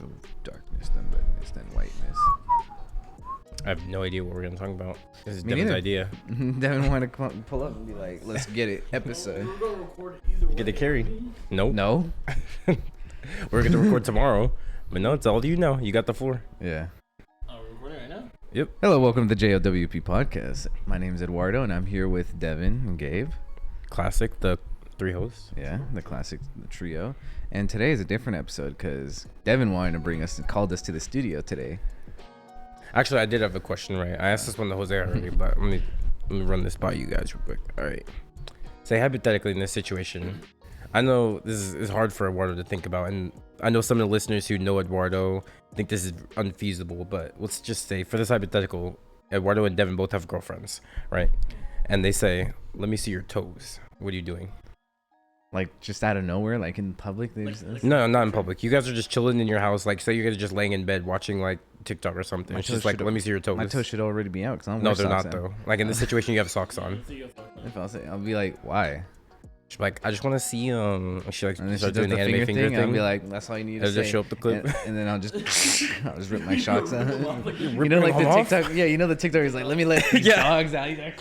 of darkness, then redness, then whiteness. I have no idea what we're gonna talk about. This is Me Devin's neither. idea. Devin wanted to pull up and be like, let's get it, episode. We're gonna record either way. Get the carry. Nope. No? We're gonna record tomorrow. But no, it's all you know. You got the floor. Yeah. Oh, we're recording right now? Yep. Hello, welcome to the JLWP podcast. My name is Eduardo, and I'm here with Devin and Gabe. Classic, the three hosts. Yeah, the classic the trio. And today is a different episode because Devin wanted to bring us and called us to the studio today. Actually, I did have a question, right? I asked this one to Jose already, but let me run this by you guys real quick. All right. Say hypothetically in this situation, I know this is hard for Eduardo to think about, and I know some of the listeners who know Eduardo think this is unfeasible, but let's just say for this hypothetical, Eduardo and Devin both have girlfriends, right? And they say, let me see your toes. What are you doing? Like, just out of nowhere, like in public? They just, No, not in public. You guys are just chilling in your house. Like, say you guys are just laying in bed watching like TikTok or something. My It's toes just like, should- let me see your toes. my toes should already be out because I don't No, wear they're socks not now. though. Like in this situation, you have socks on. If I'll say, I'll be like, why? She's like, I just want to see. She like And then she start does doing the the anime finger thing. I'll thing. be like, that's all you need to It'll say. just show up the clip. And then I'll just rip my socks out. You Ripping know, like the them off? TikTok. Yeah, you know the TikTok is like, let me let these Yeah. dogs out. He's like,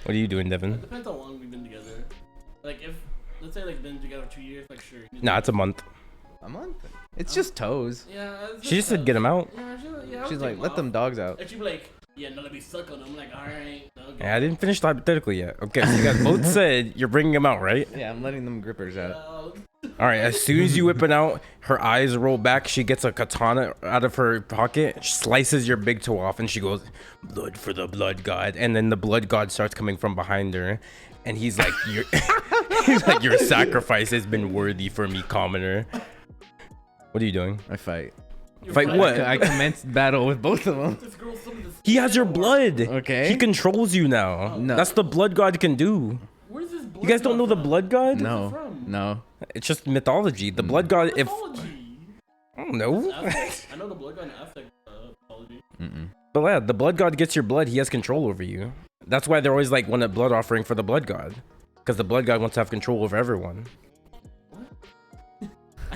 What are you doing, Devin? Depends how long we've been together. Like if, let's say like been together 2 years, like sure. Nah, it's a month. a month? It's just toes. Yeah. It's She just said get him out. Yeah, yeah, She's like, let them dogs out. And she'd be like, yeah, no, let me suck on them. I'm like, alright. Okay. Yeah, I didn't finish the hypothetical yet. Okay, so you guys both said you're bringing him out, right? Yeah, I'm letting them grippers out. All right. As soon as you whip it out, her eyes roll back. She gets a katana out of her pocket, slices your big toe off, and she goes, "Blood for the blood god." And then the blood god starts coming from behind her, and he's like, he's like, your sacrifice has been worthy for me, commoner. What are you doing? I fight. Fight what? I commenced battle with both of them. This girl's some of this. He has your blood. Okay. He controls you now. No. That's the blood god can do. Where's this blood? You guys don't know the from? blood god? No, from? no. It's just mythology. The blood god, if Mythology. I don't know. Aztec. I know the blood god in Aztec mythology. But yeah, the blood god gets your blood. He has control over you. That's why they're always like want a blood offering for the blood god, because the blood god wants to have control over everyone.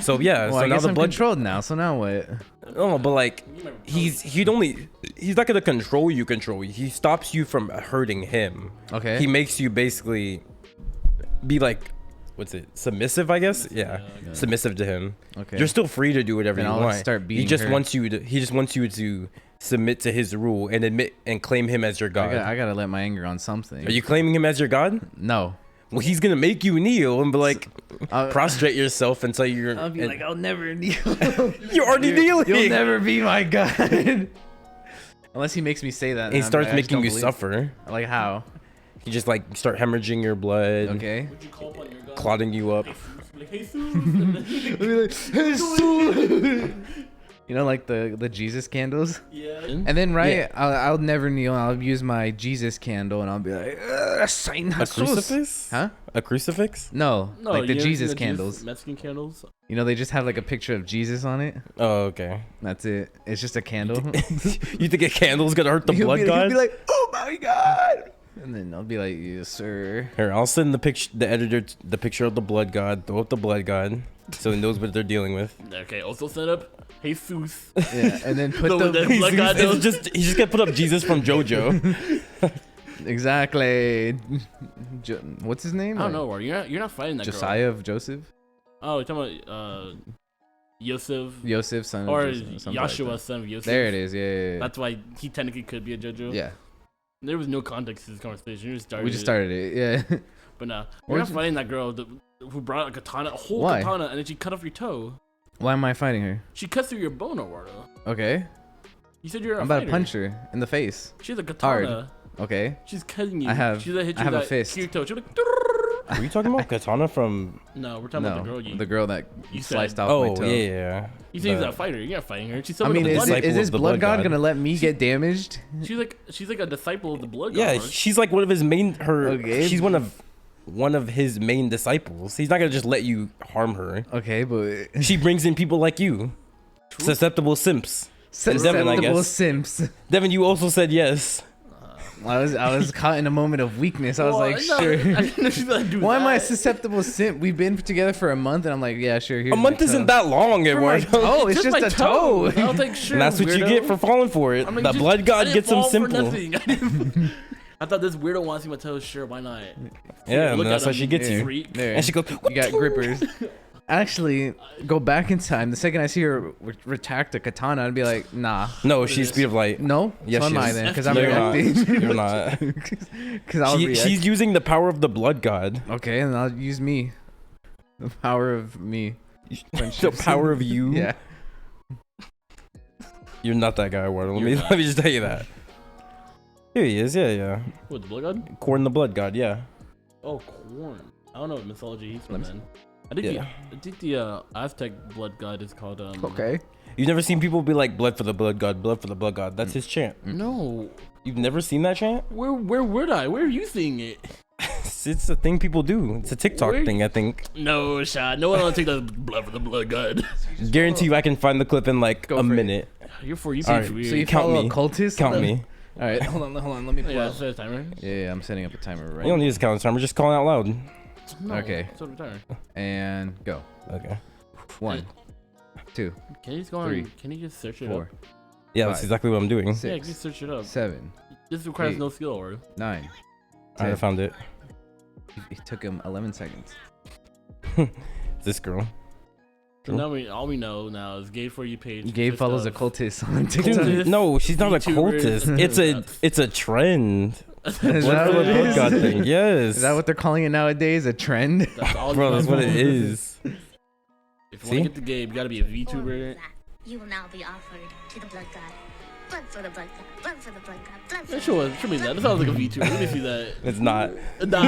So yeah, Well, so I now guess the I'm blood. controlled now. So now what? Oh, but like he's not gonna control you. He stops you from hurting him. Okay. He makes you basically be like, what's it? Submissive, I guess. Yeah, submissive to him. Okay. You're still free to do whatever Then you I'll want. start He beating just her. wants you to. He just wants you to submit to his rule and admit and claim him as your god. I gotta let my anger on something. Are you claiming him as your god? No. Well, he's gonna make you kneel and be like, I'll- prostrate yourself until you're. I'll be and- like, I'll never kneel. you're already kneeling. You'll never be my god. Unless he makes me say that. And he then I'm starts like, I just making don't you believe- suffer. Like how? He just like start hemorrhaging your blood. Okay. Would you call upon your god? Clotting you up. Like, Jesus. And then I'll be like, Jesus. You know, like the Jesus candles. yeah. And then right, Yeah. I'll never kneel. I'll use my Jesus candle, and I'll be like, sign A crucifix? Huh? A crucifix? No, No, like the you ever Jesus seen candles. Mexican candles. You know, they just have like a picture of Jesus on it. Oh, okay. That's it. It's just a candle. You think a candle's gonna hurt the blood he'll god? be like, oh my god. And then I'll be like, yes, sir. Here, I'll send the editor the picture of the blood god. Throw up the blood god, so he knows what they're dealing with. Okay. Also set up Jesus. Yeah, and then put No, the the blood god. He's just gonna put up Jesus from JoJo. exactly. What's his name? I don't know. Or you're not fighting that Josiah of Joseph. girl. Oh, you're talking about Yosef Yosef, son or of Joseph. something like Yahshua, that. son of Yosef. There it is. Yeah. That's why he technically could be a JoJo. Yeah. There was no context to this conversation. We just started it. Yeah. But nah, Or you're not ju- fighting that girl who brought a katana, a whole Why? katana, and then she cut off your toe. Why am I fighting her? She cuts through your bone, Eduardo. Okay. You said you're a I'm about fighter. to punch her in the face. She has a katana. Okay. She's cutting you. I have- She's hit you I have a that fist. Your toe. She's like, Are you talking about Katana from? no, we're talking about the girl. You girl that you sliced said- off my Oh toe. yeah. You say he's The- a fighter. You're not fighting her. She's I some mean, of the is, blood. it, is Disciple this of the blood blood god god. gonna let me get damaged? She's like a disciple of the blood god. Yeah, right? she's like one of his main. Okay. She's one of his main disciples. He's not gonna just let you harm her. Okay, but She brings in people like you, susceptible simps. And Devin, I susceptible guess. simps. Devin, you also said yes. I was caught in a moment of weakness. I was like, no, sure. I didn't know she'd be like, do Why am I that. susceptible? Simp. We've been together for a month, and I'm like, yeah, sure. Here's A month my isn't toe. that long, For my Eduardo. toe. It's just my a toe. I was like, sure. And that's what you weirdo. get for falling for it. I'm like, The just- blood I god didn't gets them fall for simple. nothing. I thought this weirdo wants to see my toes. Sure, why not? Yeah, and Look that's at how him, she gets you. freak. There. And she goes, You got grippers. Actually, go back in time. The second I see her retract a katana, I'd be like, nah. No, she's speed of light. No? Yes, so am she I is. then, because I'm No, you're not. reacting. You're not. Because I'll react. She's using the power of the blood god. Okay, and I'll use me. The power of me. The power of you. Yeah. You're not that guy, Eduardo. Let You're me not. let me just tell you that. Here he is. Yeah. What, the blood god? Corn the blood god. Yeah. Oh, corn. I don't know what mythology he's Let from me then. I Yeah. think the Aztec blood god is called Okay. You've never seen people be like, blood for the blood god, blood for the blood god. That's his chant. No. You've never seen that chant? Where would I? Where are you seeing it? It's a thing people do. It's a TikTok Where- thing, I think. No shot. No one will take the blood for the blood god. Guarantee you I can find the clip in like Go a for it. minute. You're for you All page right, weird. So you Count follow me. a cultist? Count me. All right, hold on. Let me pull yeah, up. set a timer. Yeah, I'm setting up a timer right You don't now. need to count the time. We're just calling out loud. No, Okay. Set a timer. And go. Okay. 1, 2, Can you just go on? 3, Can you just search it 4, up? Yeah, that's 5, exactly what I'm doing. Yeah, 6, just search it up. 7, This requires 8. no skill, or 9. Alright, I found it. It took him 11 seconds. This girl. so now all we know now is Gabe for you page. Gabe consists follows a of- cultist on TikTok. Cultist, No, she's not a VTubers, cultist. It's a trend. Is Blood that for the what it blood is? god thing. Yes. Is that what they're calling it nowadays? A trend? That's all. Bro, you that's know. what it is. If you See? want to get the Gabe, you gotta be a VTuber. You will now be offered to the blood god. Blood for the blood god. Blood for the blood god. Blood for That the should be that. That sounds like a VTuber. Let me see that. It's not. Nah.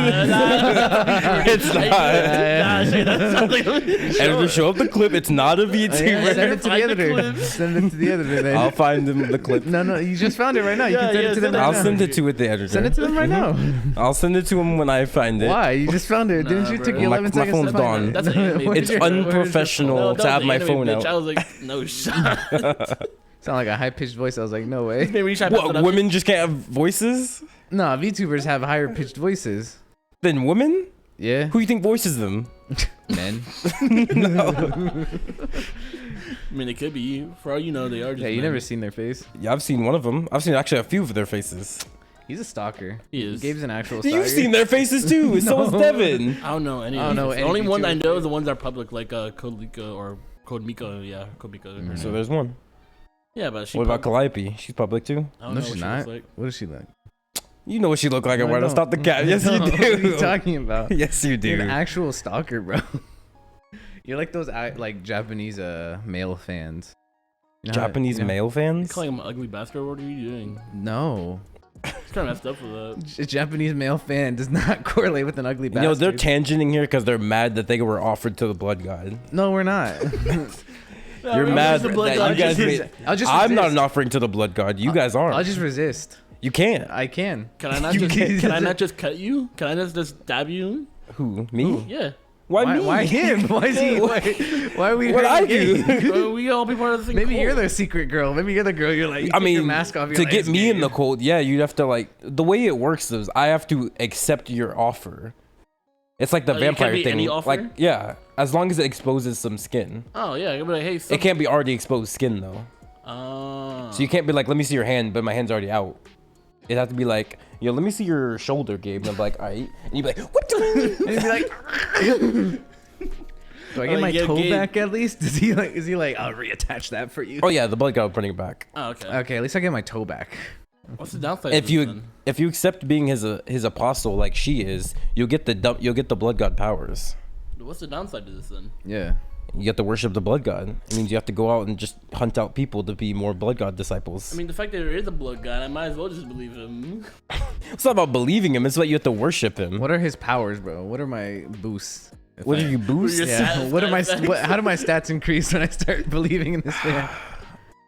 It's not. Nah, shit, that sounds like a Editor, show up the clip. It's not a Yeah, VTuber. send it to the Find the editor. clip. Send it to the editor then. I'll find them the clip. No, you just found it right now. You Yeah, can send yeah, it to them send it. right I'll now. send it to the editor. Send it to them right now. I'll send it to him when I find it. Why? You just found it. Nah, Didn't you? bro. Took you My- 11 my seconds phone's to find gone. it. That's an anime It's bitch. unprofessional to that have was my an phone anime bitch. out. I was like, no shot. Sound like a high pitched voice. I was like, no way. Maybe we should have What, women just can't have voices? No, VTubers have higher pitched voices. Than women? Yeah. Who you think voices them? Men. I mean, it could be. For all you know, they are just. Yeah, you men. never seen their face. Yeah, I've seen one of them. I've seen actually a few of their faces. He's a stalker. He is. Gabe's an actual stalker. You've seen their faces too. So has No. Devin. I don't know any. I don't of know these. any The only one I VTubers. know is the ones that are public, like Kodlika or Kodmika. Yeah, Kodmika. So there's one. Yeah, but she. What about Calliope? She's public too. I don't No, know she's what she not. looks like. What does she look? You know what she looked like. No, I Eduardo. don't. Stop the cat. Yes, you No, What are you do. talking about? Yes, you You're an do. actual stalker, bro. You're like those like Japanese male fans. You know how- Japanese you know- male fans. Calling him an ugly bastard. What are you doing? No. It's kind of messed up with that. A Japanese male fan does not correlate with an ugly You bastard. know they're tangenting here because they're mad that they were offered to the blood god. No, we're not. You're mad that you guys made. I'll just I'm not resist. an offering to the blood god. You guys are. I'll just resist. You can't. I can. Can I not You just? can't- Can I not just cut you? Can I just stab you? Who? Me? Yeah. Why me? Why him? Why is he? Why are we? What I hurting do? Gabe? Well, we all be part of the same. Maybe cult. you're the secret girl. Maybe you're the girl. You're like, you I take your mean, mask off. You're to like, get "It's me in Gabe." the cult, yeah, you'd have to like the way it works is I have to accept your offer. It's like the Oh, it can't vampire be thing. any offer? Like, yeah, as long as it exposes some skin. Oh yeah, you'll be like, hey. It can't be already exposed skin though. Oh. So you can't be like, let me see your hand, but my hand's already out. It'd have to be like, yo, let me see your shoulder, Gabe. And I'm like, all right. And you'd be like, what the? And he'd be like, do I get Oh, my yeah, toe Gabe. back at least? Is he like, I'll reattach that for you? Oh yeah, the blood god will bring it back. Oh, okay. Okay, at least I get my toe back. What's the downside? If of you this, then? if you accept being his apostle like she is, you'll get the blood god powers. What's the downside to this then? Yeah. You get to worship the blood god. It means you have to go out and just hunt out people to be more blood god disciples. I mean, the fact that there is a blood god, I might as well just believe him. It's not about believing him. It's about you have to worship him. What are his powers, bro? What are my boosts? If What I- do you boost? Your Yeah. stats, What are my? stats. How do my stats increase when I start believing in this man?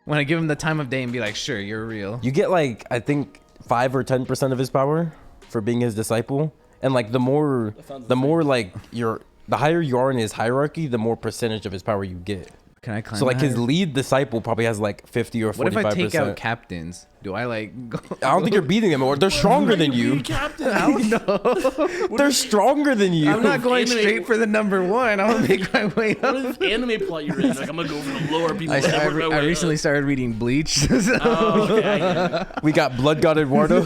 When I give him the time of day and be like, sure, you're real. You get like I think 5 or 10% of his power for being his disciple, and like the more sounds like the higher you are in his hierarchy, the more percentage of his power you get. Can I climb? So like the his highest? lead disciple probably has like 50 or 45%. What if I take out captains? Do I like? Go? I don't think you're beating them, or they're stronger than you. Captain. I don't know. They're stronger than you. I'm not going Anime- straight for the number one. I'm gonna make my way What is up. this anime plot you're in? Like, I'm gonna go for the lower people. I recently started reading Bleach. So. Oh, okay, I get it. We got Blood God Eduardo,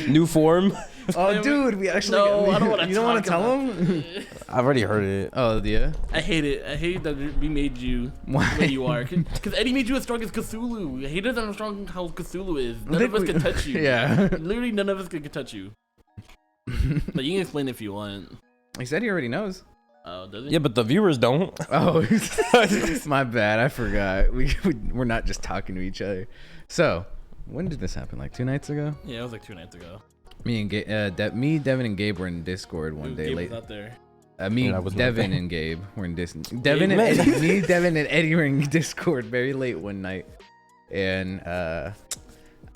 new form. Oh, dude, we actually. No, I don't wanna You don't want to talk tell about him? I've already heard it. Oh, yeah. I hate it. I hate that we made you Why? the way you are. Because Eddie made you as strong as Cthulhu. He doesn't know how strong how Cthulhu is. None of us can touch you. Yeah. Literally, none of us can touch you. But you can explain if you want. He said he already knows. Oh, does it? Yeah, but the viewers don't. Oh, my bad. I forgot. We're not just talking to each other. So, when did this happen? Like 2 nights ago? Yeah, it was like 2 nights ago. Me, Devin, and Gabe were in Discord one Dude, day Gabe late. was not there. Me, Yeah, I wasn't Devin, there. and Gabe were in Devin and man. Eddie. Me, Devin, and Eddie were in Discord very late one night, and I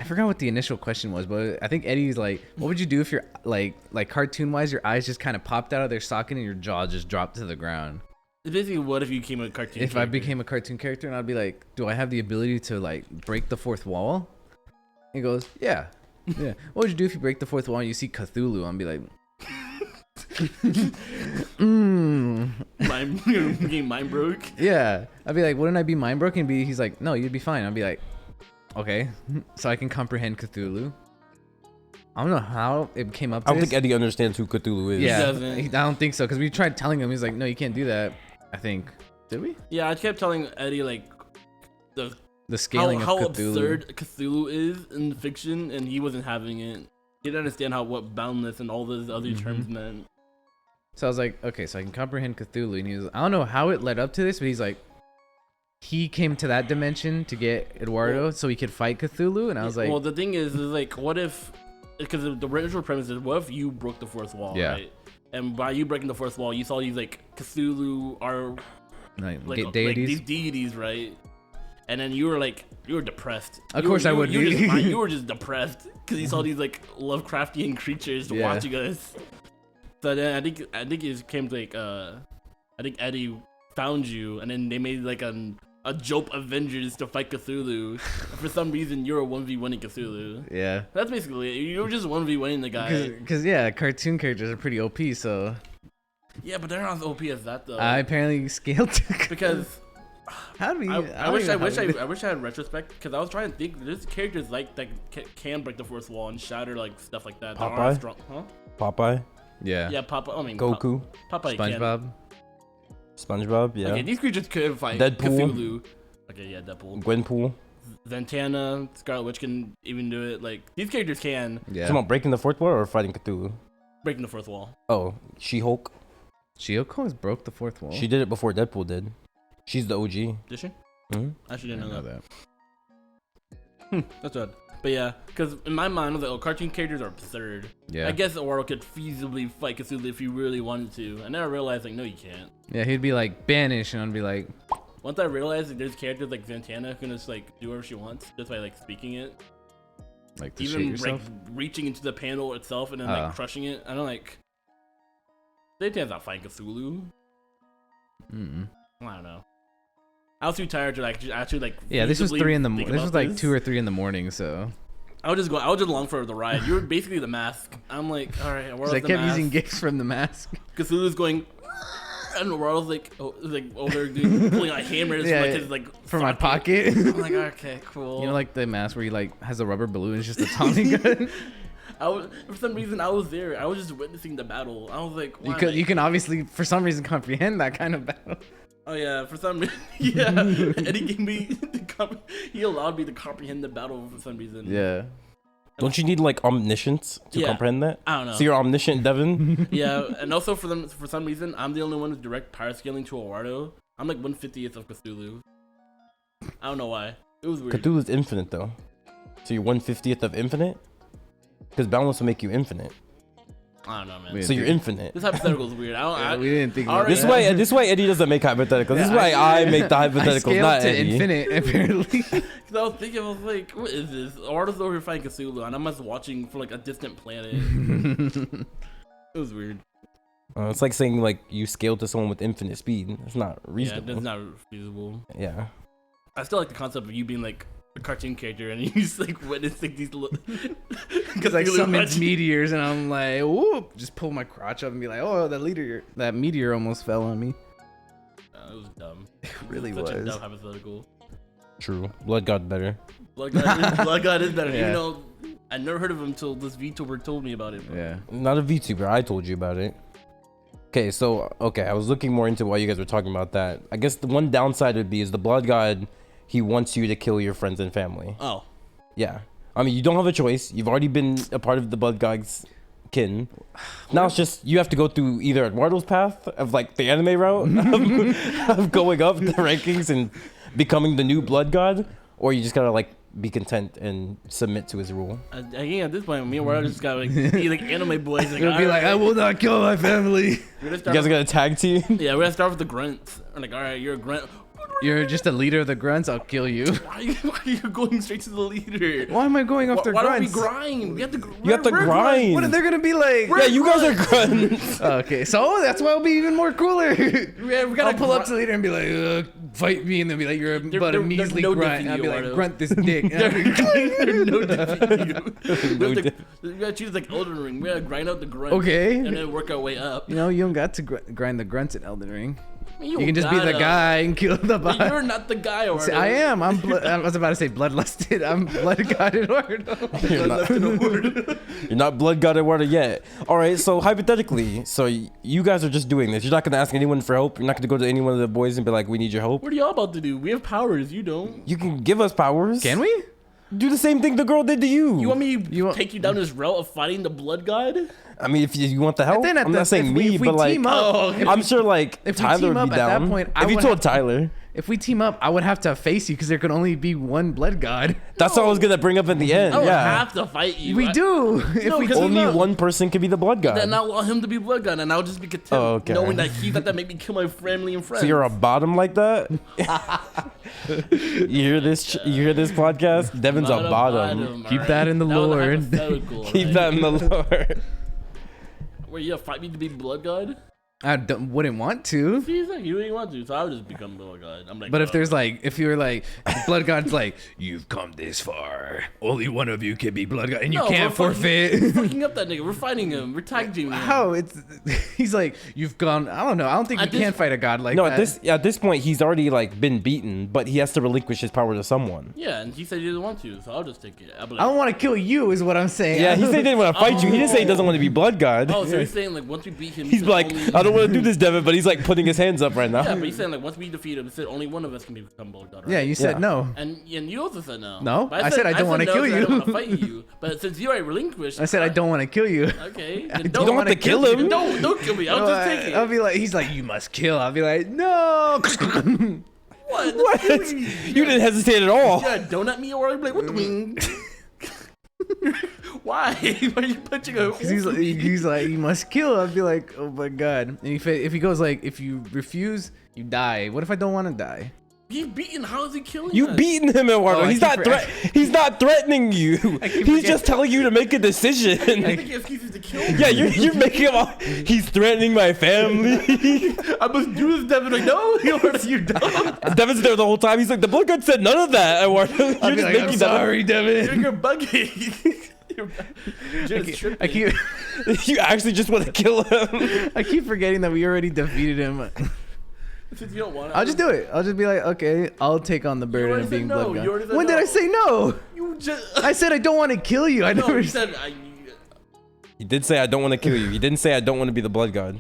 forgot what the initial question was, but I think Eddie's like, "What would you do if you're like cartoon-wise, your eyes just kind of popped out of their socket and your jaw just dropped to the ground?" It's basically, what if you became a cartoon If I character? became a cartoon character, and I'd be like, "Do I have the ability to like break the fourth wall?" He goes, "Yeah, yeah." What would you do if you break the fourth wall and you see Cthulhu? I'd be like, Getting mind broke. Yeah, I'd be like, wouldn't I be mind broken? He's like, no, you'd be fine. I'd be like, okay, so I can comprehend Cthulhu. I don't know how it came up to I don't this. think Eddie understands who Cthulhu is. Yeah, doesn't. I don't think so, because we tried telling him. He's like, no, you can't do that. I think. Did we? Yeah, I kept telling Eddie like the The scaling how of Cthulhu. absurd Cthulhu is in fiction, and he wasn't having it. He didn't understand what boundless and all those other terms meant. So I was like, okay, so I can comprehend Cthulhu. And he was, I don't know how it led up to this, but he's like, he came to that dimension to get Eduardo so he could fight Cthulhu. And I was like, well, the thing is like, what if? Because the original premise is, what if you broke the fourth wall, Yeah. right? And by you breaking the fourth wall, you saw these like Cthulhu are like deities. these deities, right? And then you were depressed. Of course I would You, be. you were just depressed because you saw these like Lovecraftian creatures Yeah. watching us. So then I think it came to like I think Eddie found you, and then they made like a Jowp Avengers to fight Cthulhu. For some reason, you're a 1v1ing Cthulhu. Yeah. That's basically it. You were just 1v1ing the guy. Because yeah, cartoon characters are pretty OP, so Yeah, but they're not as OP as that though. I apparently scaled to because how do we? I wish I had retrospect, because I was trying to think. There's characters like that can break the fourth wall and shatter like stuff like that. That aren't Popeye? strong, huh? Popeye, Yeah. Yeah, Papa. I mean, Goku, Popeye can. SpongeBob. SpongeBob, yeah. Okay, these creatures could fight Deadpool. Cthulhu. Okay, yeah, Deadpool. Gwenpool. Zatanna, Scarlet Witch can even do it. Like, these characters can Yeah. Come on, breaking the fourth wall or fighting Cthulhu? breaking the fourth wall. Oh, She-Hulk. She-Hulk almost broke the fourth wall. She did it before Deadpool did. She's the OG. Did she? hmm I actually I didn't know know that. that. That's odd. But yeah, because in my mind, I was like, oh, cartoon characters are absurd. Yeah. I guess Eduardo could feasibly fight Cthulhu if he really wanted to. And then I realized, like, no, you can't. Yeah, he'd be like banish, and I'd be like, Once I realized that there's characters like Zatanna who can just like do whatever she wants just by like speaking it, to shit even like yourself. reaching into the panel itself and then Oh. like crushing it. I don't like. Zatanna's not fighting Cthulhu. Mm-mm. I don't know. I was too tired to like actually like. Yeah, this was feasibly 3 in the think this was about like this. 2 or 3 in the morning, so I was just along for the ride. You were basically the mask. I'm like, all right, because where's I the kept mask? using gifts from the mask. Cthulhu's going. And Eduardo's like, over doing pulling out hammers Yeah, from like his like from my socket. pocket. I'm like, okay, cool. You know, like the mask where he like has a rubber balloon, it's just a Tommy gun. For some reason, I was there. I was just witnessing the battle. I was like, why? You can obviously for some reason comprehend that kind of battle. Oh yeah, for some reason, yeah. And he gave me, he allowed me to comprehend the battle for some reason. Yeah. Don't you need like omniscience to Yeah. comprehend that? I don't know. So you're omniscient, Devin? Yeah, and also for some reason, I'm the only one who's direct power scaling to Eduardo. I'm like 1/50th of Cthulhu. I don't know why. It was weird. Cthulhu's infinite though. So you're 1/50th of infinite? Because balance will make you infinite. I don't know, man. Weird. So you're infinite. This hypothetical is weird. We didn't think about already- that. This way Eddie doesn't make hypotheticals. This is why I make the I hypotheticals, scaled not to Eddie. infinite apparently. Cause I was thinking, I was like, what is this? Eduardo's over here fighting Cthulhu, and I'm just watching from like a distant planet. It was weird. It's like saying like you scale to someone with infinite speed. It's not Yeah, reasonable. that's not feasible. Yeah. I still like the concept of you being like a cartoon character and you just like witnessing these Because like summons meteors and I'm like, whoop, just pull my crotch up and be like, oh, that meteor almost fell on me. It was dumb. It really Such a was. dumb hypothetical. True. Blood God better. Blood God is better. Yeah. Even though I never heard of him until this VTuber told me about it. Bro. Yeah. Not a VTuber. I told you about it. Okay, so I was looking more into why you guys were talking about that. I guess the one downside would be is the Blood God. He wants you to kill your friends and family. Oh. Yeah. I mean, you don't have a choice. You've already been a part of the Blood God's kin. Now it's just you have to go through either Eduardo's path of like the anime route of going up the rankings and becoming the new Blood God, or you just gotta like be content and submit to his rule. Again, at this point, me and Eduardo just gotta like be like anime boys. Like, You'll be like, I will not kill my family. We're gonna You start guys are gonna tag team? yeah, we're gonna start with the grunts. We're like, all right, you're a grunt. You're just a leader of the grunts. I'll kill you. Why are you going straight to the leader? Why am I going after Why don't we grunts? grind? We have to. You have to grind. What are they gonna be like? Yeah, you guys are grunts. Okay, so that's why it'll be even more cooler. We gotta I'll pull up to the leader and be like, fight me, and they'll be like, you're but a there's measly no grunt. And I'll be defeating you, like, grunt this dick. And I'll be There's no defeating you. No We gotta choose like Elden Ring. We gotta grind out the grunt. Okay. And then work our way up. You know, you don't got to grind the grunts in Elden Ring. You You can just be the guy and kill the boss. You're not the guy, or See, I am. I was about to say bloodlusted. I'm blood god Eduardo. You're not Blood God Eduardo yet. All right, so hypothetically, so you guys are just doing this. You're not gonna ask anyone for help. You're not gonna go to any one of the boys and be like, "We need your help." What are y'all about to do? We have powers. You don't. You can give us powers. Can we? Do the same thing the girl did to you? You want me to You want- take you down this route of fighting the blood god? I mean, if you want the help, then at I'm the- not saying if we- me, if we but like, team up- Oh, okay. I'm sure like If we Tyler team would up be at that down. point, I if you would told have- Tyler, If we team up, I would have to face you because there could only be one blood god. that's what I was gonna bring up in the end. I don't Yeah, have to fight you. We do. If No, we 'cause team only up. one person can be the Blood God. Then I want him to be blood god, and I'll just be content Oh, okay. knowing that he's not that make me kill my family and friends. So you're a bottom like that? You hear this? You hear this podcast? Devin's a bottom. Keep that in the was a Lord. hypothetical, Keep alright? that in the Lord. Where you fight me to be blood god? I wouldn't want to. See, he's like, you didn't want to, so I would just become blood god. I'm like, But if oh. there's like, if you're like, blood god's like, you've come this far. Only one of you can be blood god, and you No, can't we're forfeit. fucking up that nigga. We're fighting him. We're tag teaming him. How? It's he's like, you've gone. I don't know. I don't think At you this- can fight a god like No, that. at this point, he's already like been beaten, but he has to relinquish his power to someone. Yeah, and he said he didn't want to, so I'll just take it. I'll be I like, don't want to kill you, is what I'm saying. Yeah, he said he didn't want to fight you. He didn't say he doesn't want to be Blood God. oh, so he's saying like once we beat him, He's said like, only- I don't want to do this, Devin, but he's like putting his hands up right now. Yeah, but he's saying like once we defeat him, he said only one of us can become blood god. Right? Yeah, you said Yeah. no. And you also said no. No, But I said I don't wanna no kill 'cause I you. don't want to fight you. But since you already relinquished, I said I don't want to kill you. Okay, I then don't don't want have to kill him. Don't kill me. I'll just take it. I'll be like, he's like, you must kill. I'll be like, no. What? What? You didn't hesitate at all. Yeah, donut me or I'd be like, what the wing? Why? Why are you punching a? Cause he's like, you must kill. I'll be like, oh my god. And if he goes like, if you refuse, you die. What if I don't want to die? He's beaten. How is he killing You us? beaten him, Eduardo. Oh, I he's keep not for- he's not threatening you. keep He's forgetting. just telling you to make a I decision. think he has excuses to kill me. Yeah, you're making him all, he's threatening my family. I must do this, Devin. Like, no, you don't. Devin's there the whole time. He's like, the Blood God said none of that, Eduardo. You're I'll be just like, I'm making that up. sorry, Devin. You're bugging. You're just tripping. I keep You actually just want to kill him. I keep forgetting that we already defeated him. Since you don't want it, I'll just do it. I'll just be like, okay, I'll take on the burden already of said being no. blood You already god. said When did no. I say no? You just. I said I don't want to kill you. I No, never you said. He did say I don't want to kill you. He didn't say I don't want to be the Blood God.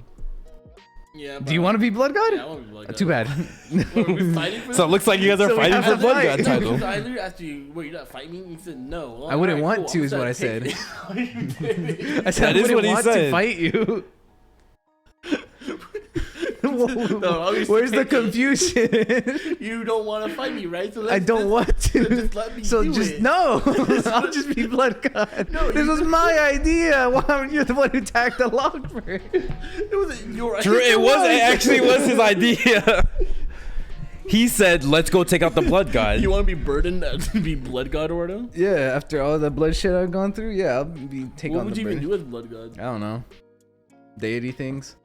Yeah. Do you want to be blood god? Yeah, I want to be blood god. Too bad. What, are we fighting for So it looks like you guys are So we fighting have for to Blood fight. God No, title. Because I literally asked you, wait, you're not fighting me? You said no. Well, I wouldn't alright, want cool. to is I'm what I saying, said. take I said That I is wouldn't what he want to said. fight you. obviously Where's the take it. confusion? You don't want to fight me, right? So I don't want to. just let me So do just it. no. I'll just be blood god. No, This you- was my idea. Why you're the one who tagged along for it? It wasn't your True, idea. it actually was his idea. He said, let's go take out the Blood God. You want to be burdened to be blood god, Ordo? Yeah, after all the blood shit I've gone through, yeah, I'll be taking What on would the you even burden. do as blood god? I don't know. Deity things.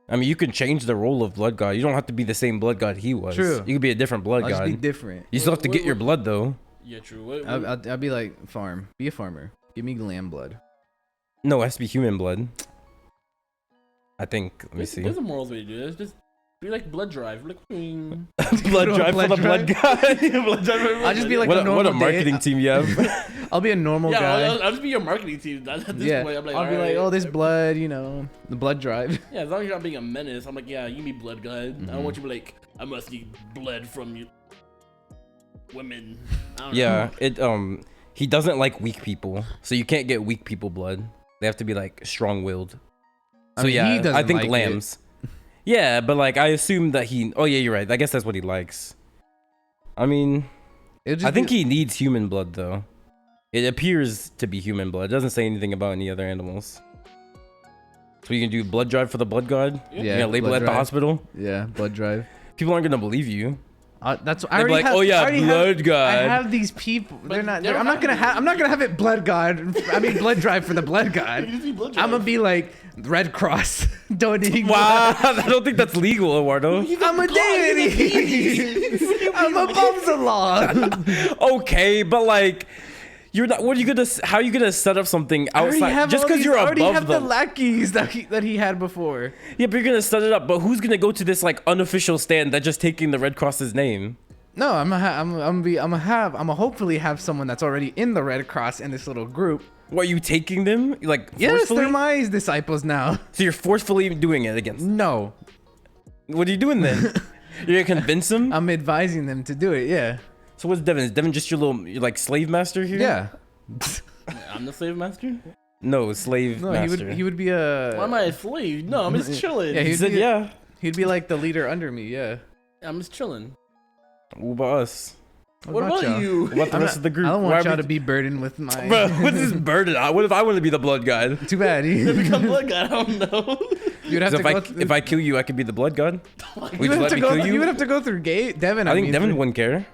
I mean, you can change the role of blood god. You don't have to be the same blood god he was. True. You could be a different blood I'll god. just be different. You still have to get your blood though. Yeah, true. I'll be like farm. Be a farmer. Give me lamb blood. No, it has to be human blood. I think. Let me see. There's a morals way to do this. Just be like blood drive. Like, blood drive for the blood god. blood drive. I'll just be like what a marketing team you have. I'll be a normal Yeah, guy. I'll just be your marketing team. At this point, I'm like, I'll be like, oh, this blood, you know, the blood drive. Yeah, as long as you're not being a menace, I'm like, yeah, you need blood god. I don't want you to be like, I must need blood from you. Women. I don't Yeah, know. he doesn't like weak people, so you can't get weak people blood. They have to be like strong-willed. So I mean, yeah, he doesn't I think like lambs. Yeah, but like I assume that he. Oh yeah, you're right. I guess that's what he likes. I mean, I think he needs human blood though. It appears to be human blood. It doesn't say anything about any other animals. So you can do blood drive for the blood god. Yeah, You're gonna label it blood at the drive. hospital. Yeah, blood drive. People aren't gonna believe you. That's They'll be like, oh yeah, blood god. I have these people. They're not. they don't I'm not gonna have. I'm not gonna have it blood god. I mean blood drive for the blood god. You just need blood drive. I'm gonna be like Red Cross donating. Wow, I don't think that's legal, Eduardo. I'm a deity. I'm above the law. Okay, but like, you're not. What are you gonna? How are you gonna set up something outside? Just because you're I already above have the them. lackeys that he had before. Yeah, but you're gonna set it up. But who's gonna go to this like unofficial stand that's just taking the Red Cross's name? No, I'm gonna hopefully have someone that's already in the Red Cross in this little group. What, are you taking them? Like Yes, forcefully? they're my disciples now. So you're forcefully doing it against. No, What are you doing then? You're gonna convince them? I'm advising them to do it. Yeah. So what's Deven? Is Deven just your your like slave master here? Yeah. I'm the slave master? No, slave No, master. he would be a. Why am I a slave? No, I'm just chilling. Yeah, He he'd said be, yeah. He'd be like the leader under me. Yeah. I'm just chilling. What about us? What about y'all? you? What about the rest of the group? I don't Why want are y'all we- to be burdened with my. Bro, what is this burden? What if I want to be the blood god? Too bad. Become blood god. I don't know. You'd have So to if I kill you, I could be the blood god. you would have to go. You would have to go through Deven. I think mean, Deven through- wouldn't care.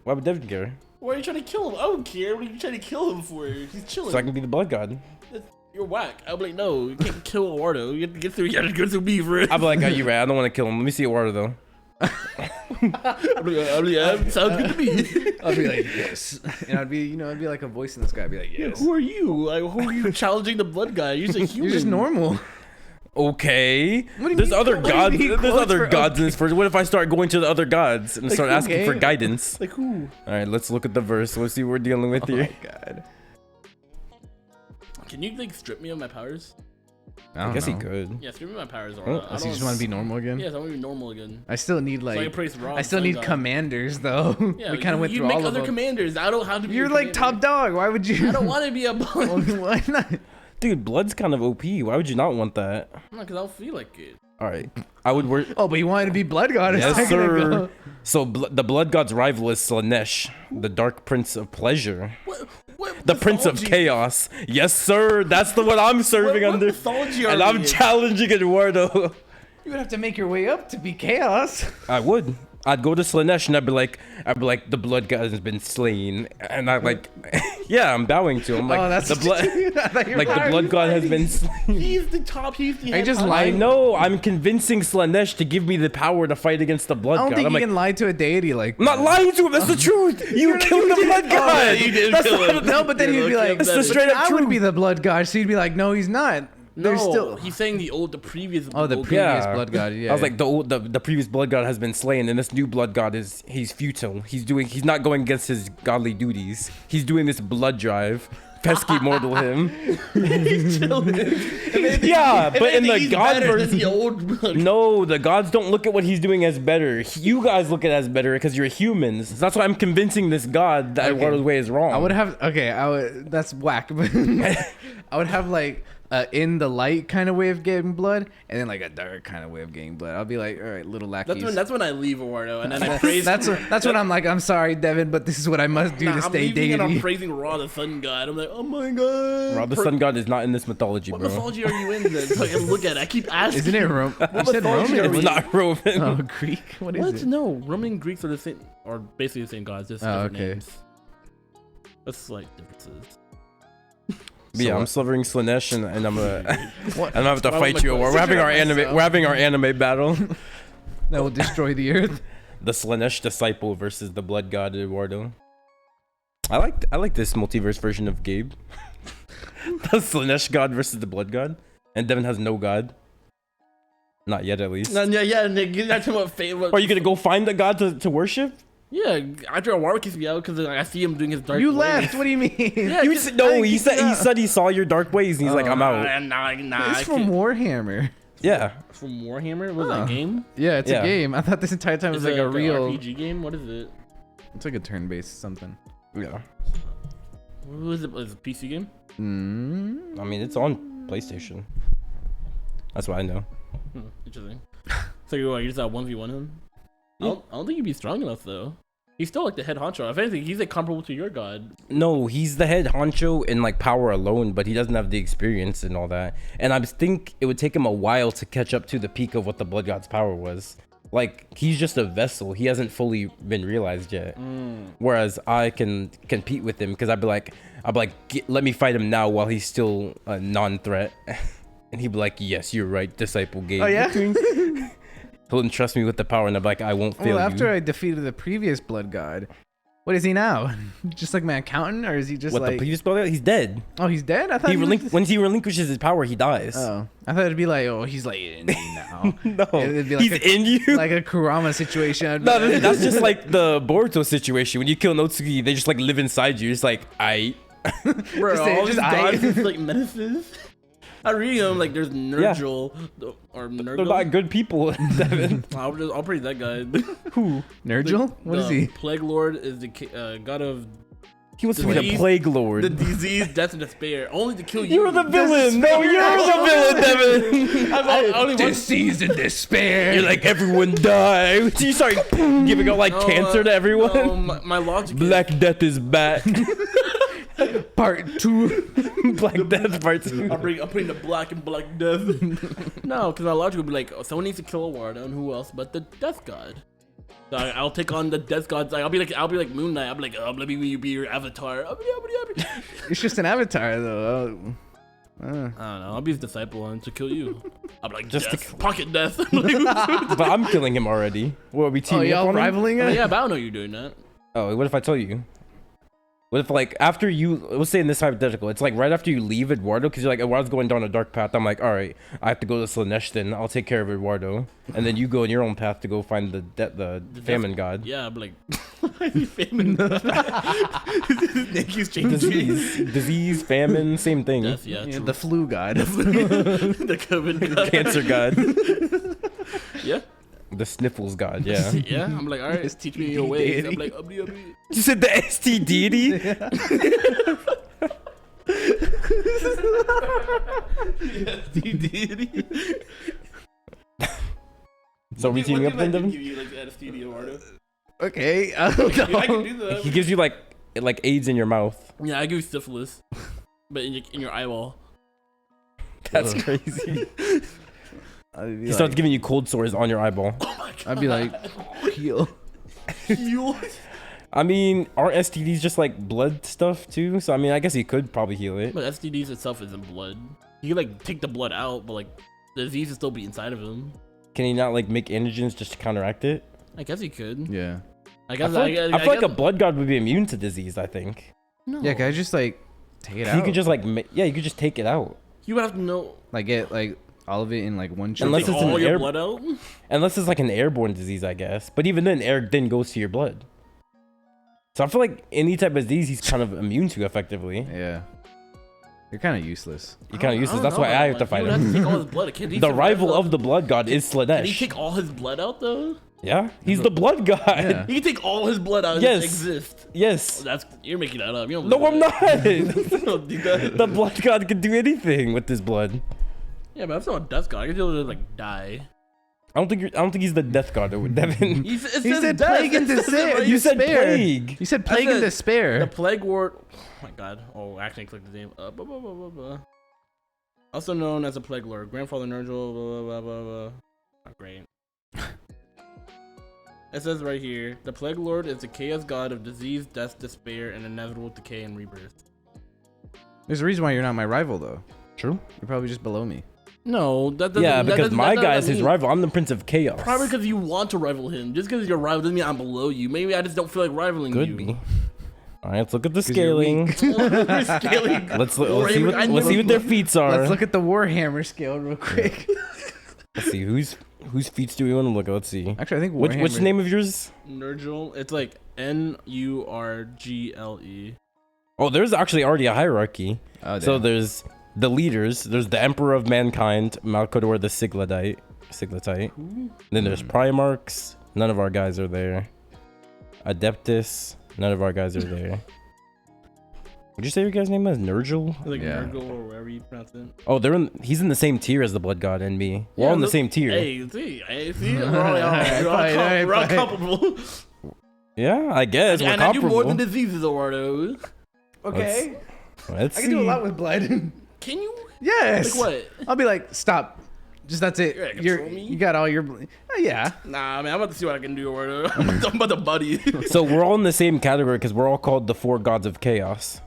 Why would Deven care? Why are you trying to kill him? I don't care. What are you trying to kill him for? He's chilling. So I can be the blood god. You're whack. I'm like, no, you can't kill Eduardo. You have to get through. You have to go through me first. I'd be like, oh, you're right. I don't want to kill him. Let me see Eduardo though. Yeah, sounds good to me. I'd be like yes, and I'd be like a voice in the sky. I'd be like yes. Who are you? Like, who are you challenging the blood guy? You're just a human. You're just normal. Okay. What do you There's mean- other what do you gods. mean There's quotes other for gods in this verse. What if I start going to the other gods and start asking okay. for guidance? Like who? All right, let's look at the verse. Let's see what we're dealing with Oh here. my god. Can you like strip me of my powers? I guess he could. Yeah, strip me of my powers. Or Oh, I So you just want to be normal again? Yes, I want to be normal again. I still need So I can like. praise Ra I and still Sun need God. commanders though. Yeah, we kind of went you through make all of other them. commanders. I don't have to be. You're a like top commander. dog. Why would you? I don't want to be a bond. Why not? Dude, blood's kind of OP. Why would you not want that? No, because I'll feel like it. All right, I would work. Oh, but you wanted to be blood god. a Yes, second sir. ago. So the blood god's rival is Slanesh, the dark prince of pleasure, What the prince of mythology- chaos. Yes, sir. That's the one I'm serving what under. mythology are And we I'm in? challenging Eduardo. You would have to make your way up to be chaos. I would. I'd go to Slanesh and I'd be like, the blood god has been slain, and I like, yeah, I'm bowing to him. Like, Oh, that's the blood, I thought you were like the lying. blood god has been slain. He's the top. He's the. Are you just head lying? I know. I'm convincing Slanesh to give me the power to fight against the blood I don't god. think I'm you like, can lie to a deity like. I'm not lying to him. That's the truth. You killed the blood god. you did That's kill not- him. No, but then he'd be like, That's the straight up I would truth. be the blood god. So he'd be like, no, he's not. No, There's still. he's saying the previous. Oh, the old- previous blood god. Yeah. I was like, the previous blood god has been slain, and this new blood god he's futile. He's not going against his godly duties. He's doing this blood drive. Pesky mortal him. He's chilling. Yeah, but in the He's god better than version, the old blood. no, the gods don't look at what he's doing as better. You guys look at it as better because you're humans. So that's why I'm convincing this god that Okay. Eduardo's way is wrong. I would have. Okay, I would. That's whack. But I would have like in the light kind of way of getting blood, and then like a dark kind of way of getting blood. I'll be like, all right, little lackeys. That's when I leave Eduardo, and then I praise. that's when I'm like, I'm sorry, Deven, but this is what I must do to I'm stay leaving and I'm deity. praising Ra, the sun god. I'm like, oh my god. Rob the sun god is not in this mythology, What bro. mythology are you in then? So I can look at it. I keep asking. Isn't it Rome? You said mythology are Roman? we It's not Roman. Oh, Greek. What is What? it? No, Roman and Greeks are the same, or basically the same gods, just Oh, different okay. names. That's slight differences. But yeah, I'm slivering Slanesh, and I'm gonna and I'm have to Why fight would you. my We're question having our myself? anime. We're having our anime battle. That will destroy the earth. The Slanesh disciple versus the blood god Eduardo. I like this multiverse version of Gabe. The Slanesh god versus the blood god, and Deven has no god. Not yet, at least. Yeah, Nick, you're not talking about fate. Are you gonna go find the god to worship? Yeah, after a war kicks me out because I see him doing his dark. You ways. left. What do you mean? Yeah, You just- said, no, I he kicked you said out. he saw your dark ways, and he's like, I'm out. Nah, It's I from can't- Warhammer. Yeah. From Warhammer. What's Oh. that game? Yeah, it's Yeah. a game. I thought this entire time it was Is like it a real. RPG game. What is it? It's like a turn-based something. Yeah. What is it? Is it a PC game? Mm. I mean, it's on PlayStation. That's what I know. Interesting. So you just 1v1 him? I don't think you'd be strong enough though. He's still like the head honcho. If anything, he's like comparable to your god. No, he's the head honcho in like power alone, but he doesn't have the experience and all that. And I think it would take him a while to catch up to the peak of what the blood god's power was. Like, he's just a vessel. He hasn't fully been realized yet. Whereas I can compete with him because I'd be like, let me fight him now while he's still a non-threat. And he'd be like, yes, you're right, disciple Gabe. Oh yeah. He'll entrust me with the power, and I'm like, I won't fail Well, after you. I defeated the previous blood god, what is he now? Just like my accountant, or is he just What, the like? previous blood god? He's dead. Oh, he's dead. I thought He was relinqu- once he relinquishes his power, he dies. Oh, I thought it'd be like, oh, he's like in me now. No, It'd be like he's in you. like a Kurama situation. I'd be No, like- that's just like the Boruto situation. When you kill Notsuki, they just like live inside you. It's like, Bro, Just say- all just these I- gods is like menaces. I read them like there's Nurgle or they're Nurgle. not good people. Devin. I'll praise that guy. Who? Nurgle? What is he? Plague Lord is the god of He wants to be the Disease- plague lord. the disease, death, and despair. Only to kill you. You're the villain. No, you're the villain, Devin. I've only one. Disease and despair. You're like, everyone die. You start giving out like cancer to everyone. No, my logic Black Death is back. Part 2. Black Death part 2. I'm putting the black and black death. No, because my logic would be like, oh, someone needs to kill Eduardo, and who else but the death god? So I'll take on the death gods. Like, I'll be like Moon Knight. I'll be like, let me be your avatar. It's just an avatar, though. I don't know. I'll be his disciple and to kill you. I'll be like, Just to death, pocket death. But I'm killing him already. What, are we Oh, teaming up y'all on him? rivaling it? Yeah, but I don't know you're doing that. Oh, what if I tell you? What if, like, after you, let's say in this hypothetical, it's like right after you leave Eduardo, because you're like, Eduardo's going down a dark path. I'm like, all right, I have to go to Slanesh then. I'll take care of Eduardo. And then you go on your own path to go find the famine god. Yeah, I'm like, why is he famine? His name keeps changing. Disease, famine, same thing. Death, yeah, Yeah, true. the flu god. the COVID god. Cancer god. Yeah. The sniffles god, yeah. Yeah, I'm like, all right, teach me your ways. I'm like, ubdi. You said the ST deity? So we teaming up then, Give Devin? you like anesthesia, Eduardo. Okay. I don't Yeah, I can know. do that. He gives you like AIDS in your mouth. Yeah, I give you syphilis, but in your eyeball. That's crazy. I'd be He like, starts giving you cold sores on your eyeball. I'd be like, heal. I mean, aren't STDs just like blood stuff too? So I mean, I guess he could probably heal it. But STDs itself isn't blood. You can like take the blood out, but like the disease will still be inside of him. Can he not like make antigens just to counteract it? I guess he could. Yeah. I I guess feel like, I feel like a guess- blood god would be immune to disease. I think. no. Yeah, can I just like take it out? You could just like, you could just take it out. You would have to know. like get like all of it in like one chunk. Unless Take it's all an your air- blood out. Unless it's like an airborne disease, I guess. But even then, air then goes to your blood. So I feel like any type of disease he's kind of immune to effectively. Yeah. You're kind of useless. He kind of useless. I That's don't why know, I have like, to fight you would have to him. take all his blood. Can he The survive rival the- of the blood god is Can he Slanesh. take all his blood out though? Yeah, he's the blood god. Yeah. He can take all his blood out. Yes. Yes. Exist. Yes. That's you're making that up. You don't No, believe I'm that. not. You don't do that. The blood god can do anything with his blood. Yeah, but that's not a death god. I can just like die. I don't think he's the death god, Devin. He He said plague and despair. You said despair. plague. You said plague and said despair. The plague ward. Oh my god. Oh, I actually clicked the name. Blah, blah, blah, blah, blah. Also known as a plague lord, grandfather Nurgle. Blah blah blah blah blah. Not great. It says right here, the plague lord is the chaos god of disease, death, despair, and inevitable decay and rebirth. There's a reason why you're not my rival, though. True. You're probably just below me. No, that doesn't. Yeah, that because doesn't- my that guy is doesn't his mean- rival. I'm the Prince of Chaos. Probably because you want to rival him. Just because you're rival doesn't mean I'm below you. Maybe I just don't feel like rivaling you. Could be. All right, let's look at the 'Cause you're scaling. You're scaling. Let's Warhammer, let's see what their feats are. Let's look at the Warhammer scale real quick. Let's see whose feats do we want to look at? Let's see. Actually, I think What's Warhammer. the name of yours? Nurgle. It's like Nurgle. Oh, there's actually already a hierarchy. Oh, So damn. there's the leaders. There's the Emperor of Mankind, Malcador the Sigletite. Then there's Primarchs. None of our guys are there. Adeptus. None of our guys are there. Would you say your guy's name was Nurgle? Like Yeah. Nurgle or wherever you pronounce it. Oh, he's in the same tier as the Blood God and me. We're Yeah, all in the look- same tier. Hey, see, we're all Alright, fine. comparable. Yeah, I guess we're And I do comparable. more than diseases, Eduardo. Okay. Let's I see. can do a lot with blood. Can you? Yes. Like what? I'll be like, stop. Just that's it. You're gonna You're control me? you got all your. Yeah. Nah, man, I'm about to see what I can do, Eduardo. I'm about to buddy. So we're all in the same category because we're all called the four gods of chaos.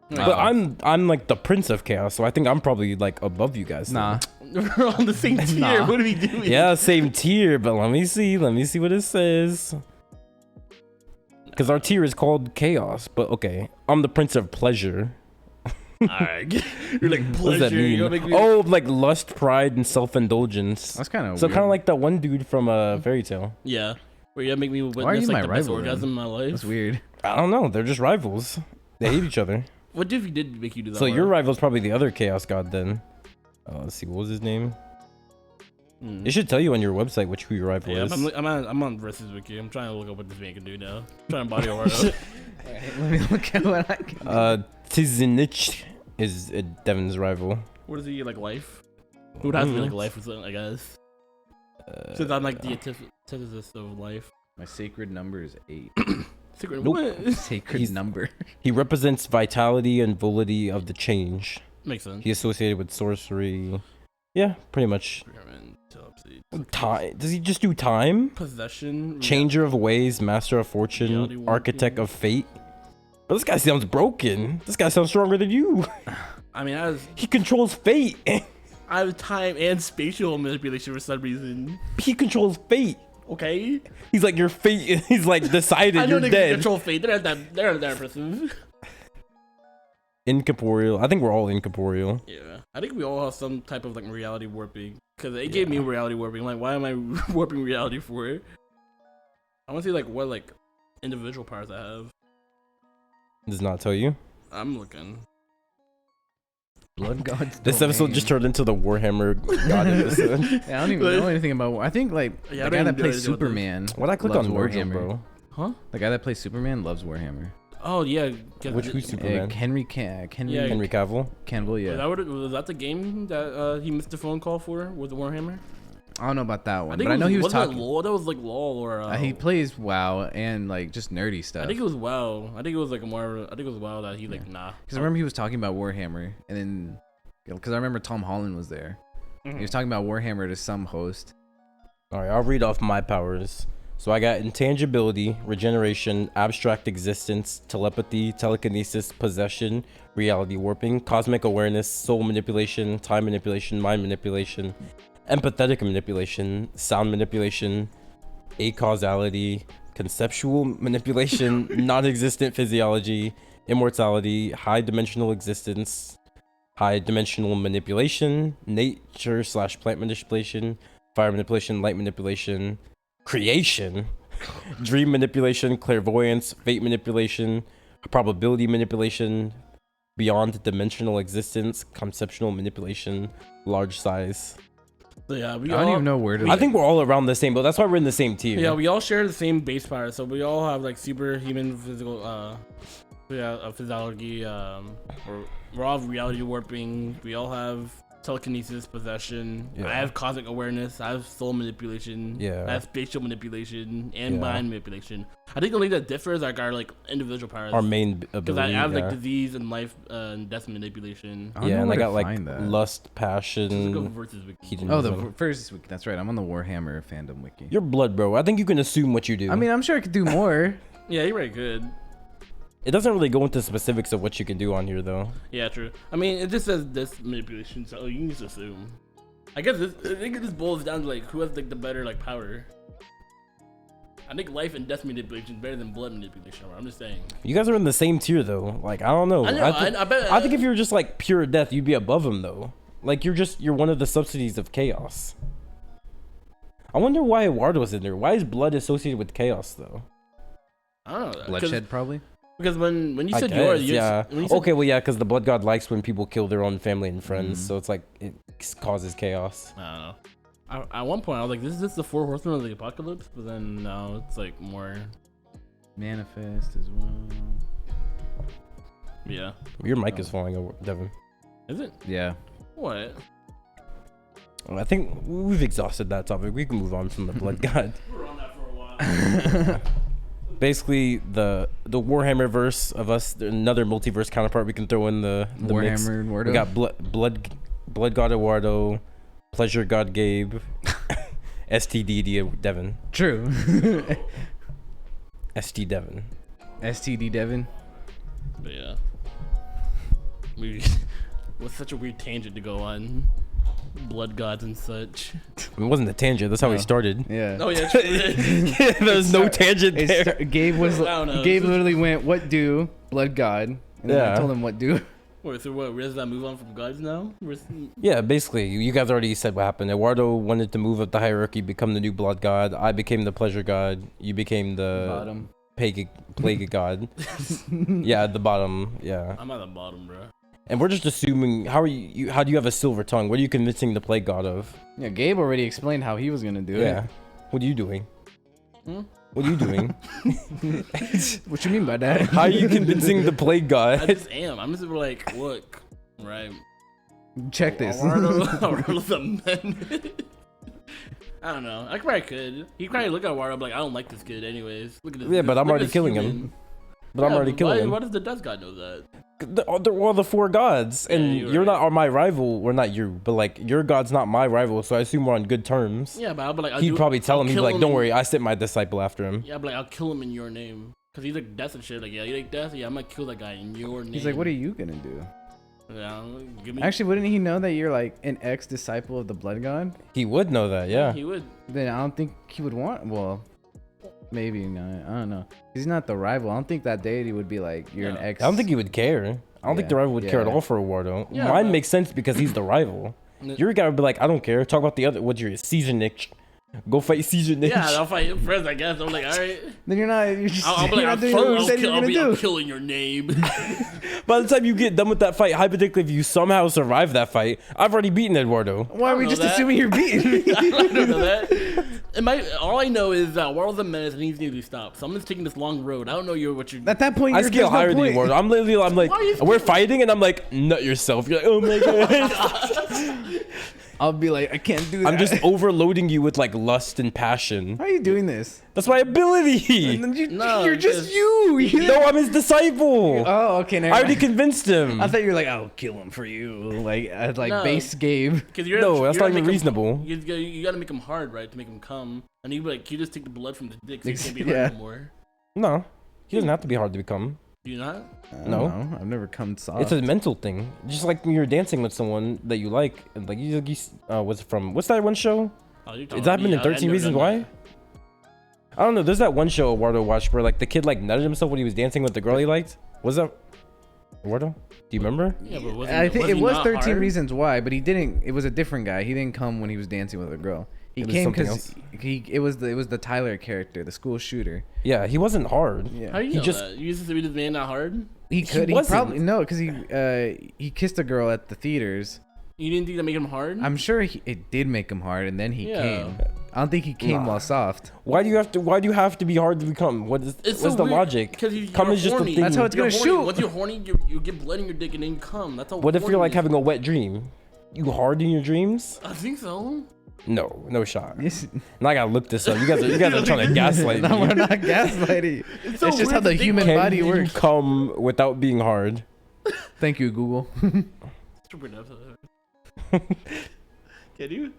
But I'm like the Prince of Chaos, so I think I'm probably like above you guys. Nah. We're on the same tier. Nah. What are we doing? Yeah, same tier, but let me see what it says. Because our tier is called Chaos, but okay. I'm the Prince of Pleasure. Alright. You're like pleasure. What does that You're mean? gonna make me- Oh, like lust, pride, and self-indulgence. That's kind of So weird. kind of like that one dude from Fairy Tale. Yeah. Where you gotta make me are witness you like my the best rival, then? orgasm in my life. That's weird. I don't know. They're just rivals. They hate each other. What if he did make you do that? So your Eduardo? rival's probably the other Chaos God then. Let's see. What was his name? Mm. It should tell you on your website who your rival Yeah, is. I'm on versus wiki. I'm trying to look up what this man can do now. I'm trying to body Eduardo. Alright, let me look at what I can do. Tizinich is Deven's rival. What is he like? Life? Who would have to be like life or something? I guess. Since I'm like the antithesis of life. My sacred number is 8. Secret. Nope. What? Sacred He's- number. He represents vitality and validity of the change. Makes sense. He associated with sorcery. Yeah, pretty much. Experiment, telepathy, Time. Does he just do time? Possession. Changer of ways, master of fortune, Reality architect warping. of fate. But this guy sounds broken. This guy sounds stronger than you. I mean, He controls fate. I have time and spatial manipulation for some reason. He controls fate. Okay. He's like your fate. He's like decided I know you're they can dead. control fate. They're not that impressive. Incorporeal. I think we're all incorporeal. Yeah. I think we all have some type of like reality warping. Because it gave me reality warping. Like, why am I warping reality for it? I want to see like what like individual powers I have. Does not tell you. I'm looking. Blood gods. This episode just turned into the Warhammer God episode. Yeah, I don't even know anything about. I think like Yeah, I the don't guy even that know plays anything about this. Superman. What I click loves on Warhammer, Warhammer, bro? Huh? The guy that plays Superman loves Warhammer. Oh yeah. Who's Superman? Henry Yeah. Henry Cavill. Cavill. Yeah. Was that the game that he missed the phone call for with Warhammer? I don't know about that one, think but I know he was wasn't talking. It LOL? That was like LOL or. He plays WoW and like just nerdy stuff. I think it was WoW. I think it was like more. I think it was WoW that he like nah. Because I remember he was talking about Warhammer, and then because I remember Tom Holland was there. He was talking about Warhammer to some host. All right, I'll read off my powers. So I got intangibility, regeneration, abstract existence, telepathy, telekinesis, possession, reality warping, cosmic awareness, soul manipulation, time manipulation, mind manipulation, empathetic manipulation, sound manipulation, acausality, conceptual manipulation, non-existent physiology, immortality, high dimensional existence, high dimensional manipulation, nature/plant manipulation, fire manipulation, light manipulation, creation, dream manipulation, clairvoyance, fate manipulation, probability manipulation, beyond dimensional existence, conceptual manipulation, large size. So yeah, we I all, don't even know where to. I think we're all around the same, but that's why we're in the same tier. Yeah, we all share the same base power, so we all have like superhuman physical, physiology. We're all have reality warping. We all have telekinesis, possession. Yeah. I have cosmic awareness. I have soul manipulation. Yeah. I have spatial manipulation and Yeah. mind manipulation. I think the only that differs like our like individual powers. Our main because ability. I have yeah. like disease and life and death manipulation. I don't Yeah, know and I where to got like find that. lust, Let's go passion, versus wiki. hedonism. Oh, the first wiki. That's right. I'm on the Warhammer fandom wiki. Your blood, bro. I think you can assume what you do. I mean, I'm sure I could do more. Yeah, you're right. Good. It doesn't really go into specifics of what you can do on here, though. Yeah, true. I mean, it just says this manipulation, so you can just assume. I guess I think this boils down to like who has like the better like power. I think life and death manipulation is better than blood manipulation. I'm just saying. You guys are in the same tier, though. Like, I don't know. I know. I think if you were just like pure death, you'd be above him, though. Like, you're one of the subsidies of chaos. I wonder why Eduardo's in there. Why is blood associated with chaos, though? I don't know. Bloodshed, probably. Because when you said yeah. Okay, well, yeah, because the blood god likes when people kill their own family and friends, so it's like it causes chaos. I don't know. At one point, I was like, "This is the four horsemen of the apocalypse," but then now it's like more Manifest as well. Yeah. Your mic is falling over, Devin. Is it? Yeah. What? I think we've exhausted that topic. We can move on from the blood god. We're on that for a while. Basically, the Warhammer verse of us, another multiverse counterpart we can throw in the Warhammer mix. Eduardo. We got blood god Eduardo, pleasure god Gabe, STD Devin. True. ST Devin. STD Deven. But yeah. What's such a weird tangent to go on? Blood gods and such. It wasn't a tangent. That's how we started. Yeah. Oh yeah. True. Yeah, there's no tangent there. Gabe was. I don't know. Gabe literally went, "What do blood god?" And then I Yeah. told him what do. Wait, so what? Where does that move on from gods now? Yeah, basically, you guys already said what happened. Eduardo wanted to move up the hierarchy, become the new blood god. I became the pleasure god. You became the Bottom. plague god. Yeah, at the bottom. Yeah. I'm at the bottom, bro. And we're just assuming, how do you have a silver tongue? What are you convincing the plague god of? Yeah, Gabe already explained how he was gonna do Yeah. What are you doing? What are you doing? it. What you mean by that? How are you convincing the plague I god? just am. I'm just like, look, right? Check this. Eduardo's a man. I don't know. I probably could. He probably look at Eduardo like, I don't like this kid, anyways. Look at this. Yeah, but I'm look at already this killing human. him. But I'm already killing him. Why does the death god know that? They're all the four gods, and you're you're right. not my rival. Well, not you, but like your god's not my rival, so I assume we're on good terms. Yeah, but I'll be like, He'd probably tell him, he'd be kill like, "Don't worry, I sent my disciple after him." Yeah, but like, I'll kill him in your name. Cause he's like death and shit. Like, yeah, you like death? Yeah, I'm gonna kill that guy in your name. He's like, "What are you gonna do?" Yeah, give me. Actually, wouldn't he know that you're like an ex-disciple of the blood god? He would know that, yeah. He would. Then I don't think he would want. Well, maybe not. I don't know. He's not the rival. I don't think that deity would be like, "You're an No. ex." I don't think he would care. I don't think the Yeah, rival would care at yeah. all for Eduardo. Yeah, Mine but- makes sense because he's the rival. Your guy would be like, "I don't care. Talk about the other. What's your Caesar Nick? Go fight Caesar Nick." Yeah, I'll fight friends, I guess. I'm like, all right. Then you're not. You're just. I'll be you're like, not doing what you said you were gonna I'm do. killing your name. By the time you get done with that fight, hypothetically, if you somehow survive that fight, I've already beaten Eduardo. Why are we know just that. assuming you're beaten? I don't know that. All I know is that World's a menace and he needs to be stopped. Someone's taking this long road. I don't know what you're. At that point, I you're scale there's no higher than point. you, Eduardo. I'm like, Why are you we're fighting, and I'm like, nut yourself. You're like, oh my god. I'll be like, I can't do that. I'm just overloading you with like lust and passion. How are you doing this? That's my ability. And then No, you're just because- you. No, I'm his disciple. Oh, okay. Never I already mind. convinced him. I thought you were like, I'll kill him for you. Like, I'd like No. base Gabe. Because you're No, that's you're not gonna even make him- reasonable. You gotta make him hard, right, to make him come. And he'd be like, you just take the blood from the dick, so you can't be Yeah. hard anymore. No, he doesn't have to be hard to become. Do you not? I don't No. know. I've never come soft. It's a mental thing. Just like when you're dancing with someone that you like, and like what's that one show? Oh, you're It's talking happened me. in 13 Reasons Why? I don't know. There's that one show Eduardo watched where like the kid like nutted himself when he was dancing with the girl he liked. Was that Eduardo? Do you remember? Yeah, but wasn't, I think it he was not 13 hard? Reasons Why, but he didn't. It was a different guy. He didn't come when he was dancing with a girl. He It was came something because it was the Tyler character, the school shooter. Yeah, he wasn't hard. Yeah. How do you He know just- that? You used to say this man not hard? He could. He, wasn't. probably no, because he kissed a girl at the theaters. You didn't think that made him hard? I'm sure it did make him hard, and then he Yeah. came. I don't think he came while soft. Why do you have to be hard to become? What's so the weird, logic? 'cause Come you're is just a horny. thing. That's how it's You're gonna horny. shoot. Once you're horny, you get blood in your dick and then you come. That's how. What if you're like horny having a wet dream? You hard in your dreams? I think so. No shot. Yes. Now I gotta look this up. You guys are trying to gaslight No, we're me. not gaslighting. It's so just how weird the to think human Can body you works. come without being hard? Thank you, Google. Stupid enough. Can you?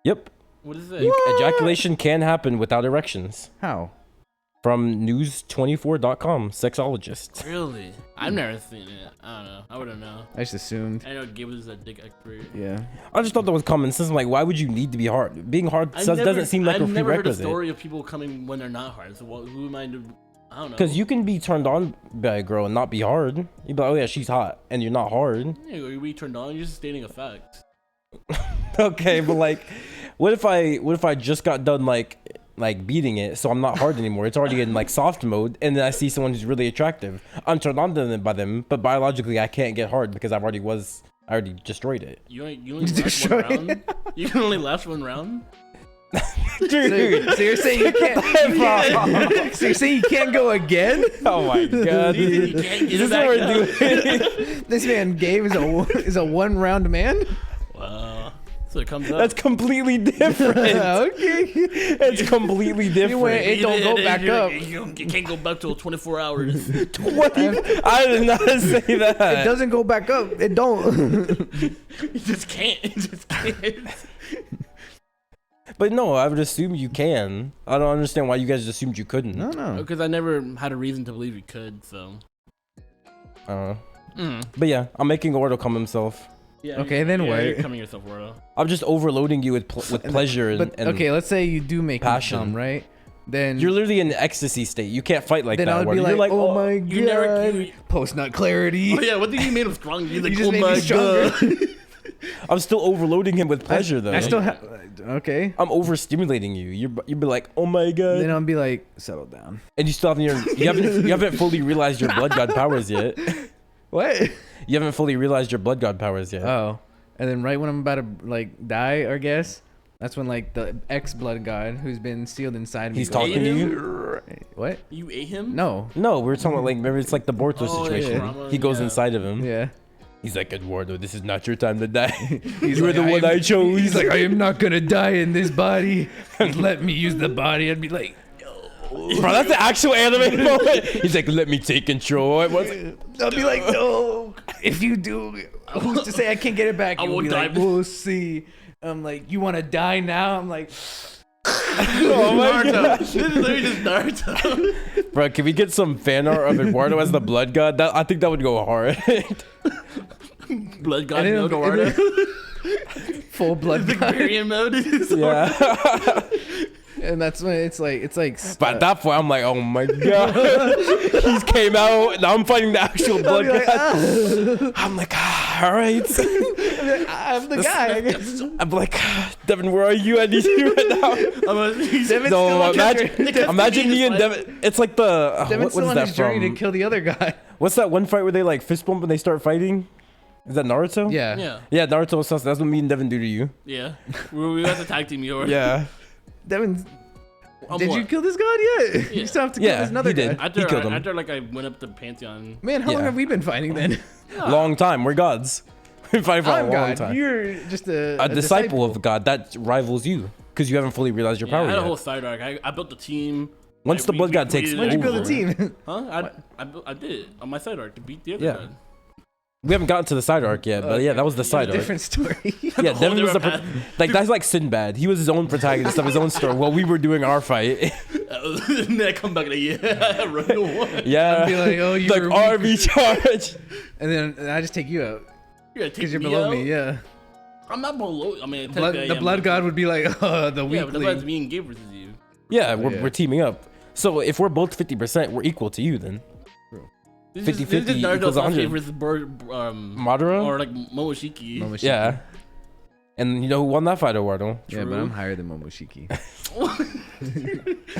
Yep. What is it? Ejaculation can happen without erections. How? From news24.com, sexologist. Really? I've never seen it. I don't know. I wouldn't know. I just assumed. I know Gabe was a dick expert. Yeah. I just thought that was common sense. I'm like, why would you need to be hard? Being hard doesn't seem like a I've never heard a prerequisite. story of people coming when they're not hard. So who am I to? I don't know. Because you can be turned on by a girl and not be hard. You'd be like, oh yeah, she's hot, and you're not hard. Yeah, you be turned on. You're just stating a fact. Okay, but like, what if I just got done like beating it, so I'm not hard anymore. It's already in like soft mode, and then I see someone who's really attractive. I'm turned on to them by them, but biologically I can't get hard because I already destroyed it. You only last one round. You can only last one round. Dude, So you're saying you can't? So you're saying you can't go again? oh my god, You can't get is this it back what up. we're doing? This man Gabe is a one round man. Wow. So it comes up. That's completely different. Okay. It's completely different. It don't go back up. You can't go back till 24 hours. What? I did not say that. It doesn't go back up. It don't. You just can't. You just can't. But no, I would assume you can. I don't understand why you guys assumed you couldn't. No. Because I never had a reason to believe you could. So. But yeah, I'm making Ordo come himself. Yeah. Okay, then what? You're coming yourself, Wardo. I'm just overloading you with pleasure and, But and okay, let's say you do make passion. him come, right? Then You're literally in an ecstasy state. You can't fight like then that. I would Wardo. be You're like, oh my god, you never- post nut clarity. Oh yeah, what did you made him strong? You're like, You just oh made me my stronger. god. I'm still overloading him with pleasure though. I still have. Okay. I'm overstimulating you. You'd be like, oh my god, Then I'll be like, settle down. and you still haven't you haven't fully realized your blood god powers yet. What? You haven't fully realized your blood god powers yet. Oh, and then right when I'm about to like die, I guess that's when like the ex blood god who's been sealed inside me. He's goes, talking to Ate you. What? You ate him? No. No, we were talking about like maybe it's like the Boruto Oh, situation. yeah. He goes Yeah. inside of him. Yeah. He's like, Eduardo, this is not your time to die. He's You were like, the one I chose. He's like, I am not gonna die in this body. Just let me use the body. I'd be like, Bro, that's the actual anime moment. He's like, let me take control. I'd I'll be like, no. If you do, who's to say I can't get it back? I You'll won't be like, die. we'll see. I'm like, you want to die now? I'm like, Oh my Naruto. god. This is literally just Naruto. Bro, can we get some fan art of Eduardo as the blood god? I think that would go hard. Blood god And mode, it'll- Naruto. full blood The god. Varian mode. Yeah. And that's when it's like, But at that point, I'm like, oh my god. He's came out. Now I'm fighting the actual blood I'll be like, god. I'm like, all right. I'm the guy. I guess. I'm like, Devin, where are you? I need you right now. Devin's No, still on imagine me and Devin. It's like the Devin's what still is on that his journey from? to kill the other guy. What's that one fight where they like fist bump when they start fighting? Is that Naruto? Yeah. Yeah. Yeah, Naruto was sus. That's what me and Devin do to you. Yeah. We have to tag team you. Yeah. Devin's. I'm Did what? you kill this god yet? Yeah. You still have to kill Yeah, this another he did. guy. After, He killed him. after like I went up to Pantheon. Man, how long Yeah. have we been fighting then? Long time. We're gods. We fight for a I'm long God. time. You're just A disciple of God that rivals you because you haven't fully realized your Yeah, I power had a whole yet. side arc. I built the team. Once the blood god takes created Why'd you it. build a over. team? Huh? I did it on my side arc to beat the other Yeah. god. We haven't gotten to the side arc yet, but yeah, that was the side arc. Different story. Yeah, whole Devin was the different like that's like Sinbad. He was his own protagonist of his own story while we were doing our fight. And then I come back and yeah, run to one. Yeah, Be like, oh, you like were weak. army charge. And then I just take you out You're gonna take because you're me below out? me. Yeah. I'm not below. I mean, Blood, technically I the am, blood but- god would be like, the Yeah, but that's why it's weakling. me and Gabe versus you. Yeah, yeah. we're teaming up. So if we're both 50%, we're equal to you then. This 50-50 is Naruto equals 100. Sasuke versus Madara? or like Momoshiki. Momoshiki. Yeah. And you know who won that fight, Eduardo? Yeah, but True. I'm higher than Momoshiki.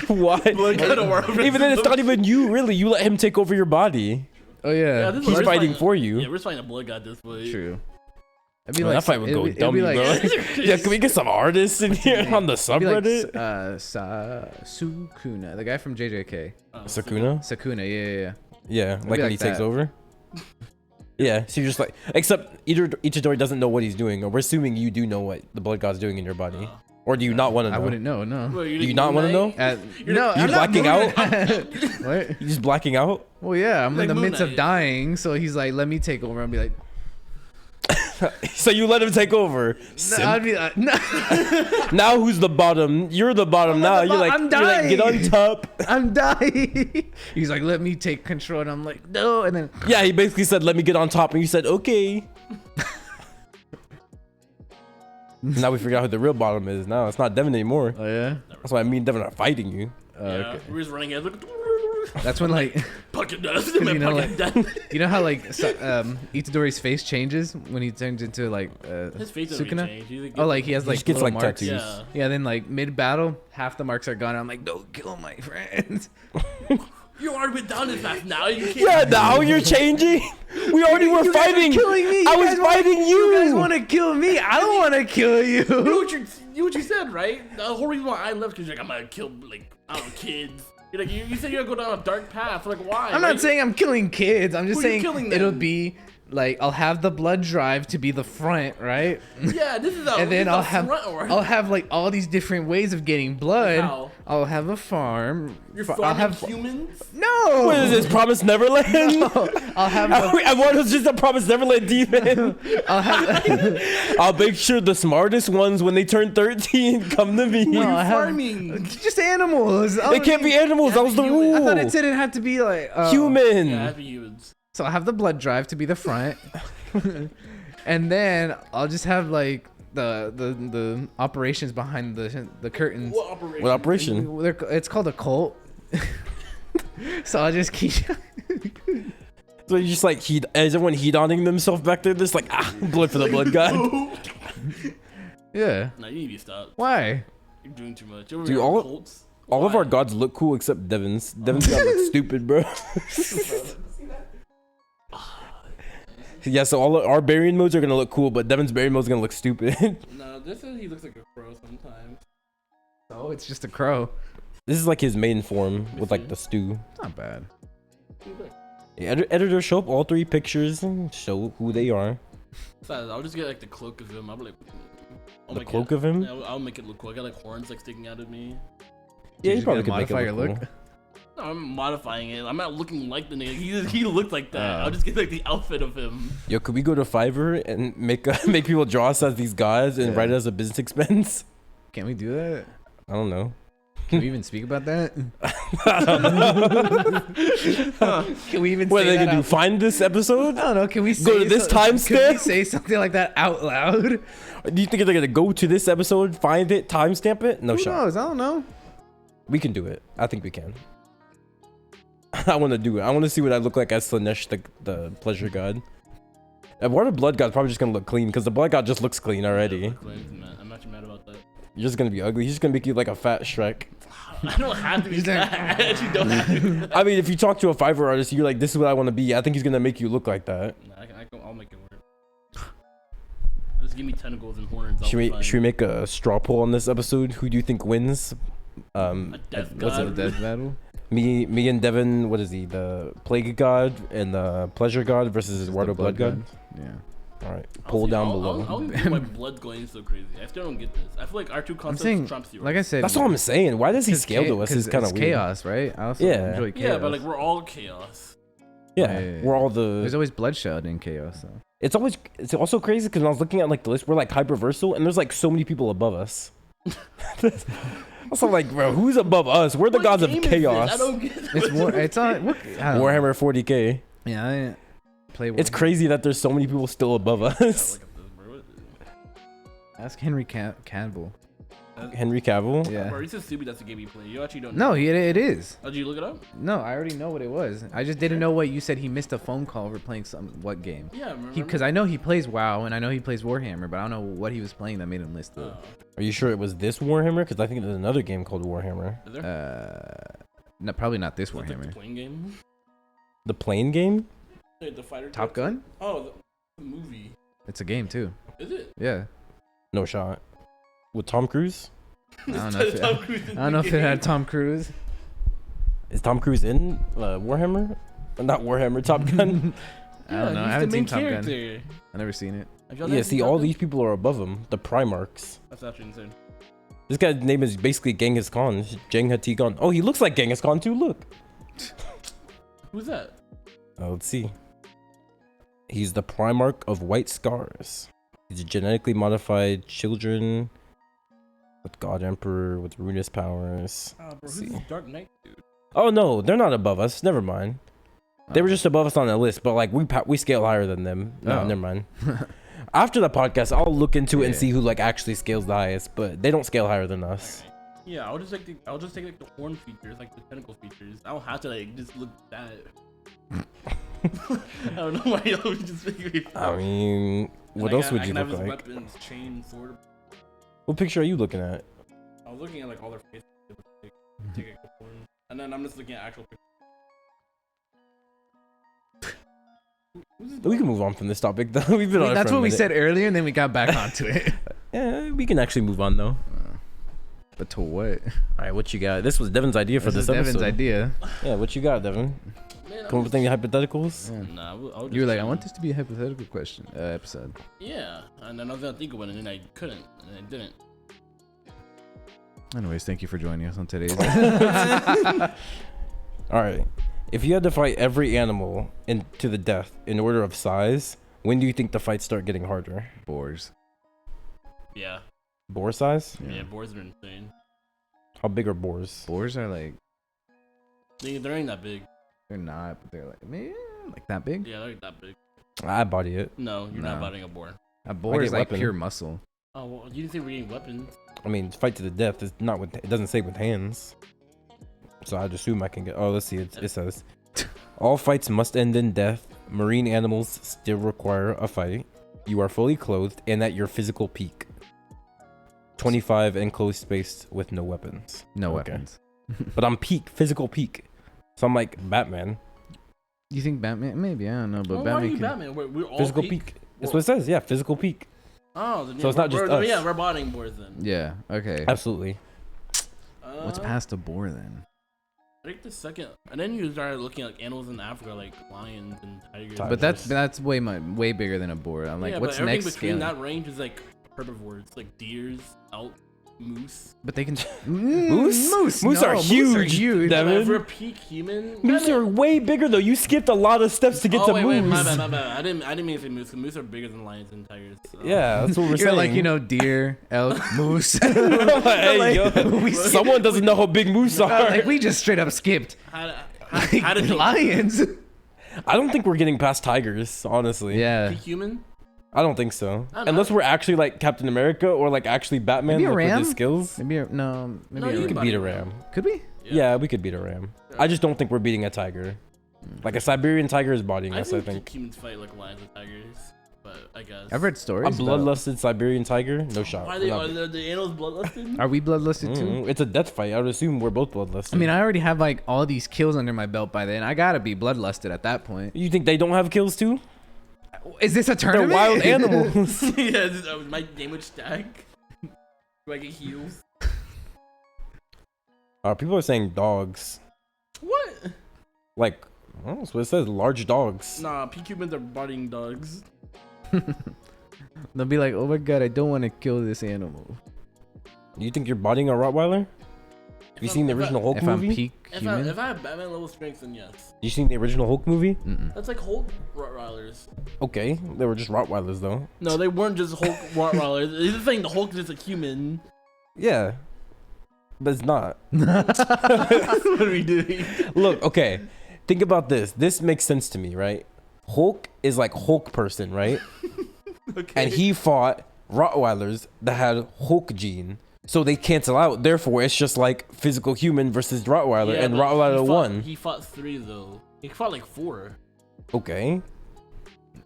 Why? Blood god Naruto versus Even then, it's not even you, really. You let him take over your body. Oh yeah. this is- He's we're fighting for you. Yeah, we're fighting a blood god this way. True. It'd be Man, like that fight would go it'd be dummy, like, bro. Yeah, can we get some artists in here on the it'd be like subreddit? Sukuna, the guy from JJK. Sakuna? Sakuna, yeah. Yeah, be like when like he takes that. over. Yeah, so you're just like, except Itadori doesn't know what he's doing, or we're assuming you do know what the blood god's doing in your body, or do you not want to know? I wouldn't know, no. Bro, Do you not want to know? No, You're I'm not blacking out? moving. What? You just blacking out? Well, yeah, I'm Like in the Moon midst of Knight. dying, so he's like, let me take over. I'll be like, So you let him take over. No, I'd be like, no. Now who's the bottom? You're the bottom now. You're like, I'm you're like, get on dying. top. I'm dying. He's like, let me take control, and I'm like, no. And then Yeah, he basically said, let me get on top, and you said, okay. Now we figure out who the real bottom is. Now it's not Deven anymore. oh yeah. That's why me and Deven are fighting you. Yeah, Okay. we're just running at. Look. That's when like Pocket death. you know, like, you know how like Itadori's face changes when he turns into like His face doesn't Sukuna? change. He's like, Oh, like he has He like just gets little like marks. tattoos. yeah. Yeah, then like mid battle, half the marks are gone. I'm like, don't kill my friends. You already been down this fast. Now you can't. Yeah, now you're changing. We already were You guys are fighting. killing me. I You was guys wanna- fighting you. You guys want to kill me? I don't want to kill You know you. what you said, right? The whole reason why I left because you're like, I'm gonna kill like I don't know kids. You're like you said you're gonna go down a dark path. Like why? I'm not saying I'm killing kids. I'm just Who you saying killing it'll then? be like I'll have the blood drive to be the front, right? Yeah, this is a. And then this is I'll a front or- have like all these different ways of getting blood. How? I'll have a farm. You're I'll farming have humans. no. What is this? Promise Neverland? I'll have a, I want us just a Promise Neverland demon. I'll have I'll make sure the smartest ones, when they turn 13, come to me. No, You're I have- farming. just animals. It can't be animals. That was the rule. I thought it said it had to be like Human. Yeah, happy humans. So I have the blood drive to be the front, and then I'll just have like the operations behind the curtains. What operation? What operation? It's called a cult. So I'll just keep. So you just like is everyone heat-oning themselves back there? Just like blood for the blood god. Yeah. No, you need to stop. Why? You're doing too much. You're Dude, over all- here cults. All of Why? our gods look cool except Deven's. Deven's god looks stupid, bro. Yeah, so all of our Barian modes are gonna look cool, but Deven's Barian mode's gonna look stupid. No, this is he looks like a crow sometimes. Oh, it's just a crow. This is like his main form with like the stew. It's not bad. Yeah, editor, show up all 3 pictures and show who they are. Besides, I'll just get like the cloak of him. I'll be like, I'll The make cloak it, of him? Yeah, I'll make it look cool. I got like horns like sticking out of me. Yeah, You you probably could modify make it your look look. cool. No, I'm modifying it. I'm not looking like the nigga. He looked like that. Oh. I'll just get like the outfit of him. Yo, could we go to Fiverr and make make people draw us as these guys and Yeah. write it as a business expense? Can we do that? I don't know. Can we even speak about that? I don't know. Can we even? What are say they that gonna do? out- Find this episode? I don't know. Can we Go to say this Can we timestamp? say something like that out loud? Do you think they're gonna go to this episode, find it, timestamp it? No Who shot. knows? I don't know. We can do it. I think we can. I want to do it. I want to see what I look like as Slanesh, the pleasure god. Eduardo blood god's probably just gonna look clean because the blood god just looks clean already. I'm not mad about that. You're just gonna be ugly. He's just gonna make you like a fat Shrek. I don't have to be He's like- that. I actually don't have to be that. I mean, if you talk to a Fiverr artist, you're like, this is what I want to be. I think he's gonna make you look like that. Nah, I'll make it work. Just give me tentacles and horns. I'll Should be we fine. should we make a straw poll on this episode? Who do you think wins? A death What's god. a death battle? Me and Deven. What is he? The plague god and the pleasure god versus Eduardo blood god. Yeah. All right, I'll poll see- down I'll- below. I'll see my blood going so crazy. I still don't get this. I feel like our two I'm concepts saying, trumps yours. like I said, That's what I'm saying. Why does he scale to us? It's kind of it's weird. chaos, right? I also Yeah. enjoy chaos. yeah, but like we're all chaos. Yeah, Yeah. we're all There's the. always bloodshed in chaos, though. It's also crazy because when I was looking at like the list, we're like hyperversal, and there's like so many people above us. Also, like, bro, who's above us? We're the What gods of game is this? chaos. I don't get It's war. It's on. What, I don't know. Warhammer 40k. Yeah, I play. It's Warhammer. crazy that there's so many people still above us. Look at this, bro. Ask Henry Cavill. Henry Cavill. Yeah. Bro, it's just stupid that's the game you play. You actually don't. No, it is. Oh, did you look it up? No, I already know what it was. I just didn't know what you said. He missed a phone call for playing what game? Yeah, remember? Because I know he plays WoW and I know he plays Warhammer, but I don't know what he was playing that made him list it. Oh. Are you sure it was this Warhammer? Because I think there's another game called Warhammer. Is there? No, probably not this Is it like the Warhammer. plane game? The plane game? Like the fighter. Top jets? Gun? Oh, the movie. It's a game too. Is it? Yeah. No shot. With Tom Cruise? I don't know if Tom it, Cruise in I don't the know if it game. had Tom Cruise. Is Tom Cruise in Warhammer? Not Warhammer, Top Gun. I don't know. he's I haven't the main seen Top Gun. character. I never seen it. Have y'all Yeah, never see, seen all Top Gun? these people are above him. The Primarchs. That's actually insane. This guy's name is basically Genghis Khan. Genghis Khan. Oh, he looks like Genghis Khan too. Look. Who's that? Let's see. He's the Primarch of White Scars. He's genetically modified children with God Emperor with ruinous powers. Oh, bro, Let's who's see. this Dark Knight dude? Oh no, they're not above us. Never mind. They were just above us on the list, but like we scale higher than them. No, Oh. never mind. After the podcast, I'll look into it and Yeah. see who like actually scales the highest, but they don't scale higher than us. Yeah, I'll just take like the horn features, like the tentacle features. I don't have to like just look at that. I don't know why y'all would just make me. I mean, what else would you look like? Weapons, chain, sword. What picture are you looking at? I was looking at like all their faces. Take like, the horn, and then I'm just looking at actual pictures. Who's this We can move on from this topic though. We've been on it That's for a what we minute. said earlier, and then we got back onto it. Yeah, we can actually move on though. But to what? All right, what you got? This was Devin's idea for This this is Devin's episode. idea. Yeah, what you got, Devin? Man, Come up with any hypotheticals? Yeah. Nah, I would You were just like, I say- want this to be a hypothetical question episode. Yeah, and then I was gonna think of one, and then I couldn't, and I didn't. Anyways, thank you for joining us on today's. All right. If you had to fight every animal to the death in order of size, when do you think the fights start getting harder? Boars. Yeah, Boar size? yeah, boars are insane. How big are boars? Boars are like, They ain't that big. they're not, but they're like, man, like that big. Yeah, they're not that big. I body it. No, you're not No. buying a boar. A boar is get like weapon. pure muscle. Oh, well, you didn't say we're getting weapons. I mean, fight to the death is not with. It doesn't say with hands. So I'd assume I can get. Oh, let's see. It says, all fights must end in death. Marine animals still require a fight. You are fully clothed and at your physical peak. 25 enclosed space with no weapons. No Okay. weapons. But I'm physical peak. So I'm like Batman. You think Batman? Maybe, I don't know, but Well, why are Batman you can. Batman? We're all Physical peak. That's what it says. Yeah, physical peak. Oh, then So it's not just us. Yeah, we're buying boars then. Yeah. Okay. Absolutely. What's past a boar then? I think the second, and then you started looking at like animals in Africa, like lions and tigers. Tigers. But that's way bigger than a boar. I'm like, yeah, what's but everything next? between Scaling? that range is like herbivores, like deers, elk, moose. But they can. Moose? Moose. Moose are huge, huge. Devin. But for a peak human, Moose are way bigger though. You skipped a lot of steps to get to wait, moose. my bad. I didn't mean to say moose. 'Cause moose are bigger than lions and tigers. So. Yeah, that's what we're You're saying. like, you know, deer, elk, moose. Hey, yo, we- someone doesn't know how big moose are. Like we just straight up skipped. How did Lions. I don't think we're getting past tigers, honestly. Yeah. peak human? I don't think so. I don't Unless know. we're actually like Captain America or like actually Batman Maybe a with ram? his skills. Maybe no. Maybe No, a you We ram. could body beat a ram. ram. Could we? Yeah, we could beat a ram. I just don't think we're beating a tiger. Like a Siberian tiger is bodying I us, I think think. peak humans fight like lions and tigers, but I guess. I've read A stories. about- bloodlusted Siberian tiger? No shot. Why We're are not- the animals bloodlusted? Are we bloodlusted too? It's a death fight. I would assume we're both bloodlusted. I mean, I already have like all these kills under my belt by then. I gotta be bloodlusted at that point. you think they don't have kills too? Is this a They're tournament? wild animals. Yeah, my damage stack. Do I get heals? People are saying dogs. What? Like, oh, that's what it says. Large dogs. Nah, peak humans are bodying dogs. They'll be like, oh my god, I don't want to kill this animal. You think you're bodying a Rottweiler? Have you seen the original Hulk If I'm movie? peak human, If I have Batman level strength, then yes. You seen the original Hulk movie? Mm-mm. That's like Hulk Rottweilers. Okay, they were just Rottweilers though. No, they weren't just Hulk Rottweilers. They're saying the Hulk is just a human. Yeah, but it's not. What are we doing? Look, okay, think about this. This makes sense to me, right? Hulk is like Hulk person, right? Okay. And he fought Rottweilers that had Hulk gene. So they cancel out. Therefore, it's just like physical human versus Rottweiler, and but Rottweiler he fought- won. He fought 3 though. He fought like 4. Okay.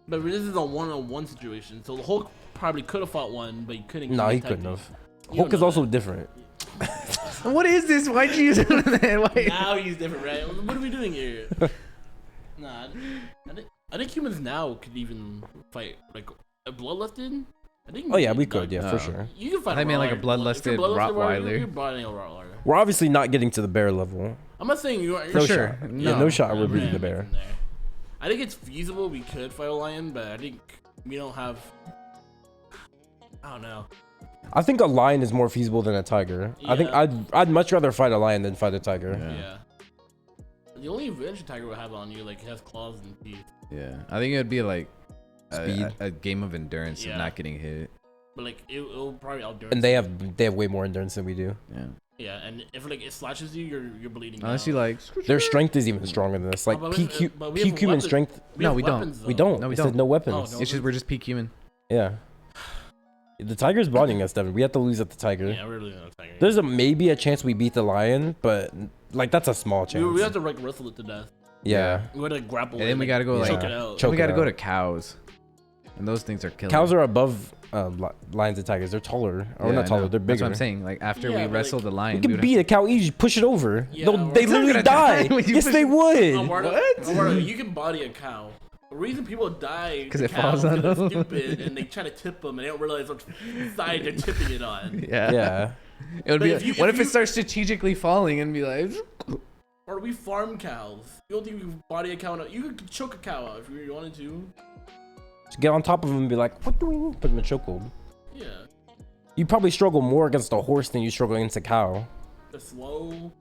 But this is a 1-on-1 situation. So the Hulk probably could have fought 1, but he couldn't. No, he attacked couldn't him. have. You Hulk don't is know also that. different. What is this? Why'd you use that? Why? Now he's different, right? What are we doing here? Nah, I think humans now could even fight like a bloodlusted. I think. Oh yeah, we could. Yeah, for Oh. sure. You can fight. I a mean, like a Rottweiler. bloodlusted If you're Rottweiler. You're buying a Rottweiler. We're obviously not getting to the bear level. I'm not saying you're. No sure. shot. No. Yeah, no shot. We're I'm beating the not bear. mixing there. I think it's feasible we could fight a lion, but I think we don't have. I don't know. I think a lion is more feasible than a tiger. I think Yeah. I'd much rather fight a lion than fight a tiger. Yeah. Yeah. The only advantage a tiger would have on you, like, it has claws and teeth. Yeah, I think it would be like Speed. a game of endurance Yeah. of not getting hit. But like it'll probably outdurance. And they have way more endurance than we do. Yeah. Yeah, and if like it slashes you, you're bleeding. Unless out. you like. Their strength is even stronger than us. Like but we have peak weapons. human strength. No, have we don't. weapons, We though. don't. No, we It says don't. no weapons. no. It's just we're just peak human. Yeah. The tiger's bodying us, Devin. We have to lose at the tiger. Yeah, we're losing on tiger. There's maybe a chance we beat the lion, but like that's a small chance. We have to like wrestle it to death. Yeah. We gotta grapple. And it, then we gotta go choke like. it out. Choke We it gotta go out. to cows, and those things are killing. Cows are above lions and tigers. They're taller. Or Yeah, not I taller. know. They're That's bigger. what I'm saying. Like after Yeah, we but, wrestle like, the lion, You can we would beat a cow easy. Just push it over. Yeah, They we're literally gonna die. die when you Yes, push they it. would. Eduardo, you can body a cow. The reason people die 'Cause to it falls cows on is they're them. stupid and they try to tip them and they don't realize what side they're tipping it on. Yeah. Yeah. It would But be. if you- What if if it you- starts strategically falling and be like? Or we farm cows. You don't think we can body a cow? You could choke a cow out if you wanted to. Just get on top of them and be like, what do we put them in a chokehold? Yeah. You probably struggle more against a horse than you struggle against a cow. The slow.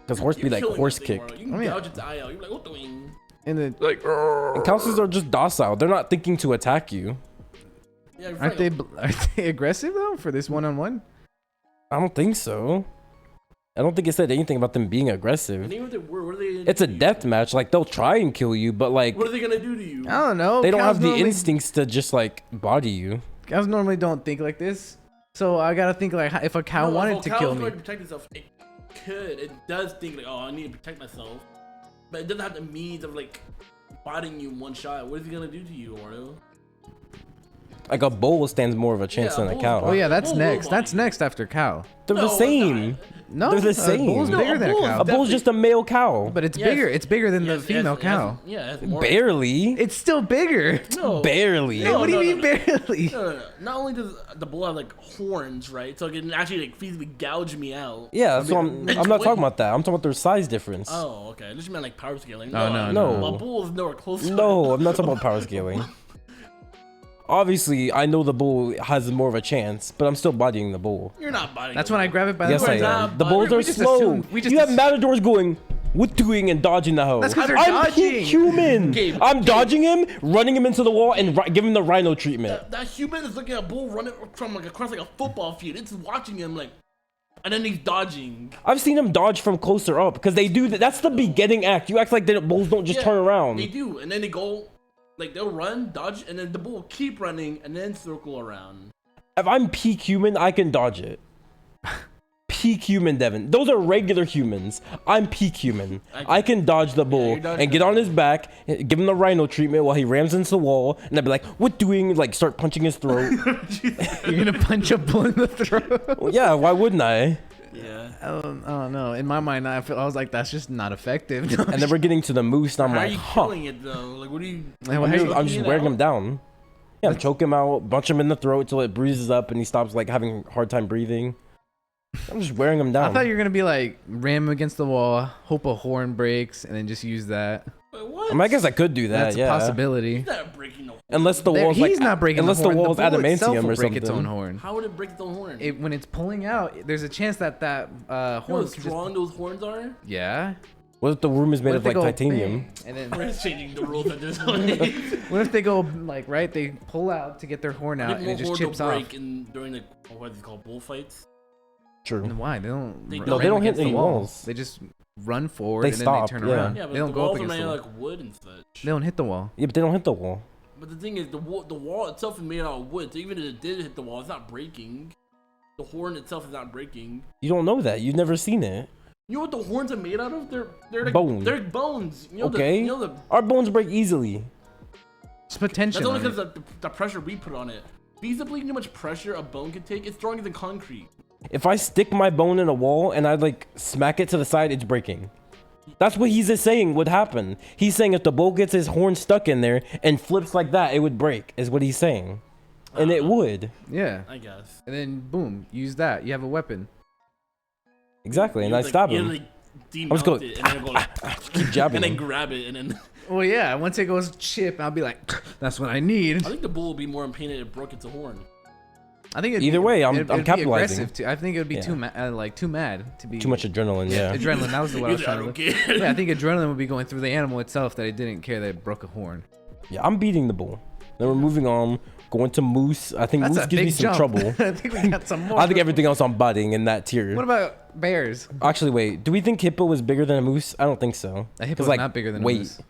Because horse be You're like killing horse that thing, kick. bro. You can Oh, yeah. gouge its eye out. You're like, what the wing? And then And cows are just docile. They're not thinking to attack you. Yeah, you're aren't right. they aggressive though for this one-on-one? I don't think so. I don't think it said anything about them being And aggressive. even if they were, what are they gonna It's do a to you? death match. Like they'll try and kill you, but like What are they gonna do to you? I don't know. they don't Cows have the normally- instincts to just like body you. Cows normally don't think like this, so I gotta think like if a cow No, wanted if to a cow kill was me. going to protect itself, it could. It does think like, oh, I need to protect myself, but it doesn't have the means of like bodying you in one shot. What is he gonna do to you, Oreo? Like a bull stands more of a chance Yeah, than a bull's cow. Oh yeah, that's Bull next. will That's body you. next after cow. They're No, the it's same. not. No, They're the a same. bull's No, bigger a than a bull is cow. A bull's definitely- just a male cow. But it's Yes. bigger. It's bigger than the Yes, female yes, cow. Yeah, it has more. Barely. It's still bigger. No. Barely. No. What do you mean barely? No. Not only does the bull have like horns, right? So it can actually like feasibly gouge me out. Yeah, so I'm it's not way- talking about that. I'm talking about their size difference. Oh, okay. This meant like power scaling. Oh, no, no. A bull is nowhere close. to No, I'm not talking about power scaling. Obviously, I know the bull has more of a chance, but I'm still bodying the bull. You're not bodying. That's the when I bull. grab it by Yes, the I horns. not, am. The but bulls we are just slow. assumed- we just You have assumed- matadors going, what doing and dodging the hoe. That's 'cause they're I'm dodging. human. Gabe, I'm dodging him, running him into the wall, and giving him the rhino treatment. That human is looking at a bull running from like across like a football field. It's watching him like, and then he's dodging. I've seen him dodge from closer up because they do that. That's the beginning act. You act like the bulls don't just Yeah, turn around. They do, and then they go, like they'll run, dodge, and then the bull will keep running and then circle around. If I'm peak human, I can dodge it. Peak human, Devin. Those are regular humans. I'm peak human. I can dodge the bull you're dodging and get the on his back, give him the rhino treatment while he rams into the wall, and I'd be like, "What doing?" Like start punching his throat. You're gonna punch a bull in the throat. Well, yeah, why wouldn't I? Yeah. I don't know. In my mind, I was like, that's just not effective. And then we're getting to the moose, and I'm How are like, you "Huh." killing it though? Like, what are you? Like, I'm how just, you- I'm just it wearing out? him down. Yeah, choke him out, bunch him in the throat till it bruises up and he stops like having a hard time breathing. I'm just wearing him down. I thought you were gonna be like ram him against the wall, hope a horn breaks, and then just use that. Wait, what? I mean, I guess I could do that. That's yeah. a possibility. He's not breaking the. Unless the There- wall's he's like, not breaking unless the the horn. wall's bull itself adamantium will or break its own something. horn. How would it break its own horn? When it's pulling out, there's a chance that you know horn. how strong those horns are? Yeah. What if the room is made What of if they like go titanium? bang, and then We're changing the rules at this point. what if they go like right? They pull out to get their horn I out, think and more it just horns chips will off. break during the what is it called, bullfights. True. And why? They don't. They ram don't. They don't hit against the any wall. walls. They just run forward They and stop, then they turn yeah. around. Yeah, but They don't the go up walls are against made the out wall. of like wood and such. They don't hit the wall. Yeah, but they don't hit the wall. But the thing is, the wall itself is made out of wood. So even if it did hit the wall, it's not breaking. The horn itself is not breaking. You don't know that. You've never seen it. You know what the horns are made out of? They're like Bone. They're bones. You know Okay. You know the. Our bones break easily. It's potential. That's only on it. because the pressure we put on it. Feasibly, you know how much pressure a bone can take? It's stronger than concrete. If I stick my bone in a wall and I like smack it to the side, it's breaking. That's what he's just saying would happen. He's saying if the bull gets his horn stuck in there and flips like that, it would break, is what he's saying. And it would. Yeah. I guess. And then boom, use that. You have a weapon. Exactly. And You I like- stab you him. like I'm just demount going, it and then go like, keep jabbing and then him. grab it and then. Well, yeah. Once it goes chip, I'll be like, that's what I need. I think the bull would be more in pain if it broke its horn. I think it'd Either be, way, I'm it'd be capitalizing. aggressive too. I think it would be Yeah. too mad to be Too much adrenaline, yeah. adrenaline. That was the what I was I trying to don't look. care. Yeah, I think adrenaline would be going through the animal itself that it didn't care that it broke a horn. Yeah, I'm beating the bull. Then we're moving on, going to moose. I think That's moose a gives me big some jump. trouble. I think we got some more. I think everything else I'm butting in that tier. What about bears? Actually, wait. Do we think hippo is bigger than a moose? I don't think so. A hippo's 'Cause, not bigger than a weight. moose.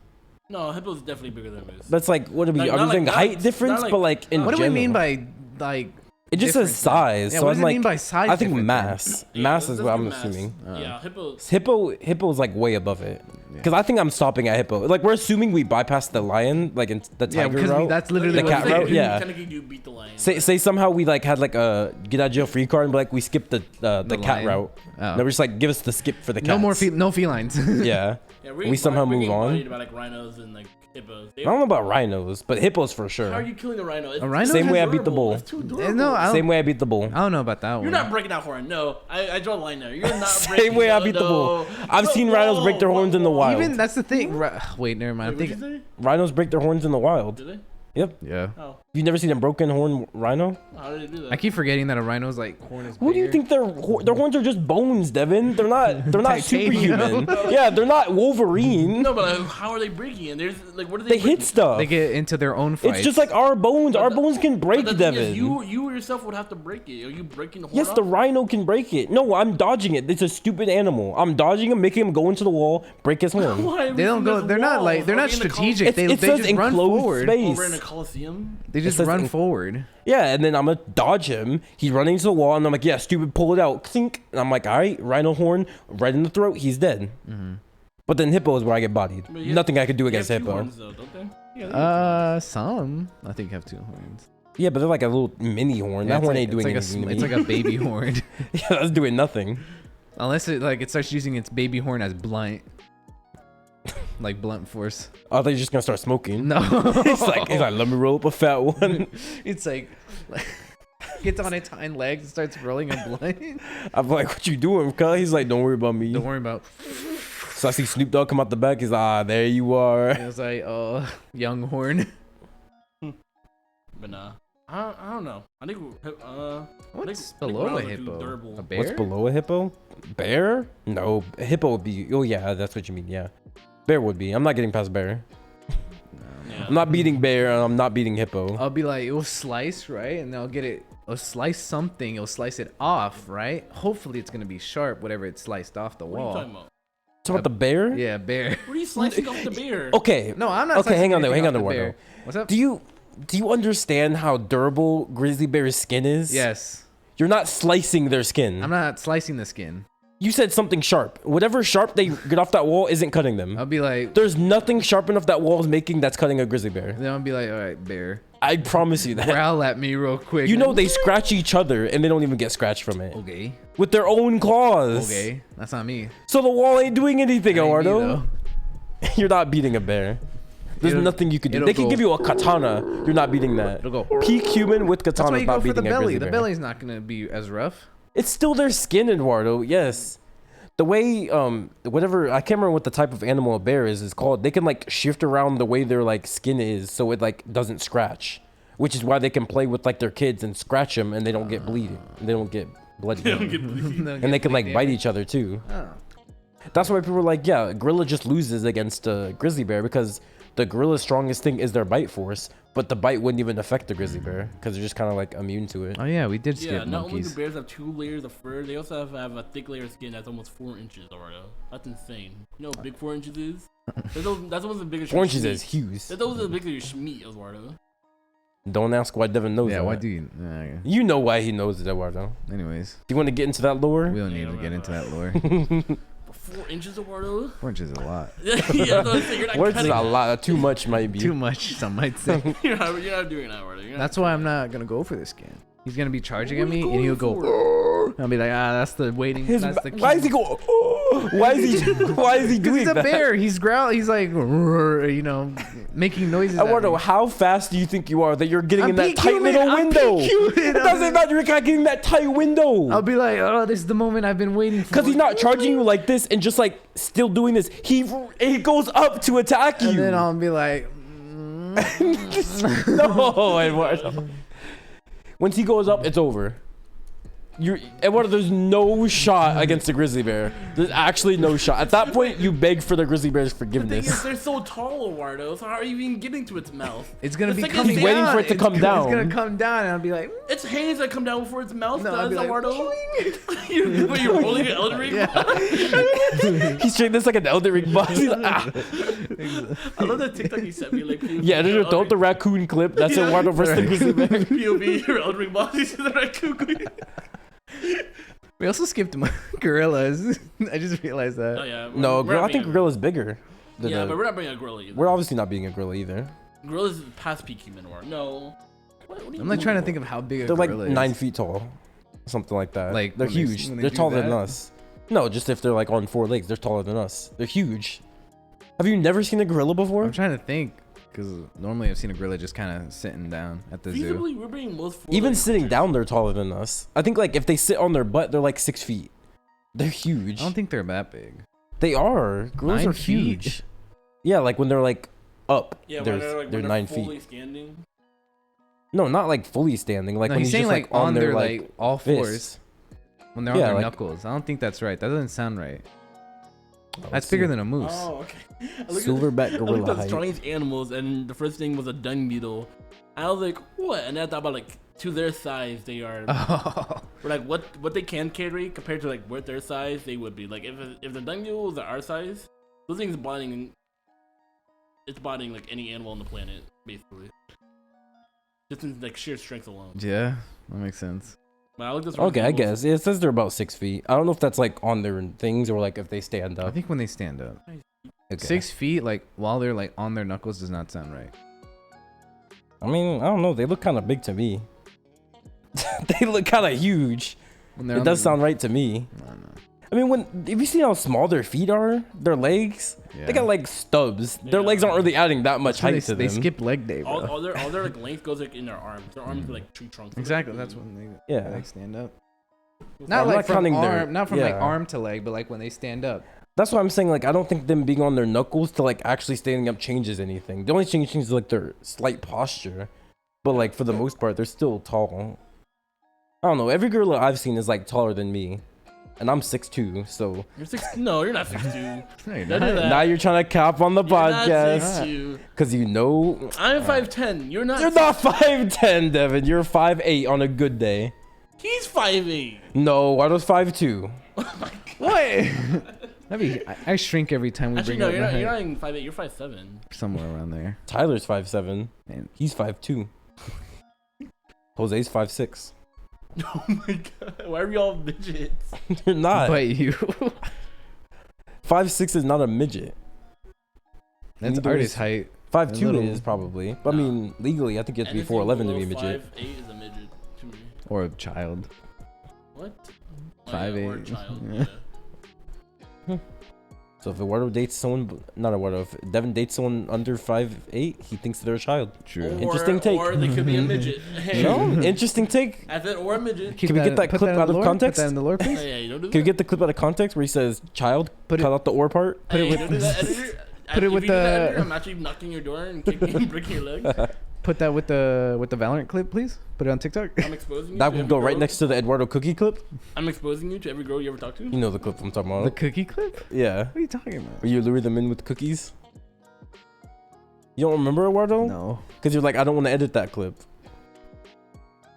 No, hippo's definitely bigger than a moose. That's like, what are we? Like, Are not we saying like- height not difference? like- But like in What do we mean general. by like? It just says difference? size. Yeah, So what I'm does it like, mean by size? I think difference then? mass. Yeah, Mass let's is what I'm do mass. assuming. Yeah, hippos. Hippo is like way above it. Because I think I'm stopping at hippo. Like we're assuming we bypassed the lion, like in the Yeah, tiger because route. that's literally The what cat we route, did. yeah. Technically, you beat the lion. Say somehow we like had like a get out of jail free card and be like we skipped the cat lion? route. Oh. No, we're just like give us the skip for the cats. No more no felines. Yeah. Yeah, we somehow we're move getting on. bodied by like rhinos and like hippos. I don't know about rhinos, but hippos for How are sure. you killing a rhino? It's A rhino Same has way I beat the durable. bull. It's too durable. No, I don't, Same way I beat the bull. I don't know about that one. You're not breaking out horn. No, I draw a line there. You're not Same breaking. way I no, beat the no. bull. I've seen rhinos break their horns in the wild. Even that's the thing. Wait, never mind. I Wait, what'd think. you say? Rhinos break their horns in the wild. Do they? Yep. Yeah. Oh, You've never seen a broken horn rhino? how did they do that? I keep forgetting that a rhino's like horn is. Who do you bigger. think their horns are just bones, Devin? They're not Titanium. superhuman. Yeah, they're not Wolverine. No, but how are they breaking? And there's like, what are they? They hit breaking? stuff. They get into their own fights? It's just like our bones. Our bones can break, But the thing is, Devin. you yourself would have to break it. Are you breaking the horn? Yes, the off? rhino can break it. No, I'm dodging it. It's a stupid animal. I'm dodging him, making him go into the wall, break his horn. Why? They don't go. They're not like. They're not strategic. They It says just run enclosed forward. space. Over in a coliseum. They just says run in- forward. Yeah, and then I'm gonna dodge him. He's running into the wall, and I'm like, yeah, stupid, pull it out. Clink. And I'm like, all right, rhino horn right in the throat. He's dead. But then hippo is where I get bodied. But you have- Nothing I could do They against have two hippo. horns, though, don't they? Yeah, they have Some I think have two horns. Yeah, but they're like a little mini horn. Yeah, That it's horn like- ain't doing it's anything like to It's me. like a baby horn. Yeah, that's doing nothing. Unless it starts using its baby horn as blunt, like blunt force. Oh, they're just gonna start smoking. No, he's like, let me roll up a fat one. it's like gets on its hind legs and starts rolling a blunt. I'm like, what you doing, cuz? He's like, don't worry about me. Don't worry about. So I see Snoop Dogg come out the back. He's like, there you are. It was like, young horn. But nah, I don't know. I think What's think below a rhinos are too hippo? durable. A bear? What's below a hippo? Bear? No, a hippo would be. Oh yeah, that's what you mean. Yeah, bear would be. I'm not getting past bear. Yeah. I'm not beating bear, and I'm not beating hippo. I'll be like, it will slice, right? And I'll get it. It'll slice something. It'll slice it off, right? Hopefully, it's gonna be sharp. Whatever it sliced off the What are you wall. talking about? Talk about the bear? Yeah, bear. What are you slicing off the bear? Okay. No, I'm not. Okay, slicing hang on there. anything Hang on off there, the Wardo. bear. What's up? Do you understand how durable grizzly bear's skin is? Yes. You're not slicing their skin. I'm not slicing the skin. You said something sharp. Whatever sharp they get off that wall isn't cutting them. I'll be like, There's nothing sharp enough that wall is making that's cutting a grizzly bear. then I'll be like, all right, bear, I promise you that. growl at me real quick. You know they scratch each other and they don't even get scratched from it. Okay. With their own claws. Okay. That's not me. So the wall ain't doing anything, That ain't me, Eduardo. though. You're not beating a bear. There's It'll- nothing you can do. it'll They can go- give you a katana. You're not beating that. It'll go. Peak human with That's why katana you is go not for the beating a belly. grizzly The bear. belly's not gonna be as rough. It's still their skin, Eduardo. Yes. The way whatever I can't remember what the type of animal a bear is called. They can like shift around the way their like skin is so it like doesn't scratch, which is why they can play with like their kids and scratch them and they don't get bleeding. They don't get bloody. They don't get bleeding. And they can like bite each other too. Oh. That's why people are like, yeah, gorilla just loses against a grizzly bear because the gorilla's strongest thing is their bite force, but the bite wouldn't even affect the grizzly bear because they're just kind of like immune to it. Oh yeah, we did Yeah, skip not only do monkeys. bears have 2 layers of fur, they also have a thick layer of skin that's almost 4 inches, Eduardo. That's insane. You know how big 4 inches is? That's almost as big as 4 your inches schmeat. is huge. That's almost as big as your schmeat, Eduardo. Don't ask why Devin knows Yeah, that. why do you? Yeah. You know why he knows it, Eduardo. Anyways, Do you want to get into that lore? we don't Yeah, need to right, get into right. that lore. But 4 inches, Eduardo? 4 inches is a lot. Yeah, that's what I'm saying. You're not Words is cutting a lot. Too much might be. Too much, some might say. You're not doing that, Eduardo. You're not That's why I'm not gonna go for this skin. He's gonna be charging at What are me, you and he'll going go. I'll be like, that's the waiting. That's the key. Why is he going? Why is he? Why is he Because doing he's a that? bear. He's growl. He's like, you know, making noises. I at want to know me. how fast do you think you are that you're getting I'm in that peak tight human, little I'm window? peak human. It doesn't matter. You're not getting that tight window. I'll be like, this is the moment I've been waiting for. Because he's not charging you like this and just like still doing this. He goes up to attack you. And then I'll be like, No, Eduardo. Once he goes up, it's over. Eduardo, there's no shot against a grizzly bear. There's actually no shot. At that point, you beg for the grizzly bear's The thing forgiveness. is, they're so tall, Eduardo. So how are you even getting to its mouth? It's gonna It's be like coming it's waiting down. for it to come down. It's gonna come down, and I'll be like, It's hands that come down before its mouth no, I'll does, be like, Eduardo. You're rolling an Elden Ring. yeah. He's treating this like an Elden Ring boss. He's like, ah. I love that TikTok you sent me. Like, Yeah, there's the raccoon clip. That's Eduardo versus the grizzly bear. POV, your Elden Ring boss. You see the raccoon. We also skipped gorillas. I just realized that. Oh yeah. No, we're not I think being gorilla's bigger. than Yeah, a- but we're not bringing a gorilla either. we're obviously not being a gorilla either. Gorillas past peak human or no? What are you I'm like trying to doing? think of how big a They're like gorilla is. 9 feet tall, something like that. Like, they're when they- huge. when they They're do taller than that? us. No, just if they're like on 4 legs, they're taller than us. They're huge. Have you never seen a gorilla before? I'm trying to think, because normally I've seen a gorilla just kind of sitting down at the zoo. Feasibly, we're bringing most. Even full-legged sitting creatures. down, they're taller than us. I think like if they sit on their butt, they're like 6 feet. They're huge. I don't think they're that big. They are. Gorillas 9 are feet? huge. Yeah, like when they're like up, Yeah, they're, when they're, like, they're when 9 fully feet. standing. No, not like fully standing. Like No, when he's he's saying just like like on their like all fours fists. when they're on Yeah, their like- knuckles. I don't think that's right. That doesn't sound right. let's That's bigger see. than a moose. Oh, okay. I looked at- Silverback I looked gorilla at height. strongest animals, and the first thing was a dung beetle. I was like, what? And then I thought about like to their size, they are. Oh. Or like what they can carry compared to like what their size they would be. Like if the dung beetle was our size, those things bodying. It's bodying like any animal on the planet, basically. Just in like sheer strength alone. Yeah, that makes sense. But I looked at Okay, I guess it says they're about 6 feet. I don't know if that's like on their things or like if they stand I up. think when they stand up, Okay. 6 feet, like while they're like on their knuckles, does not sound right. I mean, I don't know. They look kind of big to me. They look kind of huge. When they're It on does the- sound right to me. I don't know. I mean, if you see how small their feet are, their legs, Yeah. they got like stubs. Their Yeah. legs aren't really adding that much That's why height to they them. skip leg day, bro. all their like length goes like in their arms. Their arms are like tree trunks. Exactly. That's when they Yeah. like stand up. I'm Not not like from counting arm, their- not from like yeah. arm to leg, but like when they stand up. That's why I'm saying, like, I don't think them being on their knuckles to like actually standing up changes anything. The only change is like their slight posture, but like for the most part, they're still tall. I don't know. Every gorilla I've seen is like taller than me, and I'm 6'2", so You're 6'. No, you're not 6'2". No, you're Don't not. do that. now you're trying to cap on the You're not podcast 6'2". because you know I'm 5'10". You're not. you're not 5'10", Devin. You're 5'8" on a good day. He's 5'8". No, I was 5'2". What? I shrink every time we Actually, bring no, up you're not. my You're height. not even 5'8". You're 5'7". Somewhere around there. Tyler's 5'7". Man. He's 5'2". Jose's 5'6". Oh my god! Why are we all midgets? You're not. But you. 5'6" is not a midget. That's Neither artist is- height. 5'2" little- is probably. But I No. mean, legally, I think you have to be Anything 4'11" to be a below midget. 5'8" is a midget to me. Or a child. What? 5'8". Or a child. Yeah. Yeah. So if Eduardo dates someone, not Eduardo, if Devin dates someone under 5'8", he thinks they're a child. True. Interesting take. Or they could be a midget. Hey. No, interesting take. I said or a midget. Can we get that put clip in out the of lore? context? Put that in the lore, please. Hey, you don't do Can we that. get the clip out of context where he says child, Put it- cut out the or part? Put it Hey, with- don't do that, editor. Put it If with you do that, the- editor, I'm actually knocking your door and kicking and breaking your leg. Put that with the Valorant clip, please. Put it on TikTok. I'm exposing you. That to would every go right girl- next to the Eduardo cookie clip. I'm exposing you to every girl you ever talk to. You know the clip I'm talking The about. cookie clip? Yeah. What are you talking about? Where you lure them in with cookies. You don't remember, Eduardo? No. Because you're like, I don't want to edit that clip.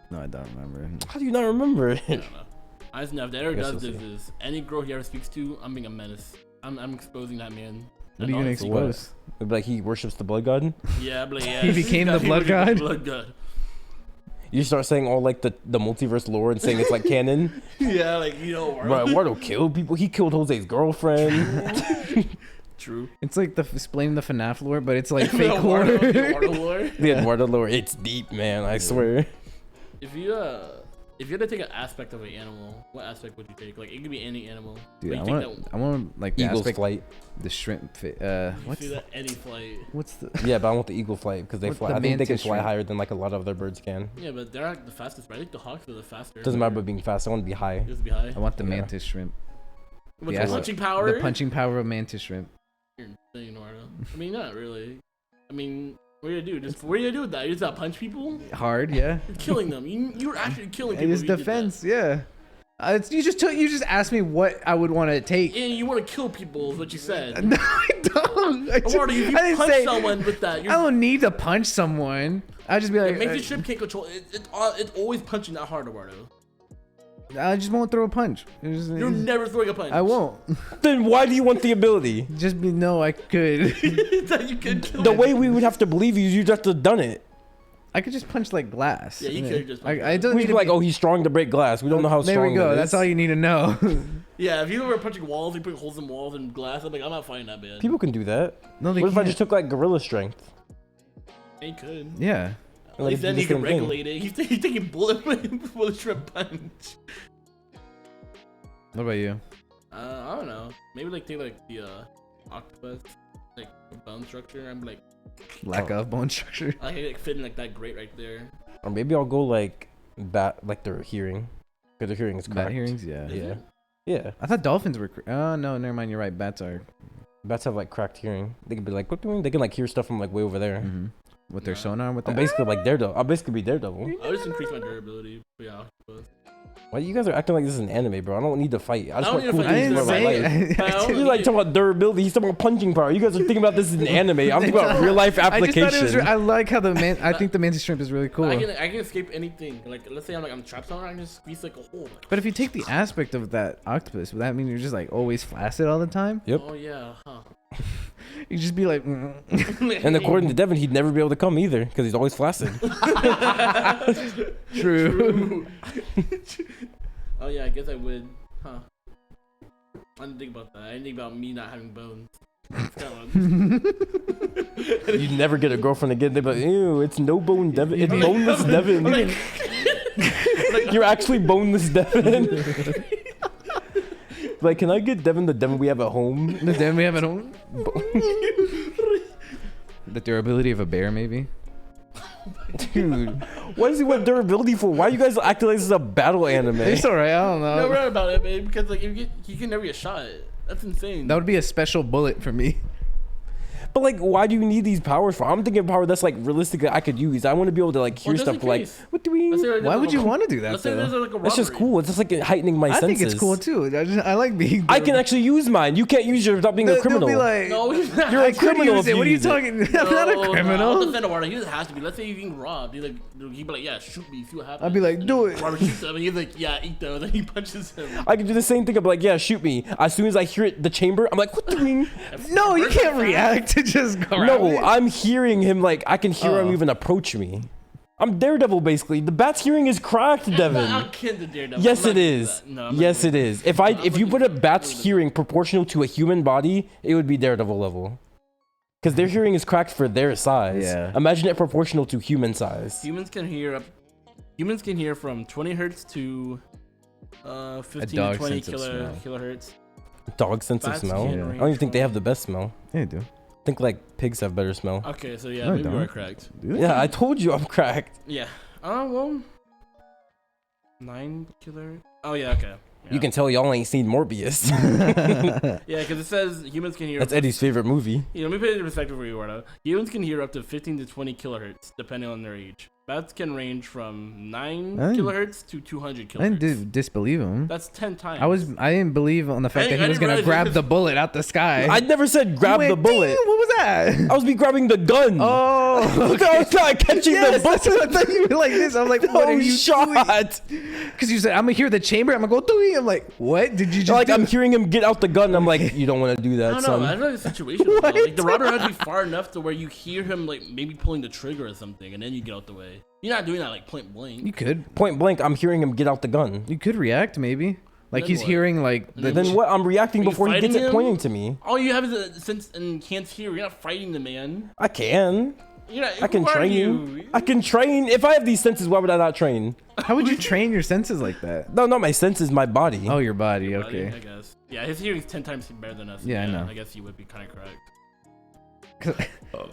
No, I don't remember. How do you not remember it? I don't know. I just know if the editor Guess does we'll this, see. is any girl he ever speaks to, I'm being a menace. I'm exposing that man. What are you gonna Honestly, expose? It'd be like he worships the blood god. Yeah, but yeah. He became the blood became god? Blood god. You start saying all like the multiverse lore and saying it's like canon. Yeah, like you know. Bro, Eduardo killed people. He killed Jose's girlfriend. True. It's like explaining the FNAF lore, but it's like The fake lore. Eduardo lore. The Eduardo lore, it's deep, man. I swear. If you had to take an aspect of an animal, what aspect would you take? Like it could be any animal. Dude, Like, I you take want like the Eagle's aspect, flight. the shrimp. that, What's see that any flight. what's the? Yeah, but I want the eagle flight because they What, fly. the I think they can mantis fly shrimp? higher than like a lot of other birds can. Yeah, but they're not the fastest. Right? I think the hawks are the faster. Doesn't matter about being fast. I want to be high. Just be high. I want the Yeah. mantis shrimp. What's Yeah, the punching power? The punching power of mantis shrimp. You're insane, Eduardo. I mean, not really. I mean, what are you gonna do? What are you gonna do with that? You just not punch people? Hard, yeah. You're killing them. You're actually killing It people. is if you did defense, yeah. that. You just asked me what I would want to take. And you want to kill people, is what you said. No, I don't. Eduardo, if you punch someone with that, I don't need to punch someone. I just be like, it makes the ship can't control. It's always punching that hard, Eduardo. I just won't throw a punch. You're never throwing a punch. I won't. Then why do you want the ability? Just be no, I could. That you could kill The him. way we would have to believe you is you'd have to have done it. I could just punch like glass. Yeah, you could just punch I don't We'd need be to like, be, oh, he's strong to break glass. We don't know how there strong we go. that That's is. all you need to know. Yeah, if you were punching walls, you put holes in walls and glass. I'm not fighting that bad. People can do that. No, they What if I can't. just took like gorilla strength? They could. Yeah. At least then the you can same thing. regulate it. He's taking bullet shrimp punch. What about you? I don't know. Maybe like take like the octopus, like the bone structure. I'm like, Lack of bone structure. I can like fit in like that grate right there. Or maybe I'll go like like their hearing. Because their hearing is cracked. Bat hearings, yeah. Is Yeah. it? Yeah. I thought dolphins were. Oh no, never mind. You're right. Bats are. Bats have like cracked hearing. They can be like, what do you mean? They can like hear stuff from like way over there. With their Yeah. sonar. With I'm that. basically like Daredevil. I'll basically be Daredevil. I'll just increase my durability. But yeah, octopus. Why you guys are acting like this is an anime, bro? I don't need to fight. I just I want don't cool need to I fight. things didn't about my say. life. I don't You're like talking about durability. He's talking about punching power. You guys are thinking about this as an anime. I'm talking about real life I just thought it was. application. I like how the man. I think the mantis shrimp is really cool. I can escape anything. Like let's say I'm trapped somewhere, I can just squeeze like a hole. But if you take the aspect of that octopus, would that mean you're just like always flaccid all the time? Yep. Oh yeah, huh? You just be like. And according to Deven, he'd never be able to come either because he's always flaccid. True. Oh yeah, I guess I would, huh? I didn't think about that. I didn't think about me not having bones. You'd never get a girlfriend again. They'd be like, ew, it's no bone Deven. It's boneless Deven. You're actually boneless Deven. Like, can I get Deven the Deven we have at home? The den we have at home. The durability of a bear, maybe. Dude, what does he want durability for? Why are you guys acting like this is a battle anime? It's alright. I don't know. No, right about it, man. Because like you can never get shot. That's insane. That would be a special bullet for me. But like, why do you need these powers for? I'm thinking power that's like realistically I could use. I want to be able to like hear Well, just stuff in like, case. what do we? Let's say, like, Why there's would a- you want to do that Let's say there's though? like a It's just robbery. cool. It's just like heightening my I senses. think it's cool too. I like being. I can actually use mine. You can't use yours without being a They'll criminal. be like, No, he's not. You're I a could criminal use if it. What are you use it. talking? I'm not a I'll criminal. defend Eduardo. He just has to be. Let's say he's being robbed. He'd be like, yeah, shoot me. See what happens. I'd be like, And do then it. Robert shoots him, and he's like, yeah, eat them. And then he punches him. I can do the same thing. I'm like, yeah, shoot me. As soon as I hear it, the chamber, I'm like, what do you mean? No, you can't react to just go. No, I'm hearing him like I can hear him Oh. even approach me. I'm Daredevil basically. The bat's hearing is cracked, I'm Deven. akin to Daredevil. Yes, I'm it not is. doing that. No, I'm not Yes, doing it that. is. If I'm you put a looking- bat's hearing proportional to a human body, it would be Daredevil level. Because their hearing is cracked for their size. Yeah. Imagine it proportional to human size. Humans can hear from 20 hertz to 15 to dog's 20 sense of smell. kilohertz. Dog sense of Bats smell. can I don't range even think they from- have the best smell. Yeah, I do. I think like pigs have better smell. Okay, so yeah, No, maybe you don't. are correct. Do they? Yeah, I told you I'm cracked. Yeah. Well, 9 kilohertz. Oh yeah, okay. Yeah. You can tell y'all ain't seen Morbius. Yeah, because it says humans can hear. That's Eddie's favorite movie. Yeah, let me put it in perspective for you, Eduardo. Humans can hear up to 15 to 20 kilohertz, depending on their age. Bats can range from 9 I didn't- kilohertz to 200 I kilohertz. didn't disbelieve him. That's 10 times. I didn't believe on the fact I that he didn't was gonna realize grab it was- the bullet out the sky. I never said grab You the went, bullet. "Ding," what was that? I was be grabbing the gun. Oh, I was not catching yes, the that's bullet. what I thought you were like this. I'm like, what are you shot? Because you said I'm gonna hear the chamber. I'm gonna go through. I'm like, what did you just Like do? I'm hearing him get out the gun. I'm like, you don't want to do I that, don't know. son. I don't know the situation. though. Like the robber has to be far enough to where you hear him like maybe pulling the trigger or something, and then you get out the way. You're not doing that like point blank. You could Point blank, I'm hearing him get out the gun. react maybe. Like Then he's what? hearing like the. Then what? I'm reacting Are you before he gets fighting it him? pointing to me. All you have is a sense and can't hear. You're not fighting the man. I can. You're not, I can who are train. you. I can train. If I have these senses, why would I not train? How would you train your senses like that? No, not my senses, my body. Oh, your body. Buddy, Okay. I guess. Yeah, his hearing's 10 times better than us. Yeah, I know. I guess he would be kind of correct.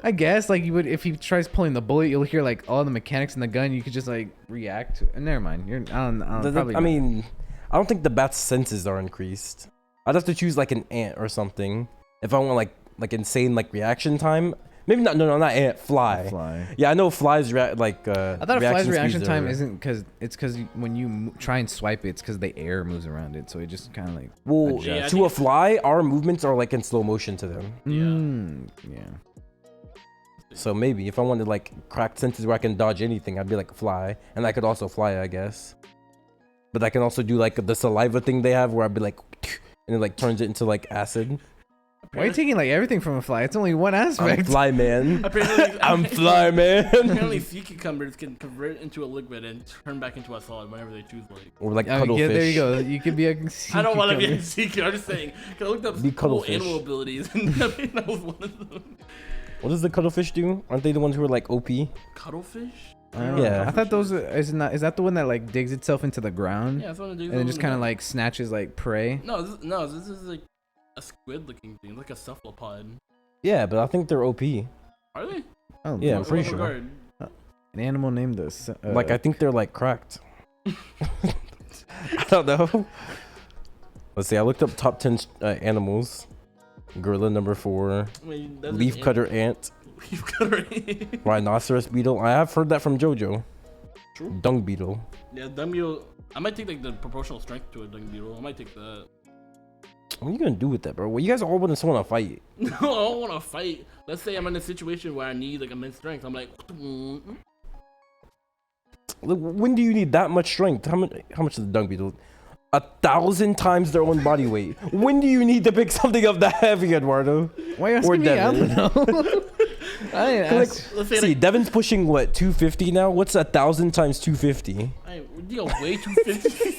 I guess like you would if he tries pulling the bullet, you'll hear like all the mechanics in the gun. You could just like react. And never mind. You're. I don't probably I mean, I don't think the bat's senses are increased. I'd have to choose like an ant or something if I want like insane like reaction time. Maybe not. No, not ant. Fly. Fly. Yeah, I know flies. I thought a fly's reaction speeds time are- isn't because when you try and swipe it, it's because the air moves around it, so it just kind of like. Well, adjusts. Yeah, I to a fly, our movements are like in slow motion to them. Yeah. So maybe if I wanted like cracked senses where I can dodge anything, I'd be like a fly, and I could also fly, I guess. But I can also do like the saliva thing they have, where I'd be like, and it like turns it into like acid. Why are you taking like everything from a fly? It's only one I'm aspect. fly man. Apparently, I'm fly man. apparently, sea cucumbers can convert into a liquid and turn back into a solid whenever they choose. Like, Or like Yeah, cuttlefish. there you go. You could be a. I don't want to be a cucumber. sea cucumber. I'm just saying. 'Cause I looked up Be cool cuttlefish. animal abilities, and that was one of them. What does the cuttlefish do? Aren't they the ones who are like OP? Cuttlefish? Yeah. I thought those is that the one that like digs itself into the ground Yeah, that's one of the and then just kind of like snatches like prey. No, this is like a squid-looking thing, like a cephalopod. Yeah, but I think they're OP. Are they? Oh, Yeah, I'm What- pretty what sure. regard? an animal named this. Like I think they're like cracked. I don't know. Let's see. I looked up top 10 animals. Gorilla number 4. I mean, that's Leaf an cutter ant. Leaf cutter. Rhinoceros beetle. I have heard that from JoJo. True. Dung beetle. Yeah, dung beetle. I might take like the proportional strength to a dung beetle. I might take that. What are you gonna do with that, bro? Well, you guys all want to fight. No, I don't want to fight. Let's say I'm in a situation where I need like immense strength. I'm like, Look, when do you need that much strength? How much is the dung beetle? 1,000 times their own body weight. When do you need to pick something up that heavy, Eduardo? why are you or asking me? I Deven. don't know. I didn't Like, ask. let's say see, like, Devin's pushing what 250 now. What's 1,000 times 250? you go way too 50.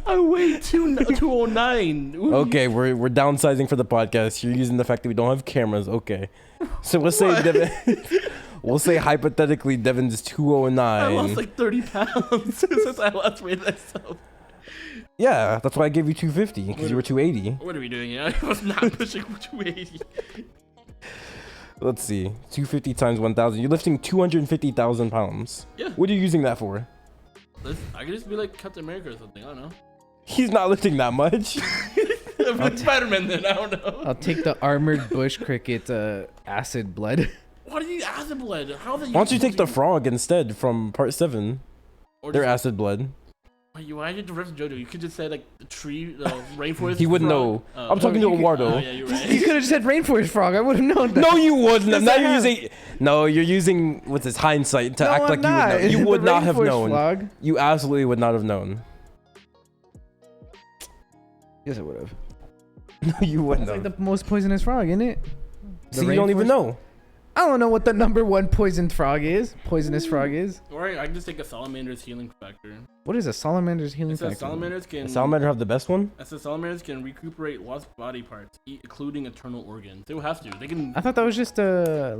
I weigh 209. Ooh. Okay, we're downsizing for the podcast. You're using the fact that we don't have cameras. Okay, so let's say Devin. We'll say hypothetically Devin's I 209. lost like 30 pounds since I last weighed myself. Yeah, that's why I gave you 250 because you were 280. What are we doing here? I was not pushing 280. Let's see, 250 times 1,000. You're lifting 250,000 pounds. Yeah. What are you using that for? I could just be like Captain America or something. I don't know. He's not lifting that much. Spider-Man then. I don't know. I'll take the armored bush cricket acid blood. What do you acid blood? How the? Why don't you take the frog instead from part 7? They're acid blood. Why did you reference JoJo? You could just say like the tree, the rainforest. He wouldn't frog. know. Oh. I'm talking to Eduardo. Oh, yeah, you're You right. could have just said rainforest frog. I would have known that. No, you wouldn't. Yes, Now I you're have. using. No, you're using with this hindsight to No, act I'm like not. you would know. You The would not have rainforest known. frog. You absolutely would not have known. Yes, I would have. No, you wouldn't It's like have. the most poisonous frog, isn't it? The See, you don't even rainforest- know. I don't know what the number 1 poisoned frog is. Poisonous frog is. Or I can just take a salamander's healing factor. What is a salamander's healing It says factor? salamanders can. Does Salamander have the best one? It says salamanders can recuperate lost body parts, including internal organs. They will have to. They can. I thought that was just a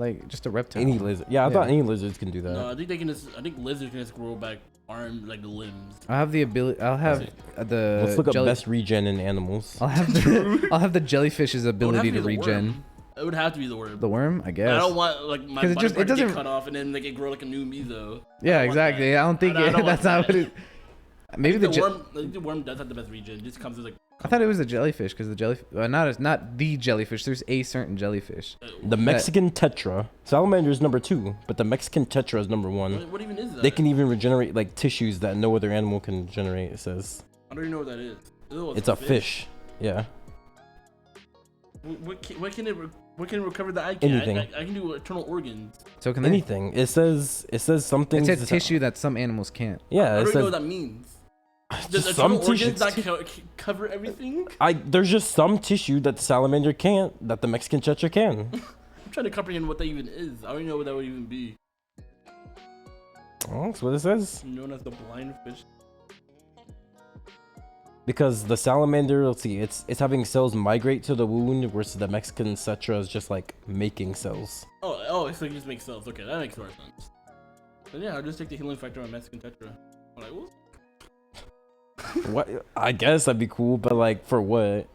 reptile. Any lizard. Yeah, I thought any lizards can do that. No, I think they can just. I think lizards can just grow back arms, like the limbs. I have the ability. I'll have the. Let's look up jelly- best regen in animals. I'll have the jellyfish's ability to regen. It would have to be the worm. The worm, I guess. I don't want like my 'Cause it body just- it part to get doesn't- cut off and then like it grow like a new me though. Yeah, I don't want exactly. that. I don't think I don't that's want not what that. it. Maybe the the worm. I think the worm does have the best regen. It just comes with like. I thought it was the jellyfish because the jelly. Not the jellyfish. There's a certain jellyfish. The Mexican tetra. Salamander is number 2, but the Mexican tetra is number 1. What even is that? They can even regenerate like tissues that no other animal can generate. It says I don't even know what that is. Ew, it's a fish. Yeah. What can it recover that I can? Anything. I can do internal organs. So can they? Anything. It says something. It said tissue that some animals can't. Yeah. I It don't even know what says that means. Does just some internal tissue. organs not cover everything? There's just some tissue that the salamander can't that the Mexican tetra can. I'm trying to comprehend what that even is. I don't even know what that would even be. Oh, that's what it says. Known as the blind fish. Because the salamander, let's see, it's having cells migrate to the wound, whereas the Mexican tetra is just like making cells. Oh, so you just make cells. Okay, that makes more sense. Then yeah, I'll just take the healing factor on Mexican tetra. I'm like, what? What? I guess that'd be cool, but like for what?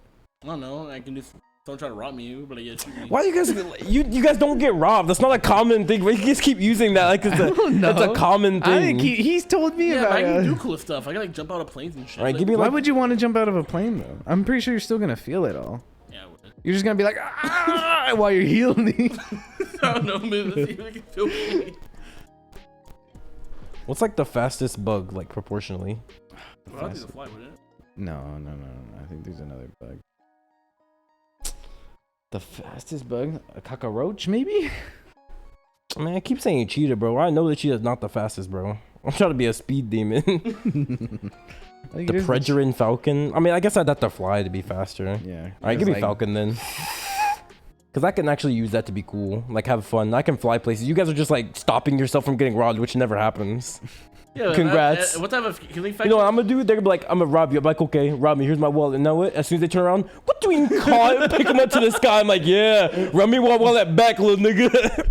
I don't know. I can just don't try to rob me, but yeah, shoot me. Why you guys? You guys don't get robbed. That's not a common thing. But you just keep using that like it's a common I thing. think he's told me Yeah, but about I can it. do cool stuff. I can like jump out of planes and shit. Alright, like, give me Why like would you want to jump out of a plane though? I'm pretty sure you're still gonna feel it all. Yeah, I would. You're just gonna be like, ah, while you're healing. I don't know, man. Let's see if I can feel me. What's like the fastest bug, like proportionally? Well, I'll do the fly, wouldn't it? No. I think there's another bug. The fastest bug? A cockroach, maybe? Man, I keep saying cheetah, bro. I know that cheetah's not the fastest, bro. I'm trying to be a speed demon. I think The Pregerin Falcon. I mean, I guess I'd have to fly to be faster. Yeah. All right, give me Falcon then. Because I can actually use that to be cool. Like, have fun. I can fly places. You guys are just, like, stopping yourself from getting robbed, which never happens. Yeah, Congrats. what type of healing factor? You know what I'm going to do? They're going to be like, I'm going to rob you. I'm like, okay, rob me. Here's my wallet. And know what? As soon as they turn around, what do you call it? Pick them up to the sky. I'm like, yeah. Run me my wallet back, little nigga.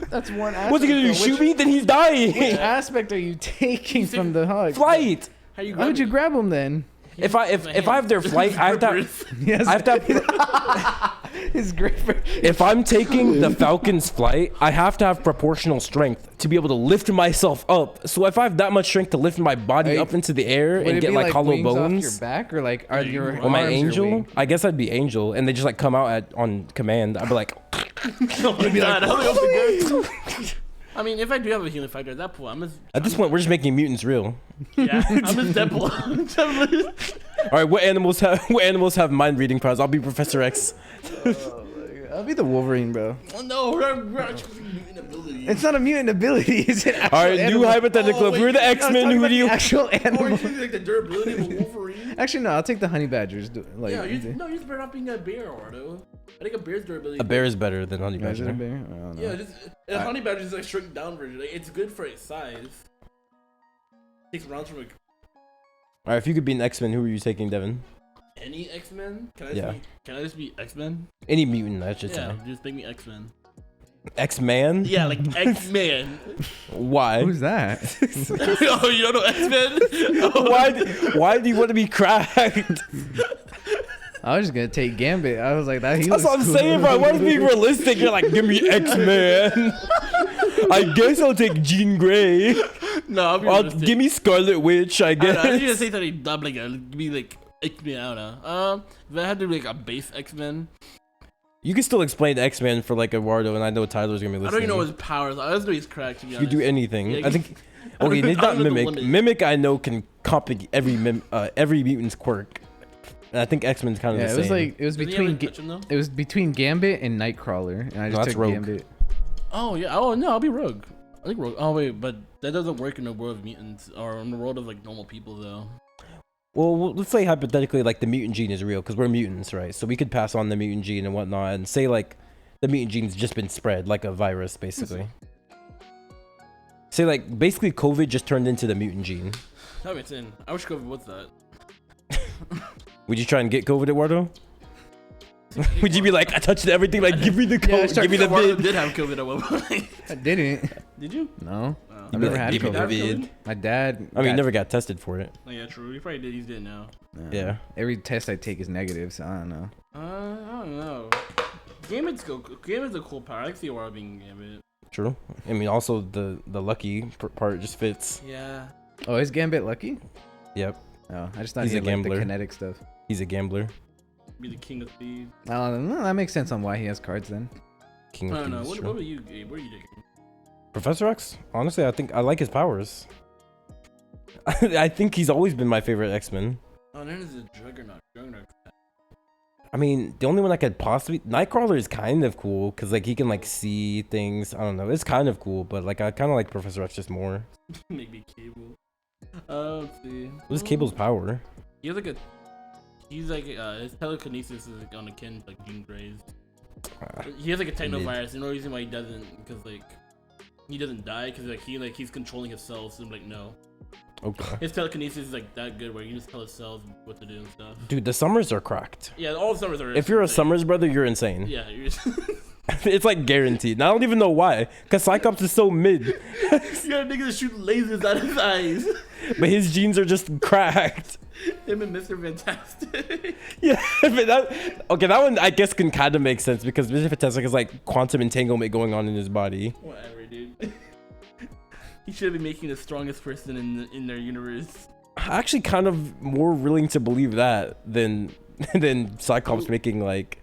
That's one aspect. What's he going to do? Shoot me? Then he's dying. Which aspect are you taking from the hug? Flight. Why would you grab him then? If I have their flight, I have to. Yes. I have to. It's great for. If I'm taking the Falcon's flight, I have to have proportional strength to be able to lift myself up. So if I have that much strength to lift my body up into the air and get like hollow bones, off your back or like are your or my arms your angel, wing? I guess I'd be angel, and they just like come out on command. I'd be like, Oh my god, how off the ground? I mean, if I do have a healing factor at that point, at this point, we're just making mutants real. yeah, I'm in Deadpool. All right, what animals have mind reading powers? I'll be Professor X. I'll be the Wolverine, bro. Oh no, we're actually mutant ability. It's not a mutant ability. It's an actual All right, animal. new hypothetical. Oh, If we're the wait, X-Men, who do you? Actual Or animal. you think like the durability of a Wolverine? Actually, no. I'll take the honey badgers. Like, Yeah, you're better off being a bear, Eduardo. I think a bear's durability. A bear is better than honey Imagine a badger. bear? I don't know. Yeah, a honey badger is like shrink down version. Like, it's good for its size. Takes rounds from All right, if you could be an X-Men, who are you taking, Devin? any X-Men. Can I just be X-Men? Any mutant, I should Yeah, say. just make me X-Men. X-Man? Yeah, like X-Man. Why? Who's that? Oh, you don't know X-Men? Oh. Why do you want to be cracked? I was just gonna take Gambit. I was like, that. That's what I'm saying, bro. I want to be realistic. You're like, give me X-Man. I guess I'll take Jean Grey. No, I'll be I'll realistic. give me Scarlet Witch, I I guess. was gonna say something dumb like be like X-Men. I don't know. If I had to be like a base X-Men, You can still explain X-Men for like Eduardo, and I know Tyler's gonna be I listening. don't even know his powers. I just know he's cracked. To be You honest. do anything. Yeah, I think. I don't Okay, know- it's I not don't know the mimic. limit. Mimic, I know can copy every mutant's quirk. And I think X-Men's kind of Yeah, the it was same. like it was Doesn't he have, between like, touch him, though? it was between Gambit and Nightcrawler, and I just that's took Rogue. Gambit. Oh yeah. Oh no, I'll be Rogue. I think Rogue. Oh wait, but that doesn't work in the world of mutants or in the world of like normal people though. Well, let's say hypothetically, like the mutant gene is real because we're mutants, right? So we could pass on the mutant gene and whatnot, and say like the mutant gene's just been spread like a virus, basically. Say like basically COVID just turned into the mutant gene. That makes sense. I wish COVID was that. Would you try and get COVID, Eduardo? Would you be like, I touched everything, like give me the Yeah, I code, give me the Eduardo vid. did have COVID at one point. I didn't. Did you? No, Oh. I've You'd be never like, had give me the COVID. vid. My dad. I mean, you never got tested for it. Oh yeah, true. He probably did. He's dead now. Yeah. Every test I take is negative, so I don't know. I don't know. Gambit's a cool power. I like the aura being Gambit. True. I mean, also the lucky part just fits. Yeah. Oh, is Gambit lucky? Yep. Oh, I just thought He's he a had, like, gambler. the kinetic stuff. He's a gambler. Be the king of thieves. No, that makes sense on why he has cards then. King I of don't know. thieves. What True. about you, Gabe? What are you taking? Professor X? Honestly, I think I like his powers. I think he's always been my favorite X-Men. Oh, then there's a Juggernaut. Juggernaut. I mean, the only one I could possibly Nightcrawler is kind of cool because like he can like see things. I don't know, it's kind of cool, but like I kind of like Professor X just more. Maybe Cable. Let's see. What's Cable's power? He has like he's like his telekinesis is like on akin to like Jean Grey's. He has like a technovirus. The only reason why he doesn't because like he doesn't die because like he's controlling his cells. So I'm like no. Okay. His telekinesis is like that good where you can just tell his cells what to do and stuff. Dude, the Summers are cracked. Yeah, all the Summers are. If you're a insane. Summers brother, you're insane. Yeah, you're just It's like guaranteed. And I don't even know why. Because Cyclops is so mid. you got a nigga that shoot lasers out of his eyes. But his genes are just cracked. Him and Mr. Fantastic. Yeah, but that one I guess can kind of make sense because Mr. Fantastic is like quantum entanglement going on in his body. Whatever, dude. He should be making the strongest person in their universe. I'm actually kind of more willing to believe that than Cyclops making like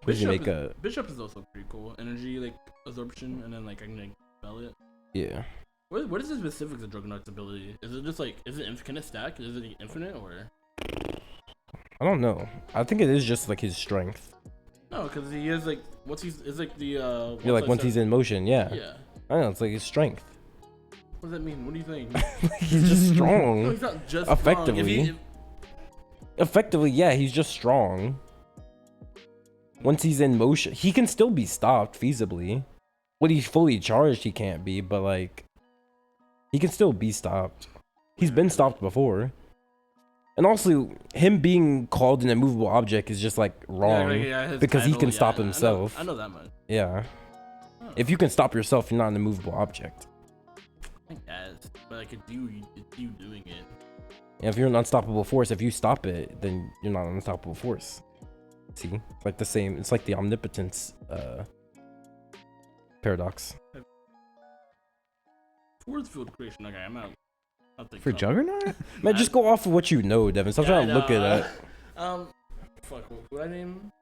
What does he make Bishop is also pretty cool. Energy like absorption, and then like I can like spell it. Yeah. What is the specifics of Juggernaut's ability? Is it just like can it stack? Is it infinite or? I don't know. I think it is just like his strength. No, because he is like it's like the Yeah, like once he's in motion, yeah. Yeah. I don't know, it's like his strength. What does that mean? What do you think? He's just strong. No, he's not just Effectively. Effectively, yeah, he's just strong. Once he's in motion, he can still be stopped feasibly. When he's fully charged, he can't be, but like, he can still be stopped. He's been stopped before. And also, him being called an immovable object is just like wrong because he can stop himself. I know that much. Yeah. If you can stop yourself, you're not an immovable object. I guess, but like it's you doing it. Yeah, if you're an unstoppable force, if you stop it, then you're not an unstoppable force. See, it's like the same. It's like the omnipotence paradox. Force field creation. Okay, I'm out. For Juggernaut? Man, just go off of what you know, Devin. Stop trying to look at that. Fuck. What I name?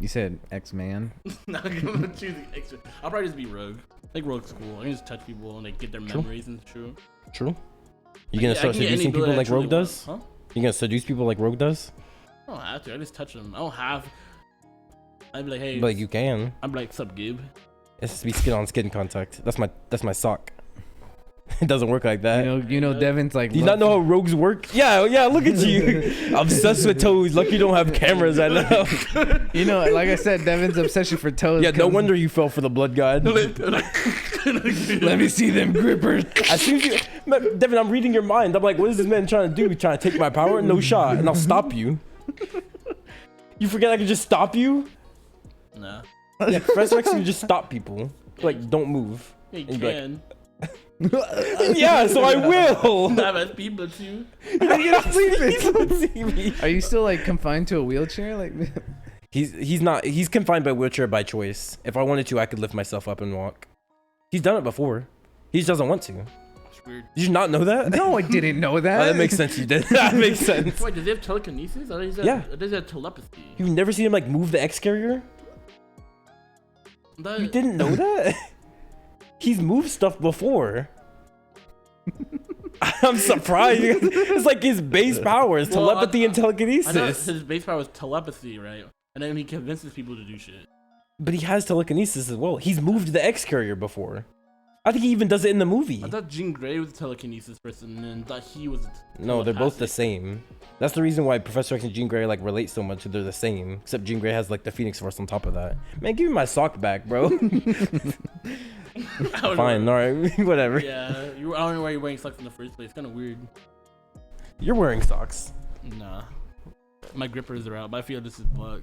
You said X-Man. No, I'm gonna choose the extra. I'll probably just be Rogue. Like Rogue's cool. I can just touch people and like get their memories and shit. True. You gonna start seducing people like Rogue does? Huh? You gonna seduce people like Rogue does? I don't have to. I just touch them. I don't have. I'd be like, hey. But you can. I'm like, sup, Gib. It has to be skin on skin contact. That's my sock. It doesn't work like that. You know, Devin's like. Do you not know how rogues work? Yeah. Look at you. Obsessed with toes. Lucky you don't have cameras right now. You know, like I said, Devin's obsession for toes. Yeah, no wonder you fell for the blood god. Let me see them grippers. As soon as you, Devin, I'm reading your mind. I'm like, what is this man trying to do? Trying to take my power? No shot, and I'll stop you. You forget I can just stop you? Nah. Yeah, Professor X can just stop people. Like, don't move. Yeah, you can. Yeah, so I will. Not as people too. You don't see me. Are you still like confined to a wheelchair? Like he's not. He's confined by wheelchair by choice. If I wanted to, I could lift myself up and walk. He's done it before. He just doesn't want to. That's weird. Did you not know that? No, I didn't know that. Oh, that makes sense. You did. That makes sense. Wait, does he have telekinesis? Or does he have, does he have telepathy? You've never seen him like move the X carrier? You didn't know that? He's moved stuff before. I'm surprised. It's like his base power is telepathy and telekinesis. I know his base power is telepathy, right? And then he convinces people to do shit. But he has telekinesis as well. He's moved the X carrier before. I think he even does it in the movie. I thought Jean Grey was a telekinesis person, and then thought he was. No, they're both the same. That's the reason why Professor X and Jean Grey like relate so much. They're the same, except Jean Grey has like the Phoenix Force on top of that. Man, give me my sock back, bro. Fine, all right, whatever. Yeah, I don't know why you're wearing socks in the first place. Kind of weird. You're wearing socks. Nah, my grippers are out. But I feel this is buck.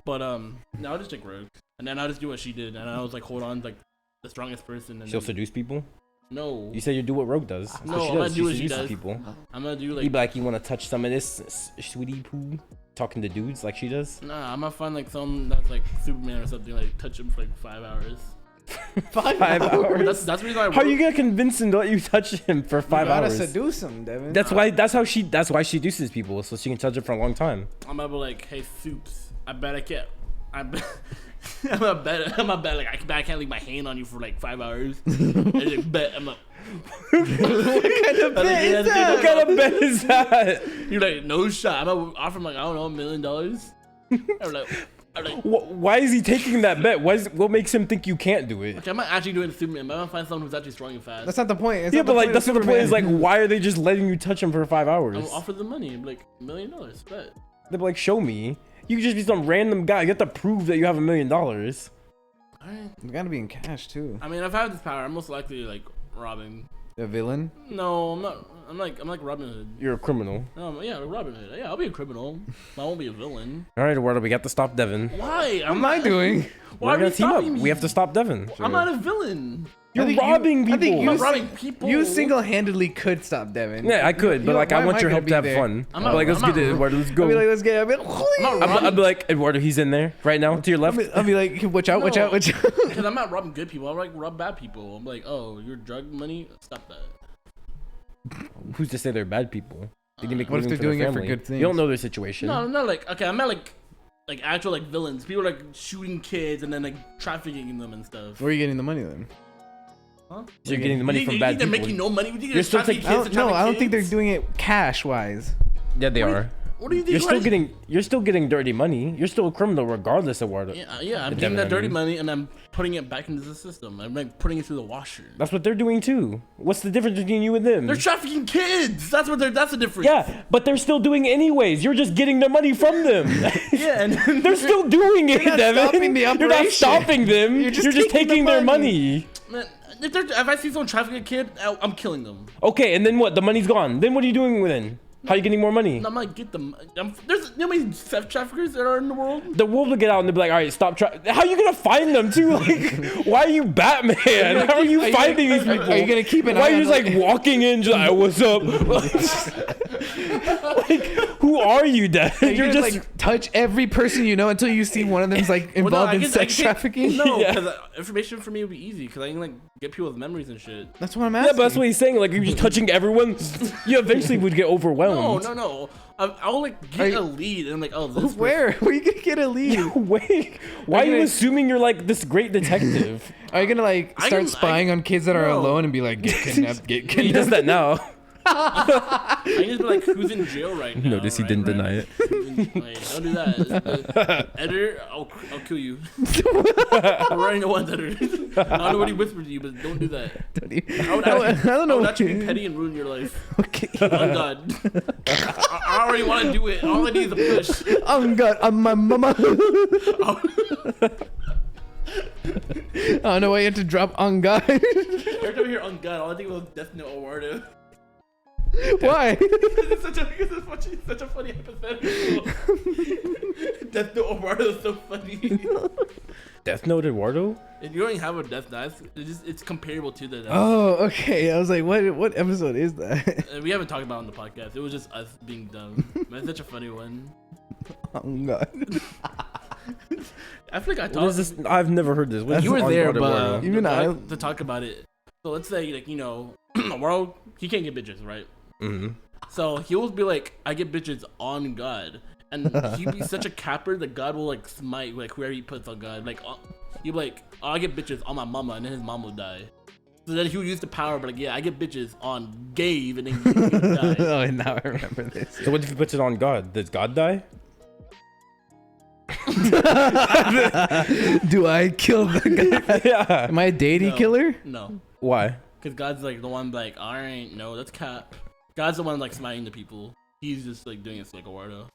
But no, I'll just take Rogue, and then I'll just do what she did, and I was like, hold on, like the strongest person. And she'll seduce people. No. You said you do what Rogue does. No, I'm gonna do what she does. People. I'm gonna do like. You be like, you want to touch some of this, sweetie poo, talking to dudes like she does. Nah, I'm gonna find like some that's like Superman or something, like touch him for like 5 hours. 5 hours. That's the reason why. How are you gonna convince him to let you touch him for 5 hours? You gotta seduce him, Devin. That's why she seduces people, so she can touch him for a long time. I'm gonna be like, hey, Soups, I bet I can't. I'm gonna bet like I can't leave my hand on you for like 5 hours. And like, bet I'm like. What kind of bet is that? What kind of bet is that? You're like, no shot. I'm gonna offer him like, I don't know, $1 million. I'm like, why is he taking that bet? What makes him think you can't do it? Okay, I'm not actually doing Superman, but I'm gonna find someone who's actually strong and fast. That's not the point. Yeah, but like that's what the point is. Like, why are they just letting you touch him for 5 hours? I'm gonna offer the money. I'm like, $1 million, bet. They're like, show me. You could just be some random guy. You have to prove that you have $1 million. Alright. You gotta be in cash too. I mean, if I have this power, I'm most likely like robbing. A villain? No, I'm not. I'm like Robin Hood. You're a criminal. Yeah, Robin Hood. Yeah, I'll be a criminal. I won't be a villain. All right, Eduardo, we got to stop Devin. Why? What am I doing? Why are you stopping me? We have to stop Devin. I'm not a villain. You're robbing people. I think I'm not robbing people. You single-handedly could stop Devin. Yeah, I could, but like I want your help to have fun. I'm like, let's get it, Eduardo. Let's go. I'll be like, let's get it. I'll be like, Eduardo, he's in there right now to your left. I'll be like, watch out, watch out, watch out. Because I'm not robbing good people. I like rob bad people. I'm like, oh, your drug money? Stop that. Who's to say they're bad people? They can make what if they're doing it for good things? You don't know their situation. No, I'm not like, okay, I'm not like, like actual like villains. People like shooting kids and then like trafficking them and stuff. Where are you getting the money then? Huh? So you're getting the money from bad they're people. making no money. You think You're they're still trafficking taking- kids? I don't think they're doing it cash wise. Yeah, they are. What do you think? You're still getting dirty money. You're still a criminal regardless of what. Yeah, I'm getting that dirty money and I'm putting it back into the system. I'm like putting it through the washer. That's what they're doing too. What's the difference between you and them? They're trafficking kids. That's the difference. Yeah, but they're still doing it anyways. You're just getting their money from them. Yeah, and They're still doing it, not Deven. stopping the You're not operation. stopping them. You're just taking taking the their money. money. man, if I see someone trafficking a kid, I'm killing them. Okay, and then what? The money's gone. Then what are you doing with it? How are you getting more money? I might get them. There's you know how many sex traffickers there are in the world? The wolf will get out and they'll be like, all right, stop. How are you gonna find them too? Like, why are you Batman? How are you finding these people? Are you gonna keep an Why eye are you on just like walking in, just like, what's up? Like, who are you, Dad? You're just like touch every person you know until you see one of them's like involved in sex trafficking. No, Yeah. because information for me would be easy because I can like get people's memories and shit. That's what I'm yeah, asking. but that's what he's saying. Like, you're just touching everyone. You eventually would get overwhelmed. No. I'll like get a lead and I'm like, oh, this Where are you gonna get a lead? Wait, why are you gonna- assuming you're like this great detective? Are you gonna like start spying on kids that are No. alone and be like, get kidnapped, get He does kidnapped? that now. I can just be like, who's in jail right now? Notice he didn't deny it. Wait, don't do that. Editor, I'll kill you. I'm running the ones, editor. I don't know what he whispered to you, but don't do that. I don't know. would actually be petty and ruin your life. Okay. Oh God. I already want to do it. All I need is a push. Oh God, my mama. I don't know why you have to drop on God. Every time I hear on God, all I think was Death Note Eduardo. Why? It's such a funny hypothetical. Death Note Eduardo is so funny. Death Note Eduardo? And you don't even have a Death Note. It's comparable to the. Oh, okay. I was like, what episode is that? We haven't talked about it on the podcast. It was just us being dumb. But it's such a funny one. Oh God. I feel like I What talked. is this? I've never heard this. What is You were on there, God but Eduardo? Even to talk about it. So let's say like World, he can't get bitches, right? Mm-hmm. So he'll be like, I get bitches on God, and he'd be such a capper that God will like smite like whoever he puts on God. Like he'd be like, oh, I get bitches on my mama, and then his mom will die. So then he would use the power, but like, yeah, I get bitches on Gabe, and then he would die. Oh, now I remember this. So what if he puts it on God? Does God die? Do I kill the guy? Yeah. Am I a deity No. killer? No, Why? because God's like the one like, all right, no, that's cap. God's the one like smiting the people. He's just like doing it to like Eduardo.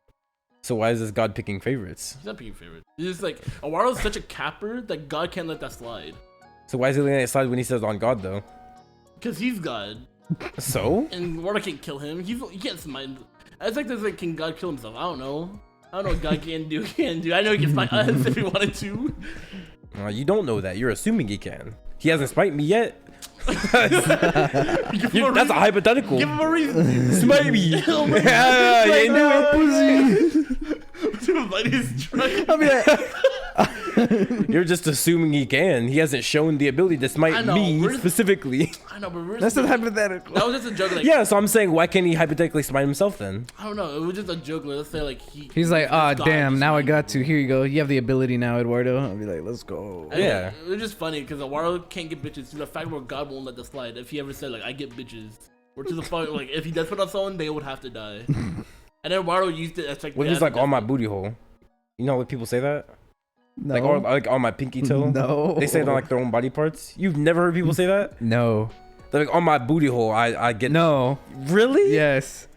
So why is this God picking favorites? He's not being favorite. He's just like Eduardo's such a capper that God can't let that slide. So why is he letting it slide when he says on God though? Because he's God. So? And Eduardo can't kill him. He can't smite. It's like there's like, can God kill himself? I don't know what God can do. I know he can smite us if he wanted to. You don't know that. You're assuming he can. He hasn't smite me yet. That's a hypothetical. Give him a reason. Smite me. Oh my Yeah, you ain't do it. To invite his truck. I'll be like, You're just assuming he can. He hasn't shown the ability to I smite know, me we're- specifically. I know, but we're that's just, not hypothetical. that was just a joke. Like, Yeah, so I'm saying, why can't he hypothetically smite himself then? I don't know. It was just a joke. Like, let's say like He's like, ah, God damn, just now I smiting got to. people. Here you go. You have the ability now, Eduardo. I'll be like, let's go. And Yeah. it was just funny because Eduardo can't get bitches to the fact where God won't let this slide. If he ever said like, I get bitches, or to the point like if he does put on someone, they would have to die. And then Eduardo used it as like. What if he's like on my booty hole? You know what people say that? No. Like on my pinky toe? No. They say it on like their own body parts. You've never heard people say that? No. They're like on my booty hole. I get No. Really? Yes.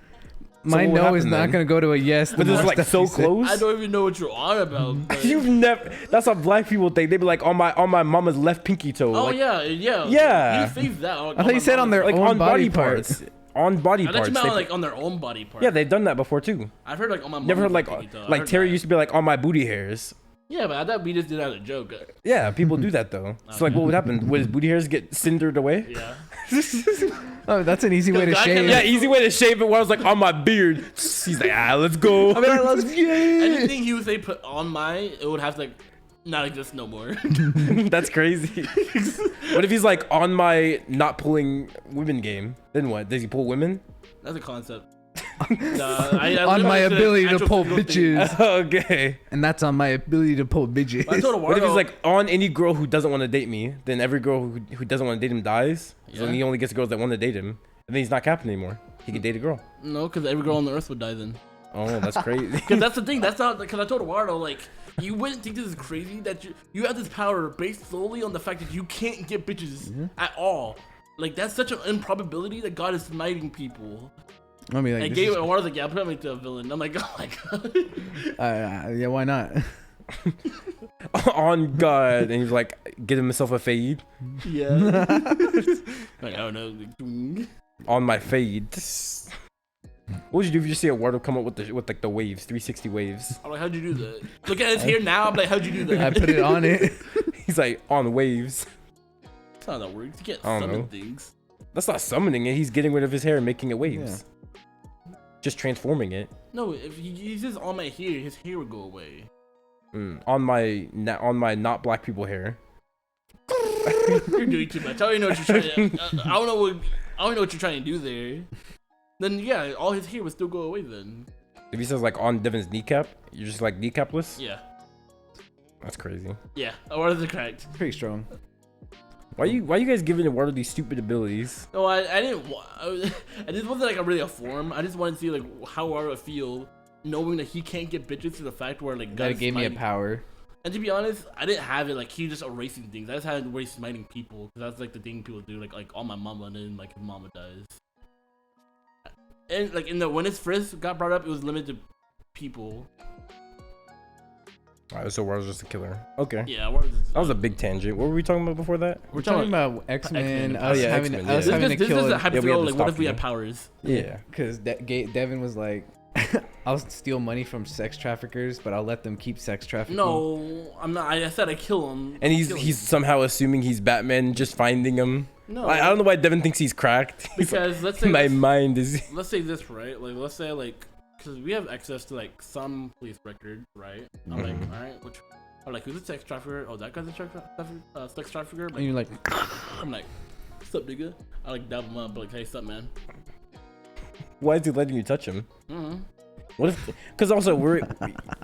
My what would no is happen not then? gonna go to a yes. But it's like so I close. don't even know what you're on about. But... You've never. That's what black people think. They be like on my mama's left pinky toe. Oh like, yeah. Yeah. You saved that. I thought you said on their like own on body body parts. parts. On body I thought parts. you meant They- like on their own body part. yeah, they've done that before too. I've heard like on my. Never heard mama's like pinky toe. I like heard Terry that. used to be like on my booty hairs. Yeah, but I thought we just did that as a joke. Yeah, people do that though. So like, what would happen? Would his booty hairs get cindered away? Yeah. Oh, that's an easy way to Because I shave. can- Yeah, easy way to shave it. When I was like on my beard. He's like, let's go. I mean, like, let's Anything he would say put on my, it would have to like not exist no more. That's crazy. What if he's like on my not pulling women game? Then what? Does he pull women? That's a concept. On my ability to pull bitches. Okay. And that's on my ability to pull bitches. I told What if Eduardo, he's like on any girl who doesn't want to date me? Then every girl who doesn't want to date him dies. So then he only gets girls that want to date him. And then he's not capping anymore. He can date a girl. no, because every girl on the earth would die then. Oh, that's crazy. Because that's the thing. That's not because I told Eduardo like you wouldn't think this is crazy that you have this power based solely on the fact that you can't get bitches at all. Like that's such an improbability that God is smiting people. I mean, like, And gave Eduardo's like, yeah, put me to a villain. I'm like, oh my god. yeah, why not? On God. And he's like, get himself a fade. Yeah. Like I don't know. Like, On my fade. What would you do if you see Eduardo come up with like the waves, 360 waves? I'm like, how'd you do that? Look at his hair now. I'm like, how'd you do that? I put it on it. He's like on waves. That's not how that works. You can't I don't summon know. things. That's not summoning it. He's getting rid of his hair and making it waves. Just transforming it. No, if he's just on my hair, his hair would go away. On my not black people hair. You're doing too much. I don't even know what you're trying to. I don't know what you're trying to do there. Then yeah, all his hair would still go away then. If he says like on Deven's kneecap, you're just like kneecapless. Yeah. That's crazy. Yeah. What is it correct? Pretty strong. Why you guys giving Eduardo these stupid abilities? No, I didn't. And this wasn't like really a form. I just wanted to see like how I would feel knowing that he can't get bitches to the fact where like That God gave me a power. And to be honest, I didn't have it like he just erasing things. I just had erase smiting people because that's like the thing people do. Like all my mama and then like his mama dies. And like when his first got brought up, it was limited to people. Alright, so Eduardo's just a killer. Okay. Yeah, That was a big tangent. What were we talking about before that? We're talking about X-Men. X-Men. Us Oh, yeah, having, X-Men, us yeah. having to This kill. is a hypothetical. to Like, what stop if we you. had powers? Yeah. Because Devin was like, I'll steal money from sex traffickers, but I'll let them keep sex trafficking. No, I'm not. I said I kill him. And Kill him. he's somehow assuming he's Batman, just finding him. No. I don't know why Deven thinks he's cracked. He's like, Because let's say my mind is. let's say this, right? Like let's say like because we have access to like some police records, right? I'm like, all right, which I'm like, who's a sex trafficker? Oh, that guy's a sex trafficker. And you're like, I'm like, what's up, nigga? I like dab him up, but like, hey, what's up, man? Why is he letting you touch him? Mm-hmm. What if? Because also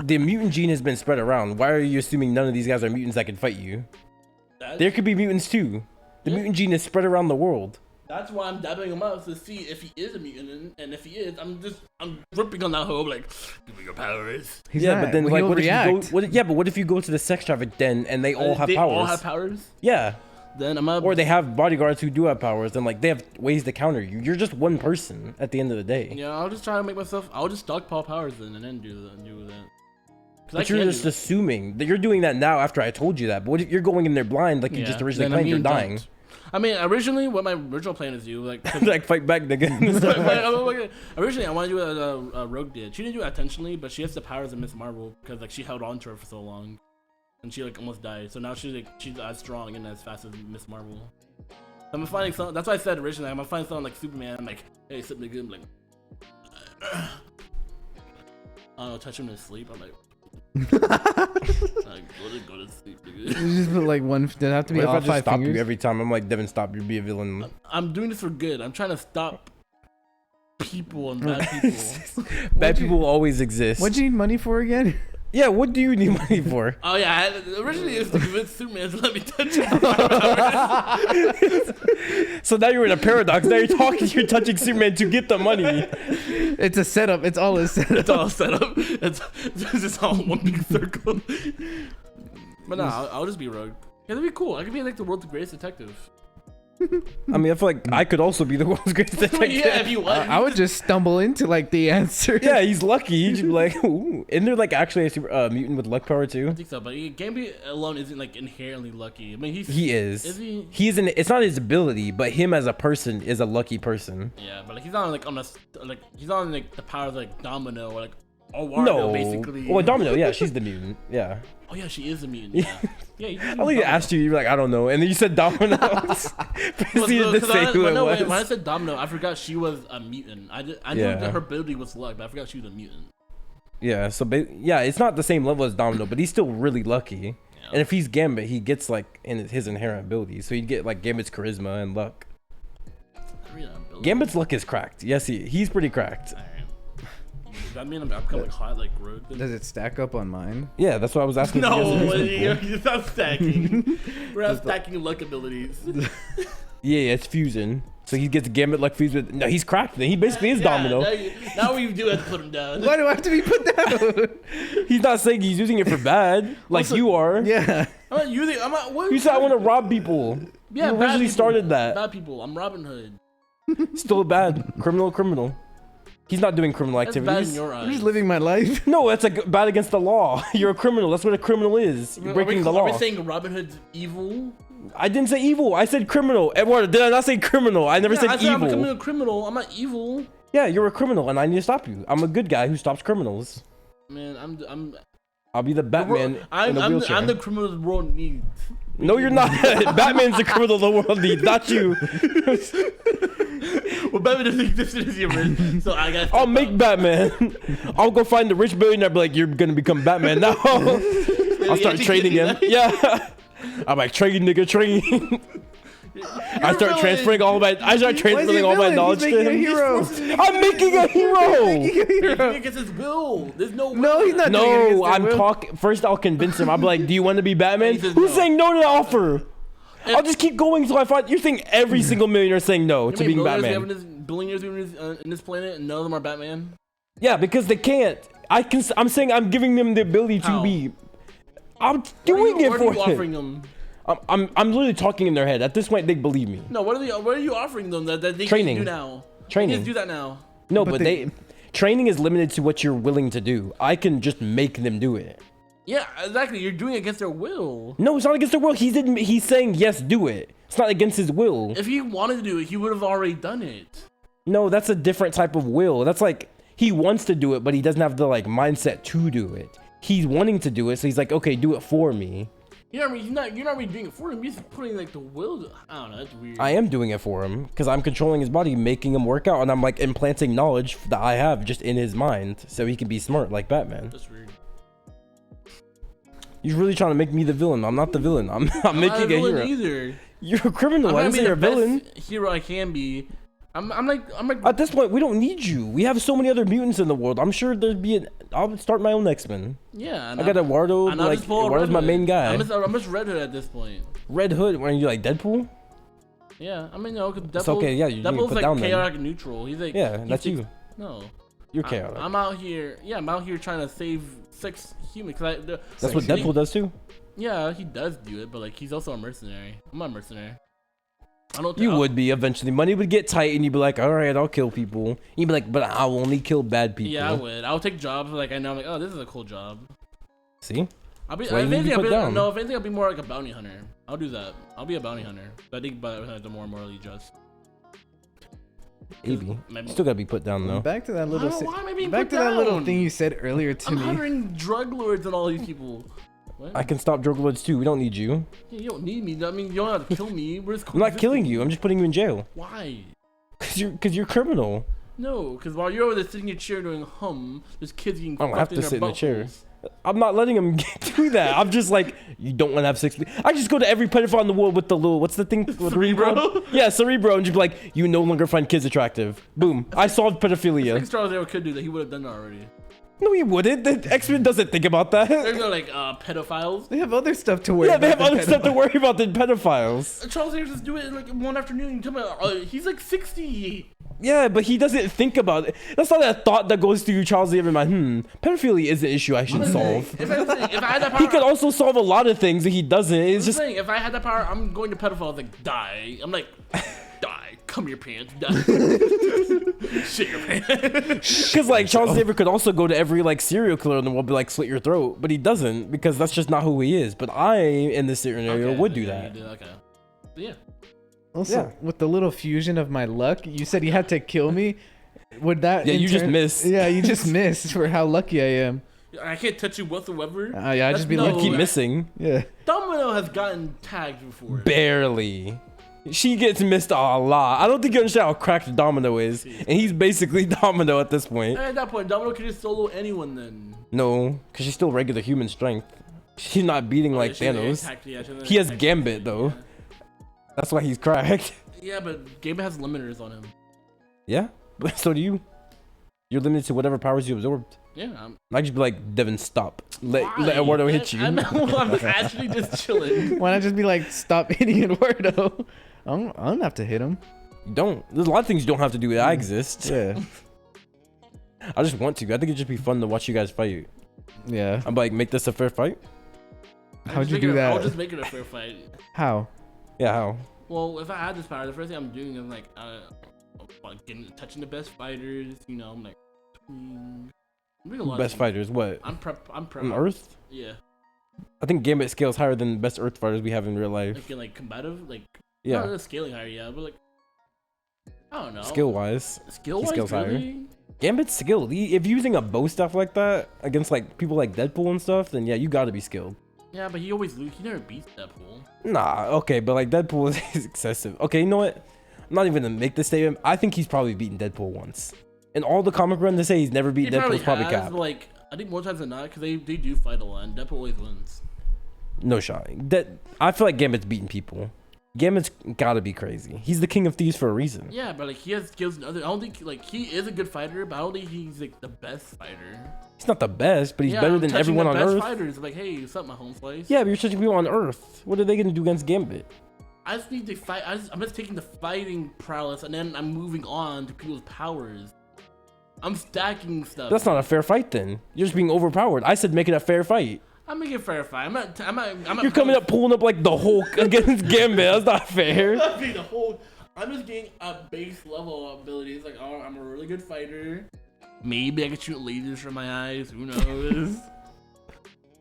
the mutant gene has been spread around. Why are you assuming none of these guys are mutants that can fight you? There could be mutants too. The mutant gene is spread around the world. That's why I'm dabbing him up to see if he is a mutant, and if he is, I'm ripping on that hoe like, give me your powers. he's Yeah, not. but then Well, like, he'll what react. if you go? But what if you go to the sex traffic den and they all have they powers? all have powers. Yeah. Then I'm up. Or they have bodyguards who do have powers, and like they have ways to counter you. You're just one person at the end of the day. Yeah, I'll just try to make myself. I'll just stockpile powers then, and then do that. 'Cause I But you're can just do that. assuming that you're doing that now after I told you that. But what if you're going in there blind like you just originally then planned? You're immune dying. don't. I mean, originally, what my original plan is to do, like, Like fight back, nigga. originally I wanted to do what Rogue did. She didn't do it intentionally, but she has the powers of Miss Marvel because like she held on to her for so long, and she like almost died. So now she's as strong and as fast as Miss Marvel. I'm finding some. That's why I said originally I'm gonna find someone like Superman. I'm like, hey, something good. I'm like, I don't know, touch him to sleep. I'm like. Like, go to sleep, nigga. You just put like one. Did it have to be What if I all just five stop fingers? you every time? I'm like, Deven, stop. You'd be a villain. I'm doing this for good. I'm trying to stop people and bad people. Bad people will always exist. What'd you need money for again? Yeah, what do you need money for? Oh yeah, originally it was to convince Superman to let me touch him. So now you're in a paradox. Now you're touching Superman to get the money. It's a setup. It's all a setup. It's all set up. It's just all one big circle. But no, I'll just be Rogue. Yeah, that'd be cool. I could be like the world's greatest detective. I mean, I feel like I could also be the world's greatest detective. Yeah, if you want. I would just stumble into like the answer. Yeah, he's lucky. He'd be like, ooh. Isn't there like actually a super, mutant with luck power too? I think so, but Gambit alone isn't like inherently lucky. I mean, He is. Is he? He's an. It's not his ability, but him as a person is a lucky person. Yeah, but like he's not like on he's on like the powers like Domino or like Eduardo basically. Well, Domino, yeah, she's the mutant. Yeah. Oh yeah, she is a mutant. Yeah. Yeah. I only asked you. You were like, I don't know, and then you said Domino. Proceeded to say who it was. When I said Domino, I forgot she was a mutant. I knew Yeah. that her ability was luck, but I forgot she was a mutant. Yeah. So yeah, it's not the same level as Domino, but he's still really lucky. Yeah. And if he's Gambit, he gets like in his inherent abilities. So you'd get like Gambit's charisma and luck. Gambit's luck is cracked. Yes, he's pretty cracked. Alright. that mean I'm kind of like hot like road? Does it stack up on mine? Yeah, that's what I was asking. No, if you you're not stacking. We're not stacking luck abilities. Yeah, it's fusion. So he gets Gambit luck fused with. No, he's cracked. He basically is Domino. Now we do have to put him down. Why do I have to be put down? He's not saying he's using it for bad, like Also, you are. Yeah. I'm not using. I'm not. What? You said I want to rob people. Yeah, you bad originally people. started that. Bad people. I'm Robin Hood. Still bad. Criminal. He's not doing criminal That's bad in activities. your eyes. I'm just living my life. No, that's like bad against the law. You're a criminal. That's what a criminal is. You're breaking the law. Are we saying Robin Hood's evil? I didn't say evil. I said criminal. Eduardo, did I not say criminal? I never said I said evil. I'm a criminal. I'm not evil. Yeah, you're a criminal, and I need to stop you. I'm a good guy who stops criminals. Man, I'll be the Batman in a wheelchair. I'm the criminal the world needs. No, you're not. Batman's the criminal the world needs, not you. Well, Batman doesn't exist in his universe, so I got. I'll make Batman. I'll go find the rich billionaire. Be like, you're gonna become Batman now. I'll start trading him. Yeah. I'm like, trade, nigga, trade. I start transferring all my knowledge to him. Hero. I'm making a hero. He's doing it against his will. There's no will. No, he's not doing it against No, their I'm will. talking. First, I'll convince him. I'll be like, do you want to be Batman? He says Who's no. saying no to the offer? I'll just keep going until I find. You're saying every single millionaire is saying no to being Batman. Billionaires in this planet, and none of them are Batman. Yeah, because they can't. I'm saying I'm giving them the ability to How? be. I'm doing it What for are you offering them? I'm literally talking in their head. At this point, they believe me. No, what are you offering them that they Training. can do now? Training. They can do that now. No, But but they- training is limited to what you're willing to do. I can just make them do it. Yeah, exactly. You're doing it against their will. No, it's not against their will. He's saying yes, do it. It's not against his will. If he wanted to do it, he would have already done it. No, that's a different type of will. That's like he wants to do it, but he doesn't have the like mindset to do it. He's wanting to do it, so he's like, okay, do it for me. You know what I mean? You're not really doing it for him. You're just putting like the will. I don't know. That's weird. I am doing it for him because I'm controlling his body, making him work out, and I'm like implanting knowledge that I have just in his mind, so he can be smart like Batman. That's weird. You're really trying to make me the villain. I'm not the villain. I'm I'm making not a a villain hero. either. You're a criminal. I I'm didn't say you're a the villain. best hero I can be. I'm like. At this point, we don't need you. We have so many other mutants in the world. I'm sure there'd be I'll start my own X-Men. Yeah. I got Eduardo. and I'll Like just pull a Eduardo's Red my Hood. main guy. I'm just Red Hood at this point. Red Hood. When you like Deadpool? Yeah, I mean, no, because It's okay, yeah, you need to Deadpool's put like down then. chaotic neutral. He's like, Yeah, he that's thinks- you. No, You're chaotic. I'm out here. Yeah, I'm out here trying to save 6 humans. That's what Deadpool does too. Yeah, he does do it, but like he's also a mercenary. I'm not a mercenary. I don't. You would be eventually. Money would get tight, and you'd be like, "All right, I'll kill people." You'd be like, "But I'll only kill bad people." Yeah, I would. I'll take jobs like I know. I'm like, oh, this is a cool job. See? I'll be. That's why If you need to anything, be I'll put be down. no. If anything, I'll be more like a bounty hunter. I'll do that. I'll be a bounty hunter. But I think bounty hunters are more morally just. Maybe. Maybe. Still gotta be put down though. Back to that little. Why am I being Back put to that little down? thing you said earlier to I'm me. hunting drug lords and all these people. What? I can stop drug lords too. We don't need you. Yeah, you don't need me. I mean, you don't have to kill me. We're just I'm not killing you. I'm just putting you in jail. Why? Cause you're a criminal. No, because while you're over there sitting in your chair doing there's kids getting. I don't have fucked to their sit in the butt chair. holes. I'm not letting him do that. I'm just like, you don't want to have sex. I just go to every pedophile in the world with the little, what's the thing? With Cerebro? Yeah, Cerebro, and just be like, you no longer find kids attractive. Boom. I solved I think pedophilia. Star Wars could do that. He would have done that already. No, he wouldn't. The X-Men doesn't think about that. There's no like pedophiles. They have other stuff to worry Yeah, about. they have than other stuff to pedophiles. worry about than pedophiles. Charles Xavier just do it in like one afternoon. You tell me, he's like 60. Yeah, but he doesn't think about it. That's not a thought that goes through Charles Xavier mind. Pedophilia is an issue I should solve. If I had that power, He could also solve a lot of things that he doesn't. It's I'm just saying, if I had that power, I'm going to pedophiles like die. I'm like, die. Come your pants. Die. Shit your pants. because like Charles Xavier could also go to every like serial killer in the world, be like slit your throat, but he doesn't because that's just not who he is. But I, in this scenario, Okay, would do yeah, that. you did, okay. But yeah. Also, Yeah. with the little fusion of my luck, you said you had to kill me. Would that? Yeah, in you just turn- missed. Yeah, you just missed for how lucky I am. I can't touch you whatsoever. Yeah, I That's just be no- lucky. Keep missing. Yeah. Domino has gotten tagged before. Barely. She gets missed a lot. I don't think you understand how cracked Domino is, and he's basically Domino at this point. At that point, Domino could just solo anyone then. No, because she's still regular human strength. She's not beating like She didn't Thanos. attack- yeah, she didn't He has attack- Gambit though. That's why he's cracked. Yeah, but Gambit has limiters on him. Yeah, but so do you. You're limited to whatever powers you absorbed. Yeah. I'd just be like, Deven, stop. Let Why? Eduardo hit you. I'm actually just chilling. Why not just be like, stop hitting Eduardo? I don't have to hit him. You don't. There's a lot of things you don't have to do. I exist. Yeah. I just want to. I think it'd just be fun to watch you guys fight. Yeah. I'm like, make this a fair fight? How'd you do that? I'll just make it a fair fight. How? Yeah, how? Well, if I had this power, the first thing I'm doing is like, touching the best fighters. You know, I'm like, I'm doing a lot Best of fighters, what? I'm prep. On Earth? Yeah. I think Gambit scales higher than the best Earth fighters we have in real life. Like in like combative, like Yeah. not really scaling higher, yeah, but like I don't know. Skill wise. Skill he wise, scales higher. really? Gambit's skilled. If you're using a bow stuff like that against like people like Deadpool and stuff, then yeah, you gotta be skilled. Yeah, but he always loses. He never beats Deadpool. Nah, okay, but like Deadpool is excessive. Okay, you know what? I'm not even gonna make this statement. I think he's probably beaten Deadpool once. And all the comic run to say he's never beat He Deadpool's probably has, cap. like I think more times than not, because they do fight a lot, and Deadpool always wins. No shot. I feel like Gambit's beating people. Gambit's gotta be crazy. He's the king of thieves for a reason. Yeah, but like he has skills in other. I don't think like he is a good fighter, but I don't think he's like the best fighter. He's not the best, but he's Yeah, better I'm than touching everyone the on best Earth. Fighters like, hey, what's up, my home slice? Yeah, but you're touching people on Earth. What are they gonna do against Gambit? I just need to fight. I'm just taking the fighting prowess, and then I'm moving on to people's powers. I'm stacking stuff. That's not a fair fight then. You're just being overpowered. I said make it a fair fight. I'm making a fair fight. I'm not. You're coming up pulling up like the Hulk against Gambit. That's not fair. I'm just getting a base level abilities. Like, oh, I'm a really good fighter. Maybe I can shoot lasers from my eyes. Who knows?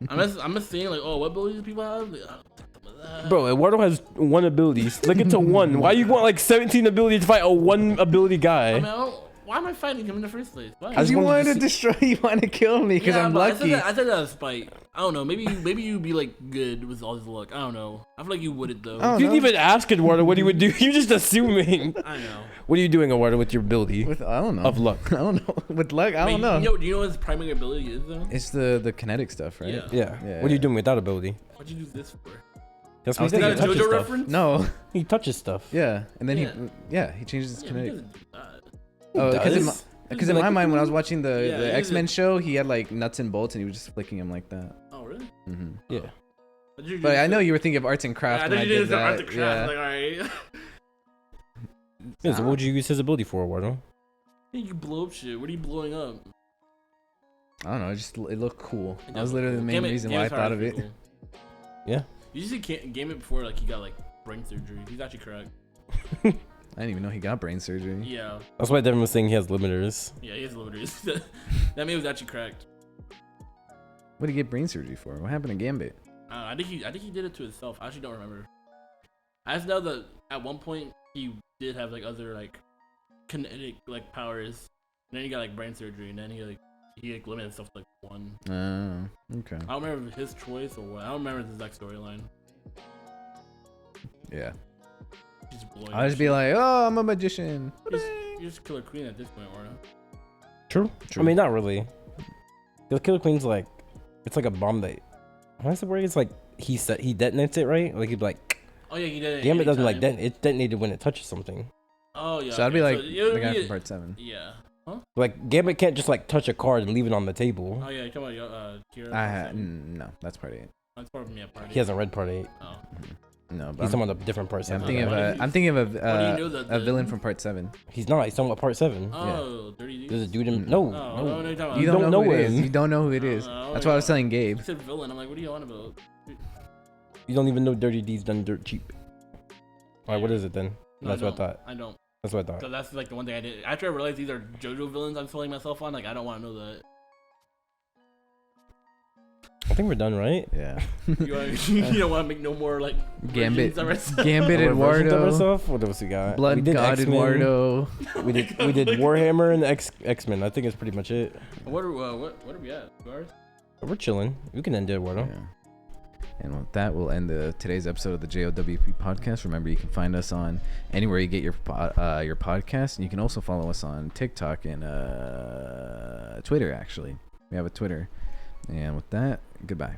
I'm just saying like, oh, what abilities do people have? Like, some of that. Bro, Eduardo has one ability. Stick it to one. Why you want like 17 abilities to fight a one ability guy? I mean, why am I fighting him in the first place? Why? Because you wanted to destroy, you want to kill me because I'm but lucky. I said that as spite. I don't know. Maybe you'd be like good with all his luck. I don't know. I feel like you wouldn't though. I You don't didn't know. even ask Eduardo what he would do. You're just assuming. I know. What are you doing, Eduardo, with your ability I don't know. of luck? I don't know. With luck, I don't know. Do you know what his primary ability is though? It's the kinetic stuff, right? Yeah. Yeah. Yeah, What are you yeah. doing with that ability? What'd you use this for? That's I was what Is he that a touches JoJo stuff. reference? No. He touches stuff. Yeah. And then Yeah. he changes his Yeah, he kinetic. doesn't do that. Oh, does? because in Like, my mind, when I was watching the Yeah, he X-Men show, he had like nuts and bolts, and he was just flicking them like that. Oh really? Hmm Yeah. What'd you do But I for- know you were thinking of arts and Yeah, crafts I when know I you did did some art that. to craft. Yeah. Like, all right. Yeah, so what would you use his ability for, Eduardo? You blow up shit. What are you blowing up? I don't know. It looked cool. That was literally the main reason why I thought of it. Yeah. You just see Gambit before, like he got like brain surgery. He's actually correct. I didn't even know he got brain surgery. Yeah, That's why Devin was saying he has limiters. yeah, he has limiters. That man was actually correct. What did he get brain surgery for? What happened to Gambit? I think he did it to himself. I actually don't remember. I just know that at one point he did have like other like kinetic like powers, and then he got like brain surgery, and then he limited himself to like one. Oh, okay. I don't remember his choice or what. I don't remember the exact storyline. Yeah. He's just blowing I'll up just be shit. like, oh, I'm a magician. You're just Killer Queen at this point, Orna. True. True. I mean, not really. The Killer Queen's like, it's like a bomb that. What's the word? It's like he detonates it, right? Like he'd be like. Oh yeah, he did it. Gambit doesn't like anytime. it detonated when it touches something. Oh yeah. So I'd be okay, like so it would the guy be- from part 7. Yeah. Huh? Like Gambit can't just like touch a card and leave it on the table. Oh yeah, come on, Kira. No, that's part 8. That's part of me at party. He has a red part 8. Oh. No, but He's talking about a different part yeah, I'm 7. thinking of Why do you- I'm thinking of why do you know that a then? villain from part 7. He's not. He's talking about part 7. Oh, Dirty Deeds. There's a dude in. Mm-mm. No, Oh, no. no, you're talking about. You don't don't know who know it is. him. You don't know who it I is. don't know. That's what I was telling Gabe. You said villain. I'm like, what are you on about? You don't even know Dirty Deeds done dirt cheap. Alright, what is it then? No, That's I what I don't. thought. I don't. That's what I thought. So that's like the one thing I did. After I realized these are JoJo villains I'm selling myself on, like I don't want to know that. I think we're done, right? Yeah. You don't want to make no more like Gambit, versions of ourselves? Gambit More versions of Eduardo, ourselves? What else we got? Blood we did God X-Men. Eduardo. We did Warhammer and X-Men. I think it's pretty much it. What are we at? 2 hours? We're chilling. We can end it, Eduardo. Yeah. And with that, we'll end today's episode of the JOWP podcast. Remember, you can find us on anywhere you get your podcast, and you can also follow us on TikTok and Twitter. Actually, we have a Twitter. And with that, goodbye.